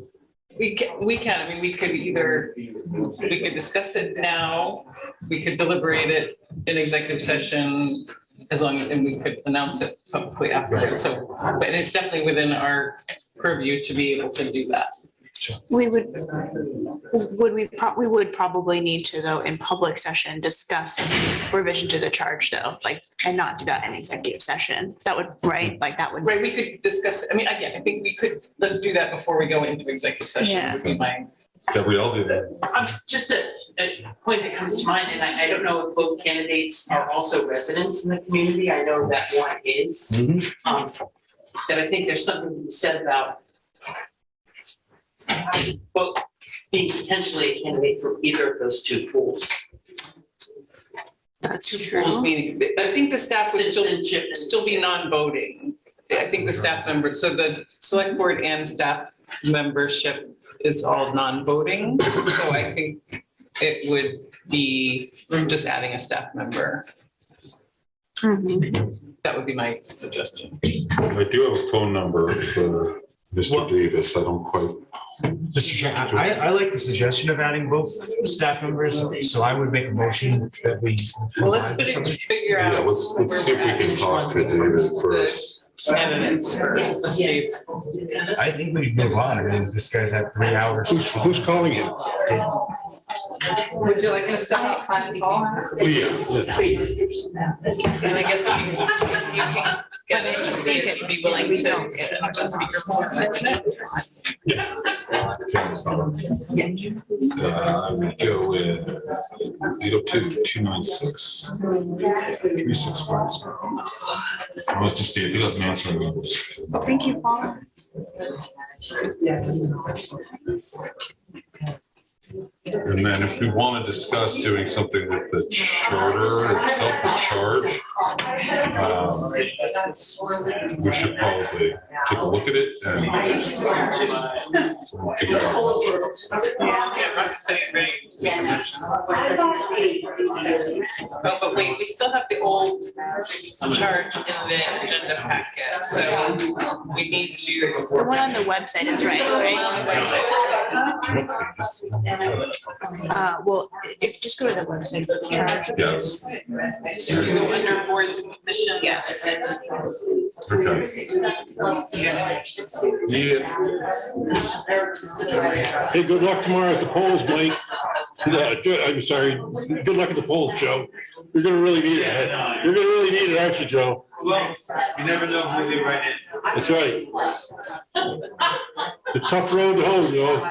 We can, I mean, we could either, we could discuss it now, we could deliberate it in executive session as long, and we could announce it publicly afterwards. So, but it's definitely within our purview to be able to do that. We would probably need to, though, in public session, discuss revision to the charge, though, like, and not do that in executive session. That would, right, like that would. Right, we could discuss, I mean, again, I think we could, let's do that before we go into executive session. Yeah. Would be my. Gabrielle, do that. Just a point that comes to mind, and I don't know if both candidates are also residents in the community. I know that one is. That I think there's something to be said about both being potentially a candidate for either of those two pools. That's true. I think the staff would still be non-voting. I think the staff members, so the select board and staff membership is all non-voting. So I think it would be just adding a staff member. That would be my suggestion. I do have a phone number for Mr. Davis. I don't quite. Mr. Chair, I like the suggestion of adding both staff members, so I would make a motion that we. Well, let's figure out. Yeah, let's see if we can talk to David first. Candidates first, the states. I think we move on. I mean, this guy's had 3 hours. Who's calling him? Would you like me to step outside and call? Yes. And I guess if you can get it to see if you'd be willing to get it on speakerphone. Yeah. I would go with 802-296-3650. Let's just see if he doesn't answer. Thank you, Paul. And then if we want to discuss doing something with the charter itself, the charge, we should probably take a look at it and figure out. But wait, we still have the old charge in the agenda packet, so we need to. The one on the website is right, well, if just go to the website for the charge. Yes. So you go under boards and commission, yes. Okay. Hey, good luck tomorrow at the polls, Mike. I'm sorry. Good luck at the polls, Joe. You're gonna really need it. You're gonna really need it, aren't you, Joe? Well, you never know who they write in. That's right. It's a tough road to hoe, Joe.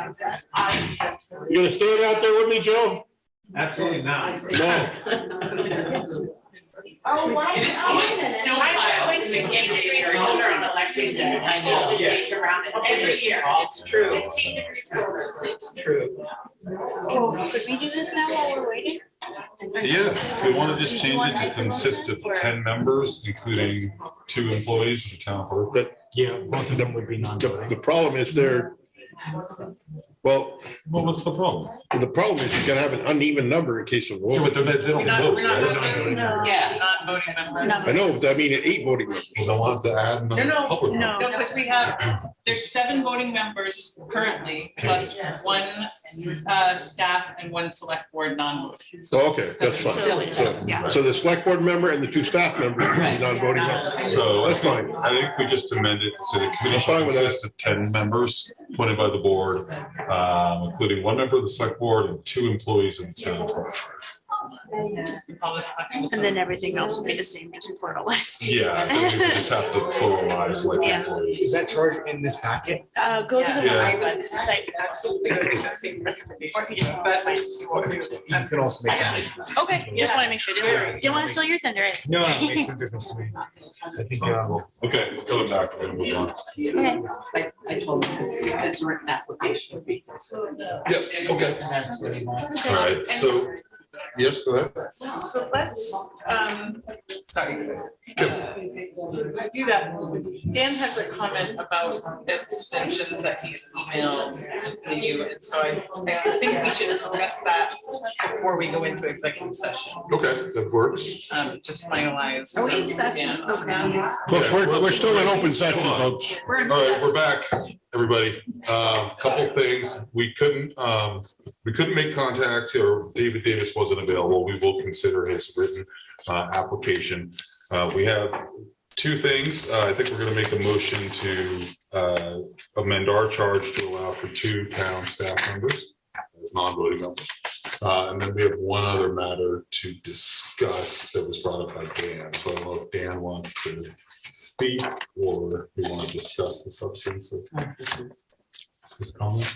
You gonna stand out there with me, Joe? Absolutely not. No. Oh, why? It is always been getting older on election day. I know the days around it every year. It's true. 15 degrees colder. It's true. Could we do this now while we're waiting? Yeah, if we want to just change it to consist of 10 members, including 2 employees of the town clerk. Yeah, both of them would be non-voting. The problem is Well, what's the problem? the problem is you're gonna have an uneven number in case of. Yeah, but they don't vote, We're not right? voting. Yeah. Non-voting members. I know, but I mean, 8 voting members. You don't want to add. No, public no, because we have, there's 7 voting members currently, plus 1 staff and 1 select board non-voting. So, okay, that's fine. So the select board member and the 2 staff members will be non-voting members. So That's fine. I think we just amended, so the committee should consist of 10 members appointed by the board, including 1 member of the select board and 2 employees in the town. And then everything else will be the same, just pluralized. Yeah, I think we just have to pluralize like Yeah. employees. Is that chart in this packet? Go to the Yeah. website. Absolutely, go to the same recommendation. Or if you just. You can also make that. Okay, just want to make sure. Didn't want to steal your thunder. No, it makes no difference to me. I think, Okay, go back, we're gonna move on. Okay. I told him it's a written application. Yep, okay. And that's what he wants. All right, so, yes, go ahead. So let's, sorry. Review that. Dan has a comment about extensions that he's emailed to you, and so I think we should discuss that before we go into executive session. Okay, that works. Just finalize. Are we in session? Okay. Folks, we're still in open session, folks. All right, we're back, everybody. Couple things. We couldn't make contact, or David Davis wasn't available. We will consider his written application. We have 2 things. I think we're going to make a motion to amend our charge to allow for 2 town staff members as non-voting members. And then we have 1 other matter to discuss that was brought up by Dan. So I don't know if Dan wants to speak or we want to discuss the substance of his comment.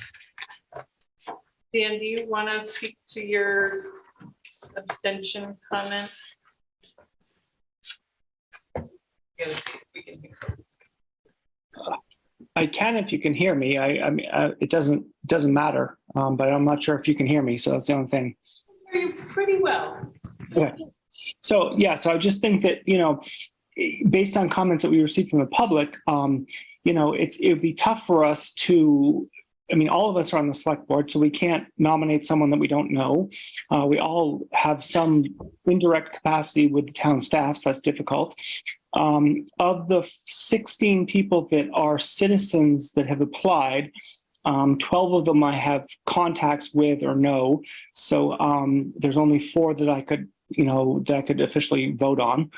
Dan, do you want to speak to your abstention comment? I can if you can hear me. I mean, it doesn't matter, but I'm not sure if you can hear me. So that's the only thing. Hear you pretty well. Okay. So yeah, so I just think that, based on comments that we received from the public, it would be tough for us to. I mean, all of us are on the select board, so we can't nominate someone that we don't know. We all have some indirect capacity with the town staff, so that's difficult. Of the 16 people that are citizens that have applied, 12 of them I have contacts with or know. So there's only 4 that I could officially vote on.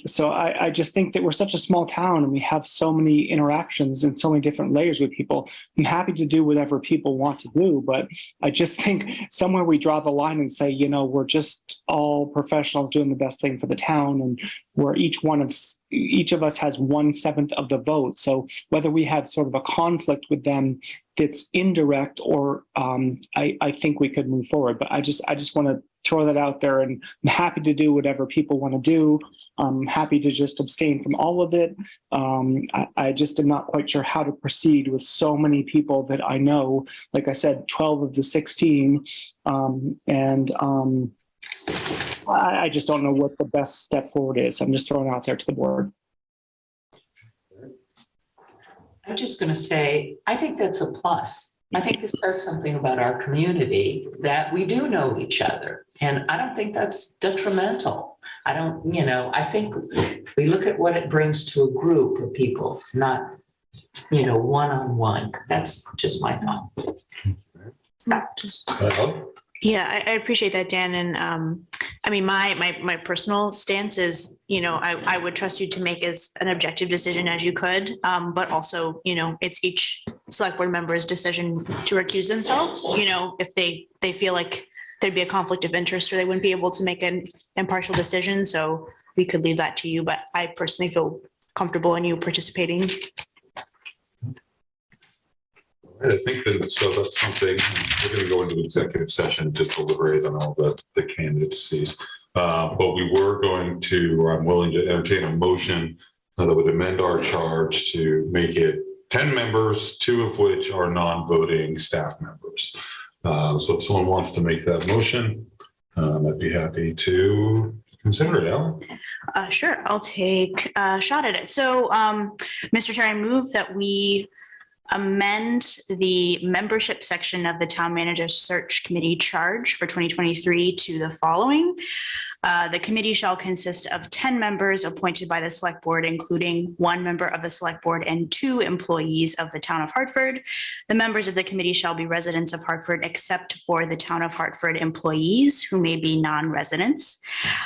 So I just think that we're such a small town and we have so many interactions and so many different layers with people. I'm happy to do whatever people want to do, but I just think somewhere we draw the line and say, we're just all professionals doing the best thing for the town, and where each of us has 1/7 of the vote. So whether we have sort of a conflict with them that's indirect, or I think we could move forward. But I just want to throw that out there, and I'm happy to do whatever people want to do. I'm happy to just abstain from all of it. I just am not quite sure how to proceed with so many people that I know. Like I said, 12 of the 16, I just don't know what the best step forward is. I'm just throwing it out there to the board. I'm just going to say, I think that's a plus. I think this says something about our community, that we do know each other. And I don't think that's detrimental. I think we look at what it brings to a group of people, not, one-on-one. That's just my thought. Yeah, I appreciate that, Dan. And I mean, my personal stance is, I would trust you to make as an objective decision as you could. But also, it's each select board member's decision to recuse themselves, if they feel like there'd be a conflict of interest or they wouldn't be able to make an impartial decision. So we could leave that to you, but I personally feel comfortable in you participating. I think that, so that's something, we're going to go into executive session to deliberate on all the candidacies. But we were going to, I'm willing to entertain a motion that would amend our charge to make it 10 members, 2 of which are non-voting staff members. So if someone wants to make that motion, I'd be happy to consider it. Alan? Sure, I'll take a shot at it. So, Mr. Chair, I move that we amend the membership section of the Town Manager Search Committee charge for 2023 to the following. The committee shall consist of 10 members appointed by the Select Board, including 1 member of the Select Board and 2 employees of the Town of Hartford. The members of the committee shall be residents of Hartford, except for the Town of Hartford employees who may be non-residents.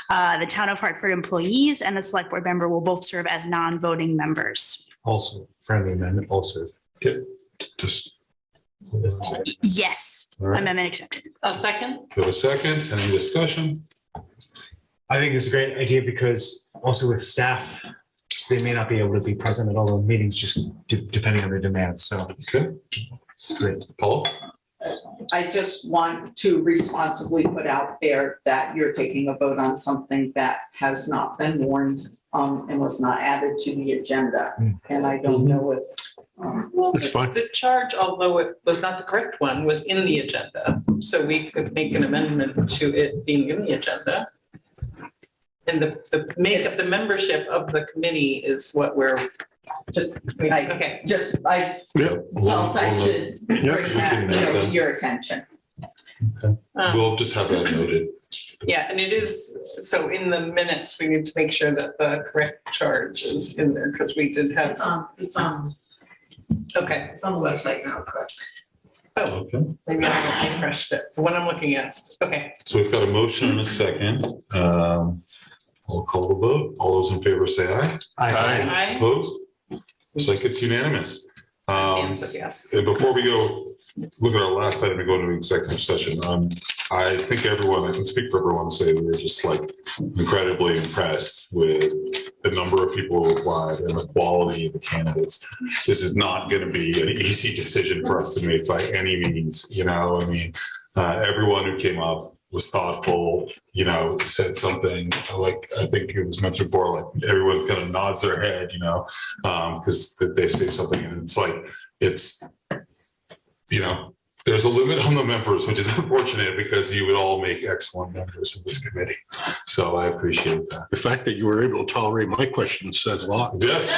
The Town of Hartford employees and the Select Board member will both serve as non-voting members. Also, friendly amendment, also. Okay, just. Yes, All right. amendment accepted. A second? Have a second, any discussion? I think it's a great idea because also with staff, they may not be able to be present at all the meetings, just depending on their demands. So. Okay. Great. Paul? I just want to responsibly put out there that you're taking a vote on something that has not been warned and was not added to the agenda. And I don't know if. Well, That's fine. the charge, although it was not the correct one, was in the agenda. So we could make an amendment to it being in the agenda. And the makeup, the membership of the committee is what we're. I felt I should bring that, to your attention. We'll just have that noted. Yeah, and it is, so in the minutes, we need to make sure that the correct charge is in there because we did have. It's on. Okay. It's on the website now, correct? Oh, okay. Maybe I refreshed it. The one I'm looking at. Okay. So we've got a motion and a second. I'll call the vote. All those in favor say aye. Aye. Opposed? Looks like it's unanimous. Dan says yes. And before we go, look at our last item to go into executive session. I think everyone, I can speak for everyone, say we were just like incredibly impressed with the number of people who applied and the quality of the candidates. This is not going to be an easy decision for us to make by any means. You know, I mean, everyone who came up was thoughtful, you know, said something like, I think it was mentioned before, like everyone kind of nods their head, you know, because they say something and it's like, it's, you know, there's a limit on the members, which is unfortunate because you would all make excellent members of this committee. So I appreciate that. The fact that you were able to tolerate my questions says a lot. Yes.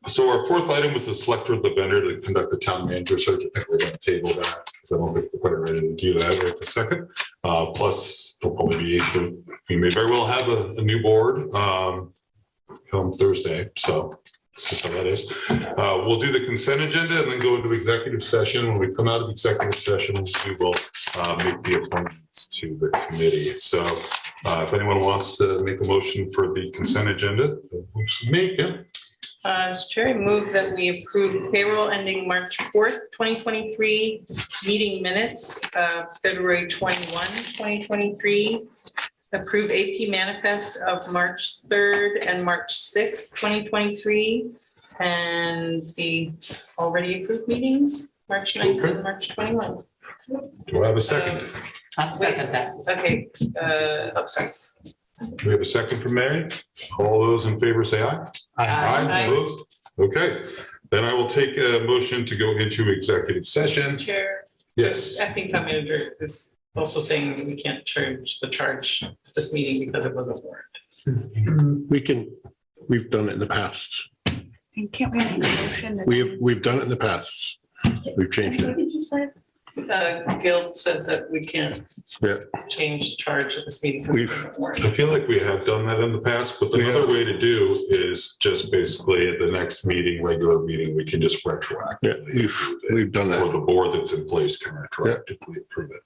So our fourth item was the selector of the vendor to conduct the town manager search. I think we're going to table that because I don't think we're quite ready to do that right this second. Plus, there'll probably be, we may very well have a new board come Thursday. So it's just how that is. We'll do the consent agenda and then go into executive session. When we come out of executive session, we will make the appointments to the committee. So if anyone wants to make a motion for the consent agenda, make it. Mr. Chair, I move that we approve payroll ending March 4th, 2023, meeting minutes of February 21, 2023, approve AP manifest of March 3rd and March 6th, 2023, and the already approved meetings, March 9th and March 21. Do I have a second? I'll second that. Okay, sorry. Do we have a second from Mary? All those in favor say aye. Aye. Opposed? Okay, then I will take a motion to go into executive session. Chair. Yes. Acting town manager is also saying that we can't charge this meeting because it wasn't warned. We've done it in the past. And can't we make a motion? that- We've done it in the past. We've changed What it. did you say? Guild said that we can't change the charge of this meeting because it wasn't warned. I feel like we have done that in the past, but another way to do is just basically at the next meeting, regular meeting, we can just retroactively. We've done that. Or the board that's in place can retroactively approve it.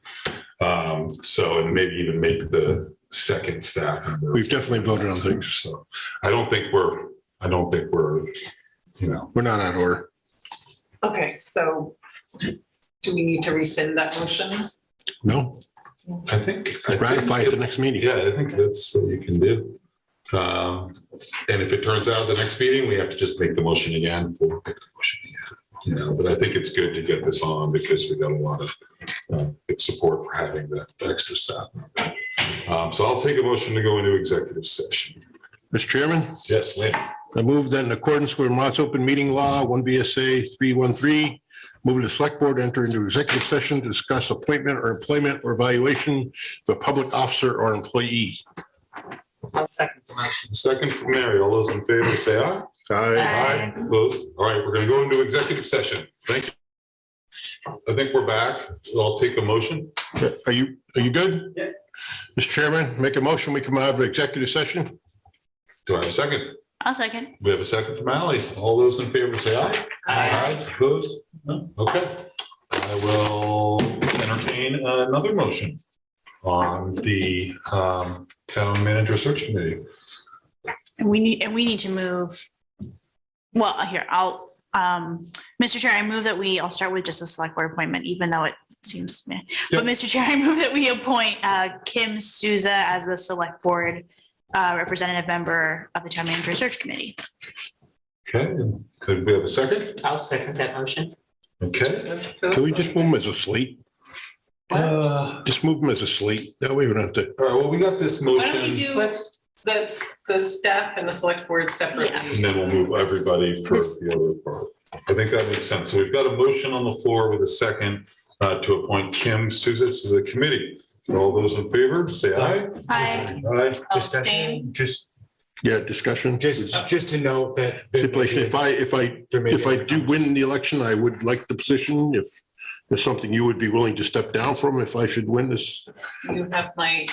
So, and maybe even make the second staff member. We've definitely voted on things. So I don't think we're, you know. We're not out of order. Okay, so do we need to rescind that motion? No. I think. Ratify at the next meeting. Yeah, I think that's what you can do. And if it turns out the next meeting, we have to just make the motion again. We'll make the motion again. You know, but I think it's good to get this on because we got a lot of good support for having the extra staff member. So I'll take a motion to go into executive session. Mr. Chairman? Yes, ma'am. I move that in accordance with Vermont's open meeting law, 1 VSA 313, move the select board to enter into executive session to discuss appointment or employment or evaluation of a public officer or employee. I'll second the motion. Second from Mary. All those in favor say aye. Aye. Opposed? All right, we're going to go into executive session. Thank you. I think we're back. So I'll take a motion. Are you good? Yeah. Mr. Chairman, make a motion, we come out of executive session. Do I have a second? I'll second. We have a second from Ally. All those in favor say aye. Aye. Opposed? No? Okay. I will entertain another motion on the town manager search committee. And we need to move. Well, here, Mr. Chair, I move that I'll start with just a select board appointment, even though it seems, meh. But Mr. Chair, I move that we appoint Kim Souza as the select board representative member of the town manager search committee. Okay, could we have a second? I'll second that motion. Okay. Can we just move them as a slate? Just move them as a slate. That way we don't have to. All right, well, we got this Why don't we motion do the staff and the select board separately? and then we'll move everybody for the other part. I think that makes sense. So we've got a motion on the floor with a second to appoint Kim Souza to the committee. All those in favor, say aye. Aye. Aye. Abstain. Discussion. Just to note that. Stipulation, if I do win the election, I would like the position. If there's something you would be willing to step down from if I should win this. You have my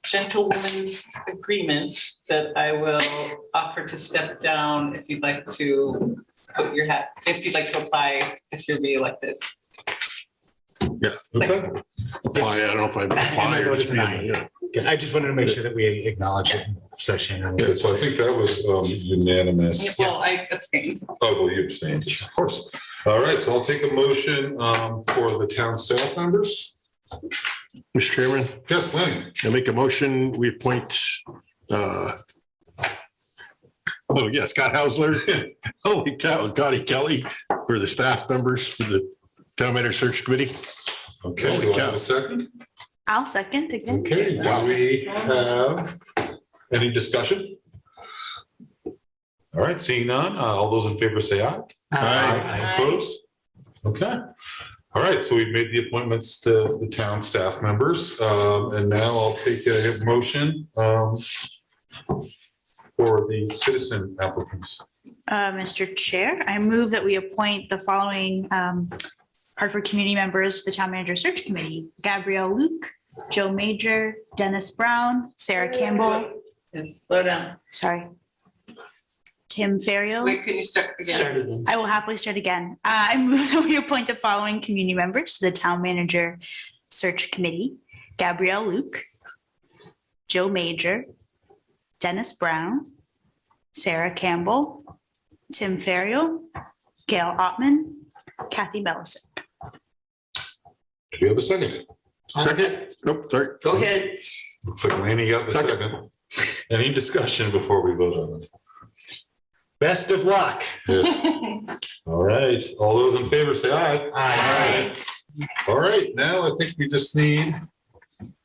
gentlewoman's agreement that I will offer to step down if you'd like to put your hat, if you'd like to apply, if you're reelected. Yeah. Okay. Apply, I don't know if I apply or just be I just wanted to make sure that we acknowledge it in session. Yeah, so I think that was unanimous. Well, I abstain. Oh, well, you abstained, of course. All right, so I'll take a motion for the town staff members. Mr. Chairman? Yes, Lynn. I make a motion, we appoint, Scott Hausler, holy cow, Gotti Kelly for the staff members for the town manager search committee. Okay, do I have a second? I'll second again. Okay, do we have any discussion? All right, seeing none, all those in favor say aye. Aye. Opposed? Okay. All right, so we've made the appointments to the town staff members, and now I'll take a motion for the citizen applicants. Mr. Chair, I move that we appoint the following Hartford community members to the town manager search committee: Gabrielle Luke, Joe Major, Dennis Brown, Sarah Campbell. Yes, slow down. Sorry. Tim Ferriel. Wait, can you start again? I will happily start again. I move that we appoint the following community members to the town manager search committee: Gabrielle Luke, Joe Major, Dennis Brown, Sarah Campbell, Tim Ferriel, Gail Ottman, Kathy Bellison. Do you have a second? Second? Nope, sorry. Go ahead. Looks like Laney got the second. Any discussion before we vote on this? Best of luck. All right, all those in favor say aye. Aye. All right, now I think we just need,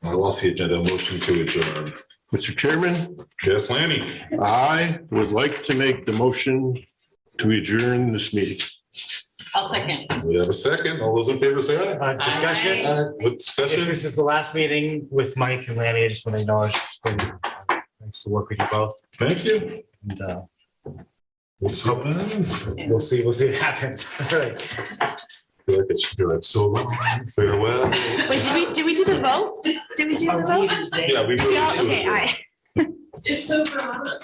I lost the agenda, motion to adjourn. Mr. Chairman? Yes, Lanny. I would like to make the motion to adjourn this meeting. I'll second. We have a second. All those in favor say aye. Discussion. What If discussion? this is the last meeting with Mike and Lanny, I just want to acknowledge it's been nice to work with you both. Thank you. And We'll see what happens. we'll see what happens. All right. I feel like it should be like, so long, farewell. Wait, did we do the vote? Did we do the vote? Yeah, we moved Yeah, to okay, it. It's so dramatic.